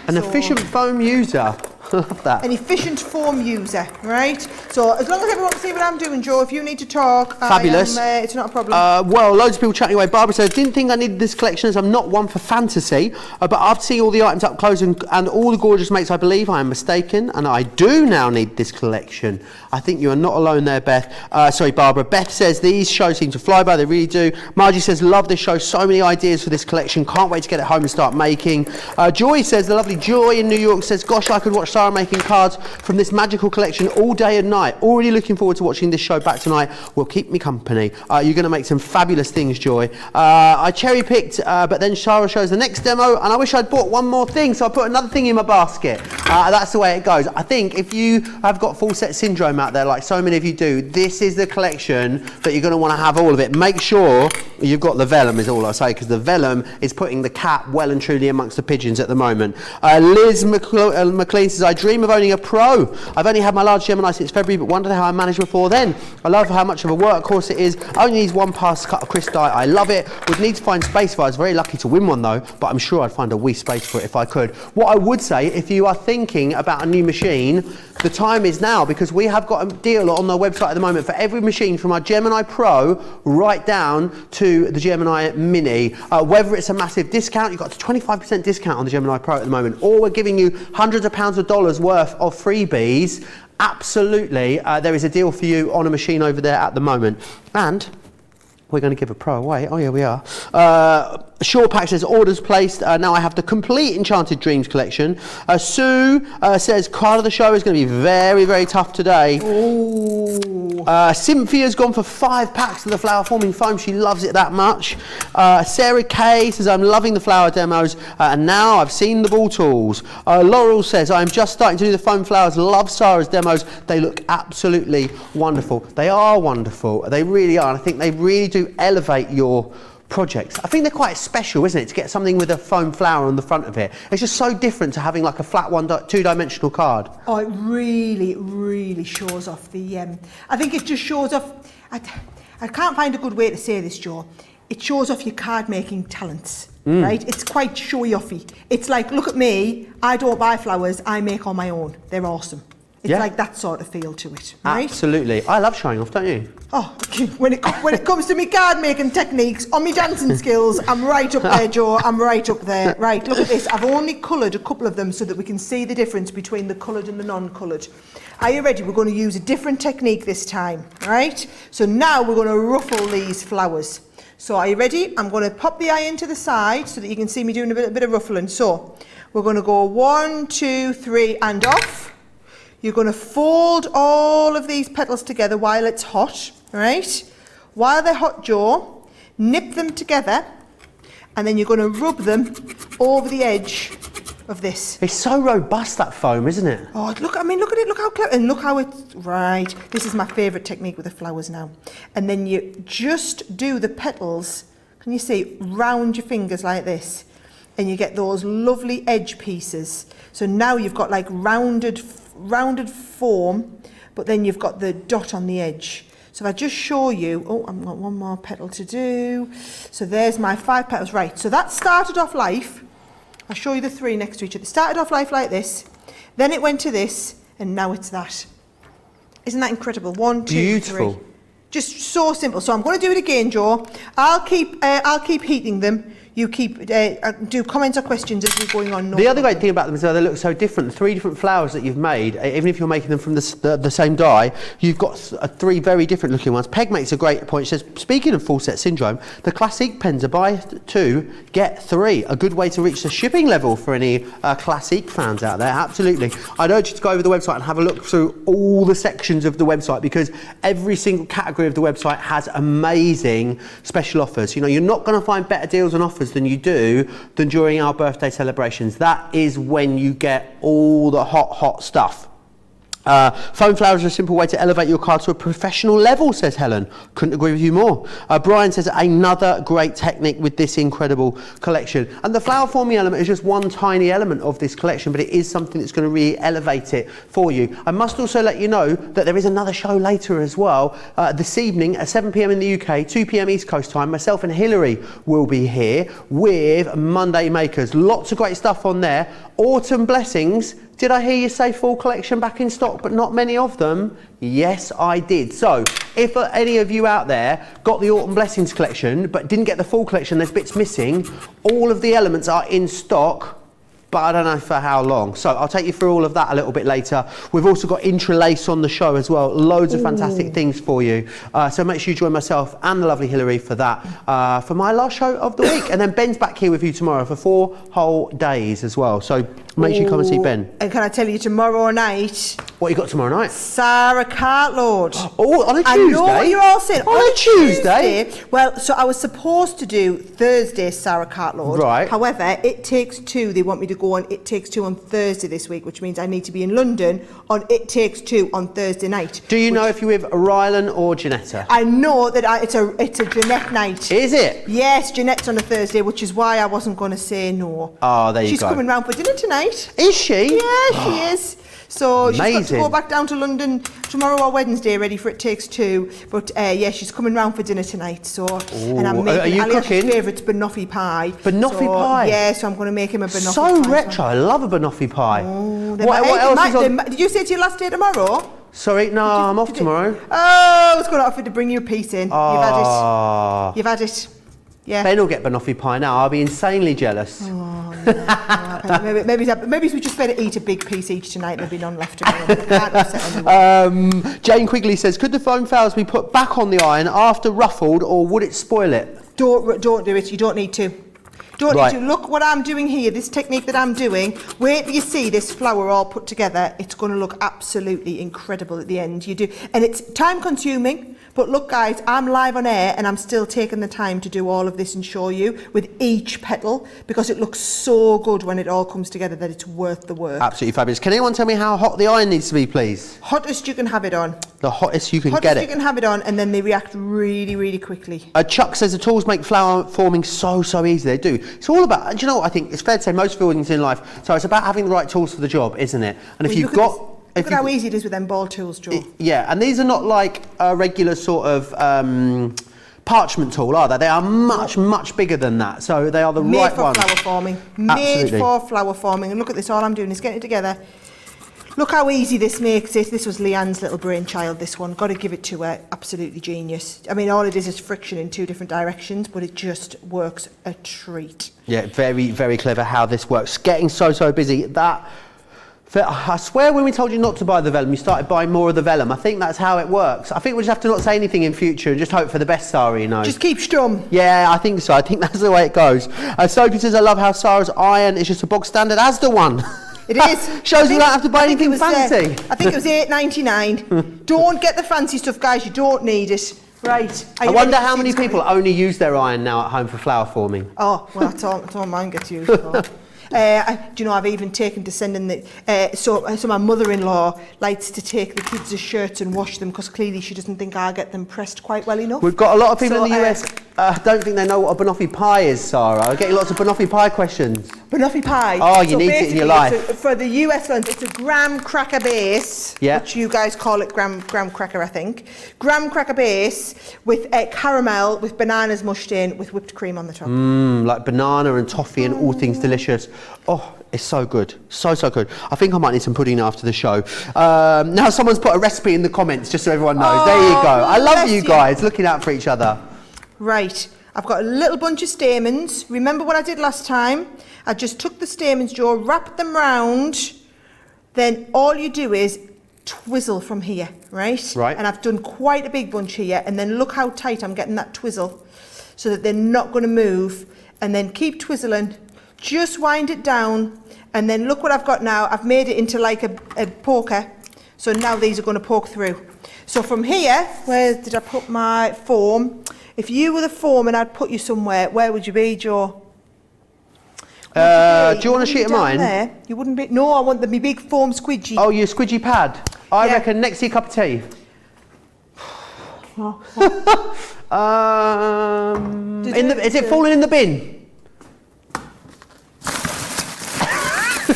An efficient foam user. I love that.
An efficient foam user, right? So as long as everyone can see what I'm doing, Joe, if you need to talk,
fabulous.
It's not a problem.
Well, loads of people chatting away. Barbara says, didn't think I needed this collection as I'm not one for fantasy, but after seeing all the items up close and all the gorgeous mates, I believe I am mistaken, and I do now need this collection. I think you are not alone there, Beth. Sorry, Barbara. Beth says, these shows seem to fly by, they really do. Margie says, love this show, so many ideas for this collection, can't wait to get it home and start making. Joy says, the lovely Joy in New York says, gosh, I could watch Sarah making cards from this magical collection all day and night. Already looking forward to watching this show back tonight. Will keep me company. You're going to make some fabulous things, Joy. I cherry picked, but then Sarah shows the next demo, and I wish I'd bought one more thing, so I put another thing in my basket. That's the way it goes. I think if you have got full set syndrome out there, like so many of you do, this is the collection that you're going to want to have all of it. Make sure you've got the vellum, is all I say, because the vellum is putting the cat well and truly amongst the pigeons at the moment. Liz McLean says, I dream of owning a Pro. I've only had my large Gemini since February, but wondered how I managed before then. I love how much of a workhorse it is. Only needs one pass cut of crisp dye. I love it. Would need to find space for it. I was very lucky to win one though, but I'm sure I'd find a wee space for it if I could. What I would say, if you are thinking about a new machine, the time is now, because we have got a deal on our website at the moment for every machine from our Gemini Pro right down to the Gemini Mini. Whether it's a massive discount, you've got a 25% discount on the Gemini Pro at the moment, or we're giving you hundreds of pounds of dollars worth of freebies. Absolutely, there is a deal for you on a machine over there at the moment. And we're going to give a Pro away. Oh yeah, we are. Short Pack says, orders placed. Now I have the complete Enchanted Dreams collection. Sue says, card of the show is going to be very, very tough today. Cynthia's gone for 5 packs of the flower forming foam. She loves it that much. Sarah Kay says, I'm loving the flower demos, and now I've seen the ball tools. Laurel says, I'm just starting to do the foam flowers. Love Sarah's demos. They look absolutely wonderful. They are wonderful. They really are. And I think they really do elevate your projects. I think they're quite special, isn't it, to get something with a foam flower on the front of it. It's just so different to having like a flat two-dimensional card.
Oh, it really, really shows off the... I think it just shows off... I can't find a good way to say this, Joe. It shows off your card-making talents, right? It's quite showy-offy. It's like, look at me, I don't buy flowers, I make on my own. They're awesome. It's like that sort of feel to it, right?
Absolutely. I love showing off, don't you?
Oh, when it comes to me card making techniques, on me dancing skills, I'm right up there, Joe. I'm right up there. Right, look at this. I've only coloured a couple of them so that we can see the difference between the coloured and the non-coloured. Are you ready? We're going to use a different technique this time, right? So now we're going to ruffle these flowers. So are you ready? I'm going to pop the eye into the side so that you can see me doing a bit of ruffling. So we're going to go 1, 2, 3 and off. You're going to fold all of these petals together while it's hot, right? While they're hot, Joe, nip them together, and then you're going to rub them over the edge of this.
It's so robust, that foam, isn't it?
Oh, look, I mean, look at it, look how clever, and look how it's, right. This is my favourite technique with the flowers now. And then you just do the petals, can you see, round your fingers like this, and you get those lovely edge pieces. So now you've got like rounded form, but then you've got the dot on the edge. So if I just show you, oh, I've got one more petal to do. So there's my 5 petals, right. So that started off life. I'll show you the 3 next to each other. It started off life like this, then it went to this, and now it's that. Isn't that incredible? 1, 2,
beautiful.
3. Just so simple. So I'm going to do it again, Joe. I'll keep heating them. You keep do comments or questions as we're going on.
The other great thing about them is that they look so different. The 3 different flowers that you've made, even if you're making them from the same dye, you've got 3 very different looking ones. Peg makes a great point. She says, speaking of full set syndrome, the classic pens are buy 2, get 3. A good way to reach the shipping level for any classic fans out there. Absolutely. I'd urge you to go over the website and have a look through all the sections of the website, because every single category of the website has amazing special offers. You know, you're not going to find better deals and offers than during our birthday celebrations. That is when you get all the hot stuff. Foam flowers are a simple way to elevate your card to a professional level, says Helen. Couldn't agree with you more. Brian says another great technique with this incredible collection. And the flower forming element is just one tiny element of this collection, but it is something that's going to really elevate it for you. I must also let you know that there is another show later as well. This evening at 7 p.m. in the UK, 2 p.m. East Coast time. Myself and Hilary will be here with Monday Makers. Lots of great stuff on there. Autumn Blessings. Did I hear you say full collection back in stock, but not many of them? Yes, I did. So, if any of you out there got the Autumn Blessings collection, but didn't get the full collection, there's bits missing, all of the elements are in stock, but I don't know for how long. So I'll take you through all of that a little bit later. We've also got Intralace on the show as well. Loads of fantastic things for you. So make sure you join myself and the lovely Hilary for that, for my last show of the week. And then Ben's back here with you tomorrow for 4 whole days as well. So make sure you come and see Ben.
And can I tell you tomorrow night?
What you got tomorrow night?
Sarah Cartload.
Oh, on a Tuesday?
I know what you're all saying.
On a Tuesday?
Well, so I was supposed to do Thursday Sarah Cartload.
Right.
However, It Takes Two, they want me to go on It Takes Two on Thursday this week, which means I need to be in London on It Takes Two on Thursday night.
Do you know if you're with Rylan or Janetta?
I know that it's a Jeanette night.
Is it?
Yes, Jeanette's on a Thursday, which is why I wasn't going to say no.
Oh, there you go.
She's coming round for dinner tonight.
Is she?
Yeah, she is. So she's got to
Amazing.
go back down to London tomorrow or Wednesday, ready for It Takes Two. But yeah, she's coming round for dinner tonight. So and I'm making
are you
Aliash's
cooking?
favourite's banoffee pie.
Banoffee pie?
Yeah, so I'm going to make him a banoffee
So
pie.
retro. I love a banoffee pie.
Oh,
What else is on?
did you say it's your last day tomorrow?
Sorry, no, I'm off tomorrow.
Oh, I was going to offer to bring you a piece in.
Oh.
You've had it. Yeah.
Ben will get banoffee pie now. I'll be insanely jealous.
Oh, no. maybe we just better eat a big piece each tonight. There'll be none left to go. Can't upset anyone.
Jane Quigley says, could the foam flowers be put back on the iron after ruffled, or would it spoil it?
Don't do it. You don't need to. Don't
Right.
need to. Look what I'm doing here. This technique that I'm doing. Wait till you see this flower all put together. It's going to look absolutely incredible at the end. You do, and it's time consuming. But look, guys, I'm live on air and I'm still taking the time to do all of this and show you with each petal, because it looks so good when it all comes together that it's worth the work.
Absolutely fabulous. Can anyone tell me how hot the iron needs to be, please?
Hottest you can have it on.
The hottest you can
Hottest
get
you
it.
can have it on, and then they react really, really quickly.
Chuck says the tools make flower forming so easy. They do. It's all about, do you know what I think? It's fair to say most things in life. So it's about having the right tools for the job, isn't it? And if you've got...
Look at how easy it is with them ball tools, Joe.
Yeah, and these are not like a regular sort of parchment tool, are they? They are much bigger than that. So they are the
Made
right
for
ones.
flower forming.
Absolutely.
Made for flower forming. And look at this, all I'm doing is getting it together. Look how easy this makes it. This was Leanne's little brainchild, this one. Got to give it to her. Absolutely genius. I mean, all it is friction in 2 different directions, but it just works a treat.
Yeah, very clever how this works. Getting so busy. I swear when we told you not to buy the vellum, you started buying more of the vellum. I think that's how it works. I think we'll just have to not say anything in future and just hope for the best, Sarah, you know.
Just keep stum.
Yeah, I think so. I think that's the way it goes. Sophie says, I love how Sarah's iron is just a bog standard Asda one.
It is.
Shows you don't have to buy anything fancy.
I think it was $8.99. Don't get the fancy stuff, guys. You don't need it. Right.
I wonder how many people only use their iron now at home for flower forming.
Oh, well, that's all mine gets used for. Do you know, I've even taken to sending the... so my mother-in-law likes to take the kids' shirts and wash them, because clearly she doesn't think I get them pressed quite well enough.
We've got a lot of people in the US don't think they know what a banoffee pie is, Sarah. I get lots of banoffee pie questions.
Banoffee pie.
Oh, you need it in your life.
For the US ones, it's a graham cracker base,
yeah,
which you guys call it graham cracker, I think. Graham cracker base with caramel, with bananas mushed in, with whipped cream on the top.
Like banana and toffee and all things delicious. Oh, it's so good. So good. I think I might need some pudding after the show. Now someone's put a recipe in the comments just so everyone knows. There you go. I love you guys looking out for each other.
Right. I've got a little bunch of stamens. Remember what I did last time? I just took the stamens, Joe, wrapped them round. Then all you do is twizzle from here, right?
Right.
And I've done quite a big bunch here, and then look how tight I'm getting that twizzle so that they're not going to move. And then keep twizzling, just wind it down, and then look what I've got now. I've made it into like a poker, so now these are going to poke through. So from here, where did I put my form? If you were the form and I'd put you somewhere, where would you be, Joe?
Do you want a sheet of mine?
There. You wouldn't be. No, I want the big foam squidgy.
Oh, your squidgy pad. I
Yeah.
reckon next to your cup of tea. Is it falling in the bin?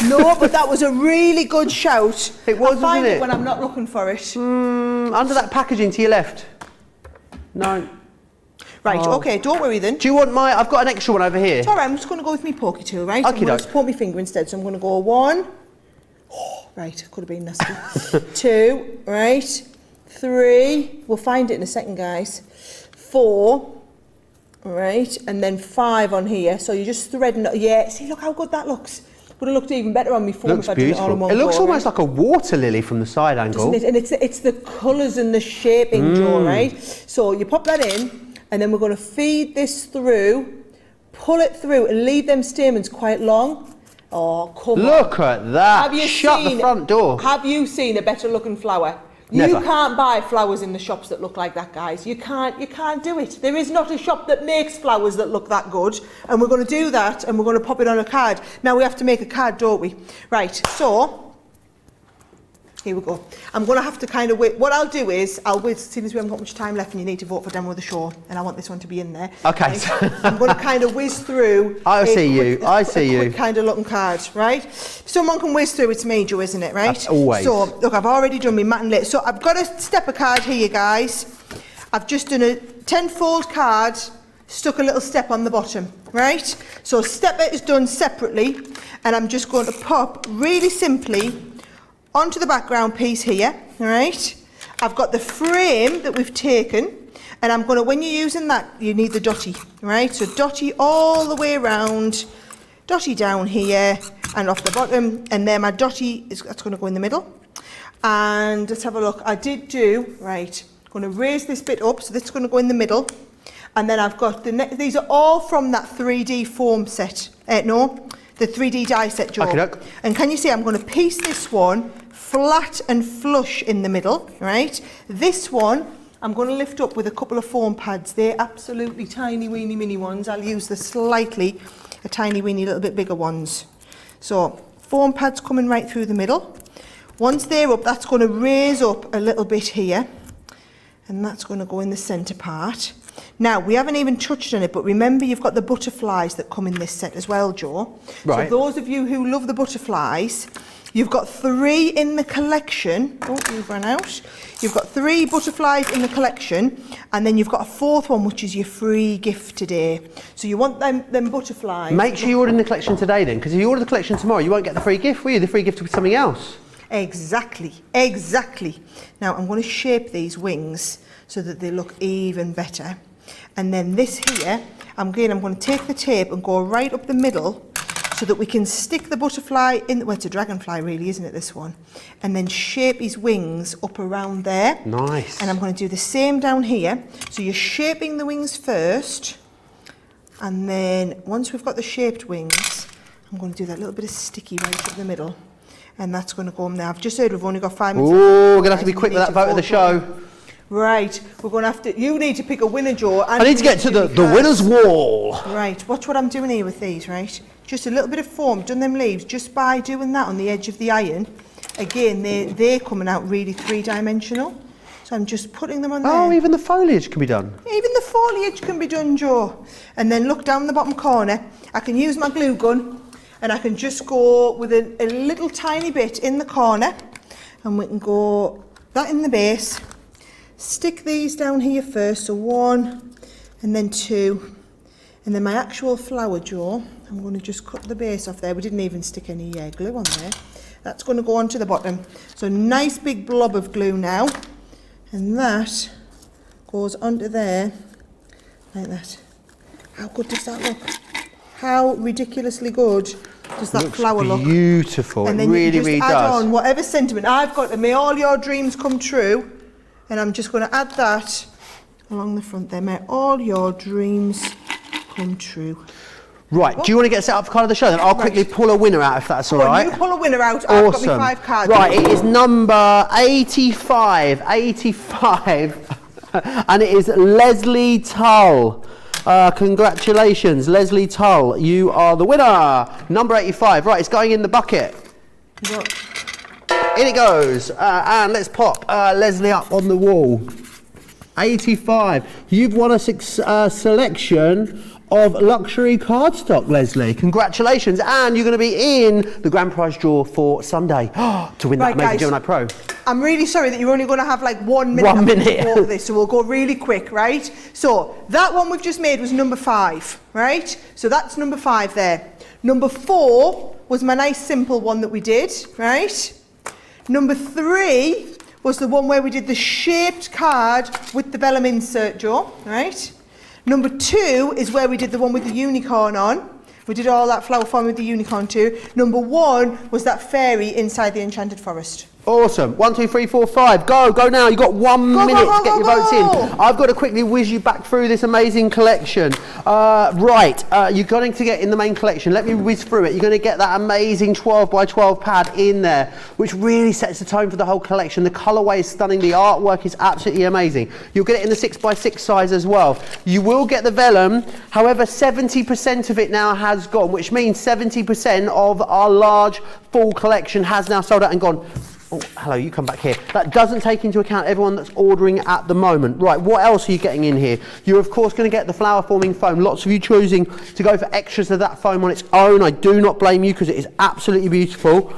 No, but that was a really good shout.
It was,
I find
wasn't it?
when I'm not looking for it.
Under that packaging to your left. No.
Right,
Oh.
okay, don't worry then.
Do you want my? I've got an extra one over here.
It's all right, I'm just going to go with my pokey tool, right?
Okie
I'm going
doke.
to just point my finger instead, so I'm going to go 1. Oh, right, could have been nasty. 2, right? 3, we'll find it in a second, guys. 4, right? And then 5 on here, so you're just threading it. Yeah, see, look how good that looks. Would have looked even better on my form
Looks
if I did it all in
beautiful.
one
It looks
go,
almost
right?
like a water lily from the side angle.
Doesn't it? And it's the colours and the shaping, Joe, right? So you pop that in, and then we're going to feed this through, pull it through, and leave them stamens quite long. Oh, come on.
Look at that.
Have you
Shut the
seen-
front door.
Have you seen a better looking flower?
Never.
You can't buy flowers in the shops that look like that, guys. You can't do it. There is not a shop that makes flowers that look that good. And we're going to do that, and we're going to pop it on a card. Now we have to make a card, don't we? Right, so here we go. I'm going to have to kind of wait. What I'll do is, seeing as we haven't got much time left and you need to vote for Demo of the Show, and I want this one to be in there.
Okay.
Right? I'm going to kind of whiz through.
I
a
see you,
quick-
I
a
see you.
quick kind of looking card, right? If someone can whiz through, it's me, Joe, isn't it, right?
Always.
So, look, I've already done my mat and lit. So I've got a stepper card here, guys. I've just done a 10-fold card, stuck a little step on the bottom, right? So stepper is done separately, and I'm just going to pop really simply onto the background piece here, all right? I've got the frame that we've taken, and I'm going to, when you're using that, you need the dotty, right? So dotty all the way around, dotty down here, and off the bottom, and then my dotty, that's going to go in the middle. And let's have a look. I did do, right, I'm going to raise this bit up, so this is going to go in the middle. And then I've got these are all from that 3D foam set. The 3D die set, Joe.
Okey-doke.
And can you see I'm going to piece this one flat and flush in the middle, right? This one I'm going to lift up with a couple of foam pads. They're absolutely tiny, weeny, mini ones. I'll use a tiny, weeny, little bit bigger ones. So foam pads coming right through the middle. Once they're up, that's going to raise up a little bit here, and that's going to go in the centre part. Now, we haven't even touched on it, but remember you've got the butterflies that come in this set as well, Joe.
Right.
So those of you who love the butterflies, you've got 3 in the collection. Oh, you've run out. You've got 3 butterflies in the collection, and then you've got a 4th one, which is your free gift today. So you want them butterflies.
Make sure you order in the collection today then, because if you order the collection tomorrow, you won't get the free gift, will you? The free gift will be something else.
Exactly, exactly. Now I'm going to shape these wings so that they look even better. And then this here, I'm going to take the tape and go right up the middle so that we can stick the butterfly in, well, it's a dragonfly really, isn't it, this one? And then shape his wings up around there.
Nice.
And I'm going to do the same down here. So you're shaping the wings first, and then once we've got the shaped wings, I'm going to do that little bit of sticky right up the middle. And that's going to go on there. I've just heard we've only got 5 minutes.
Ooh, we're going to have to be
Guys,
quick
we
with
need
that
to
vote of the
vote.
show.
Right, we're going to have to, you need to pick a winner, Joe.
I need to get to the winner's wall.
Right, watch what I'm doing here with these, right? Just a little bit of foam, done them leaves, just by doing that on the edge of the iron. Again, they're coming out really 3-dimensional. So I'm just putting them on there.
Oh, even the foliage can be done.
Even the foliage can be done, Joe. And then look down the bottom corner. I can use my glue gun, and I can just go with a little tiny bit in the corner, and we can go that in the base. Stick these down here first, so 1 and then 2, and then my actual flower, Joe, I'm going to just cut the base off there. We didn't even stick any glue on there. That's going to go onto the bottom. So nice big blob of glue now, and that goes onto there like that. How good does that look? How ridiculously good does that flower look?
Beautiful.
And
It
then
really,
you just
really
add
does.
on whatever sentiment I've got to. May all your dreams come true. And I'm just going to add that along the front there. May all your dreams come true.
Right, do you want to get set up for card of the show then? I'll quickly pull a winner out if that's all
Go on,
right.
you pull a winner out. I've got my 5 cards.
Right, it is number 85, and it is Leslie Tull. Congratulations, Leslie Tull. You are the winner. Number 85. Right, it's going in the bucket. In it goes. And let's pop Leslie up on the wall. 85. You've won a selection of luxury cardstock, Leslie. Congratulations. And you're going to be in the grand prize draw for Sunday to win that amazing
guys,
Gemini Pro.
I'm really sorry that you're only going to have like 1 minute.
1 minute.
For this, so we'll go really quick, right? So that one we've just made was number 5, right? So that's number 5 there. Number 4 was my nice simple one that we did, right? Number 3 was the one where we did the shaped card with the vellum insert, Joe, right? Number 2 is where we did the one with the unicorn on. We did all that flower form with the unicorn too. Number 1 was that fairy inside the Enchanted Forest.
Awesome. 1, 2, 3, 4, 5. Go now. You've got 1 minute to get your votes in. I've got to quickly whiz you back through this amazing collection. You're going to get in the main collection. Let me whiz through it. You're going to get that amazing 12 by 12 pad in there, which really sets the tone for the whole collection. The colourway is stunning. The artwork is absolutely amazing. You'll get it in the 6 by 6 size as well. You will get the vellum. However, 70% of it now has gone, which means 70% of our large full collection has now sold out and gone. Oh, hello, you come back here. That doesn't take into account everyone that's ordering at the moment. Right, what else are you getting in here? You're, of course, going to get the flower forming foam. Lots of you choosing to go for extras of that foam on its own. I do not blame you because it is absolutely beautiful.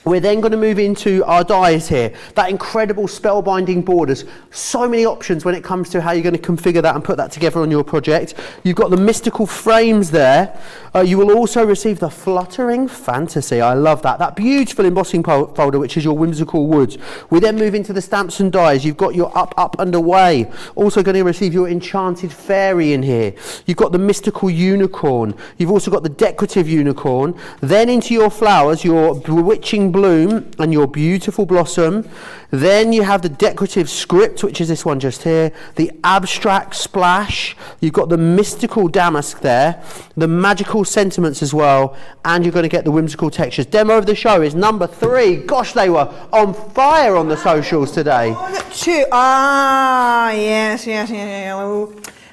We're then going to move into our dies here. That incredible spellbinding borders. So many options when it comes to how you're going to configure that and put that together on your project. You've got the mystical frames there. You will also receive the fluttering fantasy. I love that. That beautiful embossing folder, which is your whimsical woods. We then move into the stamps and dies. You've got your up and away. Also going to receive your enchanted fairy in here. You've got the mystical unicorn. You've also got the decorative unicorn. Then into your flowers, your bewitching bloom and your beautiful blossom. Then you have the decorative script, which is this one just here, the abstract splash. You've got the mystical damask there, the magical sentiments as well, and you're going to get the whimsical textures. Demo of the show is number 3. Gosh, they were on fire on the socials today.
2. Yes.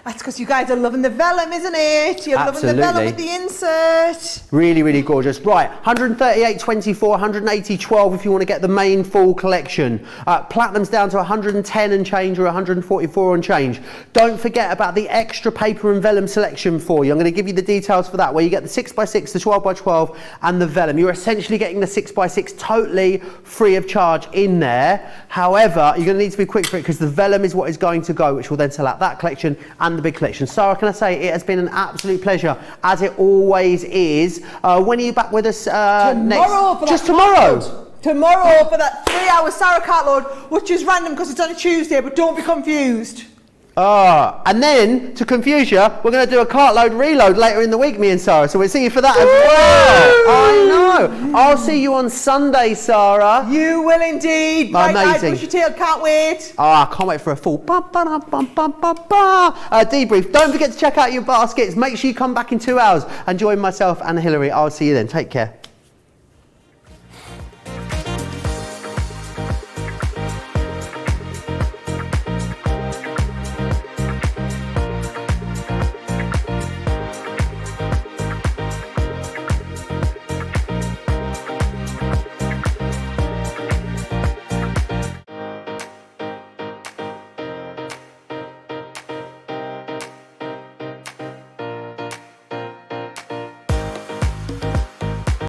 That's because you guys are loving the vellum, isn't it? You're loving the vellum with the insert.
Really, really gorgeous. Right, 138.24, 180.12 if you want to get the main full collection. Platinum's down to 110 and change or 144 and change. Don't forget about the extra paper and vellum selection for you. I'm going to give you the details for that, where you get the 6 by 6, the 12 by 12 and the vellum. You're essentially getting the 6 by 6 totally free of charge in there. However, you're going to need to be quick for it because the vellum is what is going to go, which will then sell out that collection and the big collection. Sarah, can I say it has been an absolute pleasure, as it always is. When are you back with us
tomorrow?
Next? Just tomorrow?
Tomorrow for that 3-hour Sarah cartload, which is random because it's on a Tuesday, but don't be confused.
And then, to confuse you, we're going to do a cartload reload later in the week, me and Sarah, so we'll see you for that as well. I know. I'll see you on Sunday, Sarah.
You will indeed.
Amazing.
Right, push your tail, can't wait.
I can't wait for a full debrief. Don't forget to check out your baskets. Make sure you come back in 2 hours and join myself and Hilary. I'll see you then. Take care.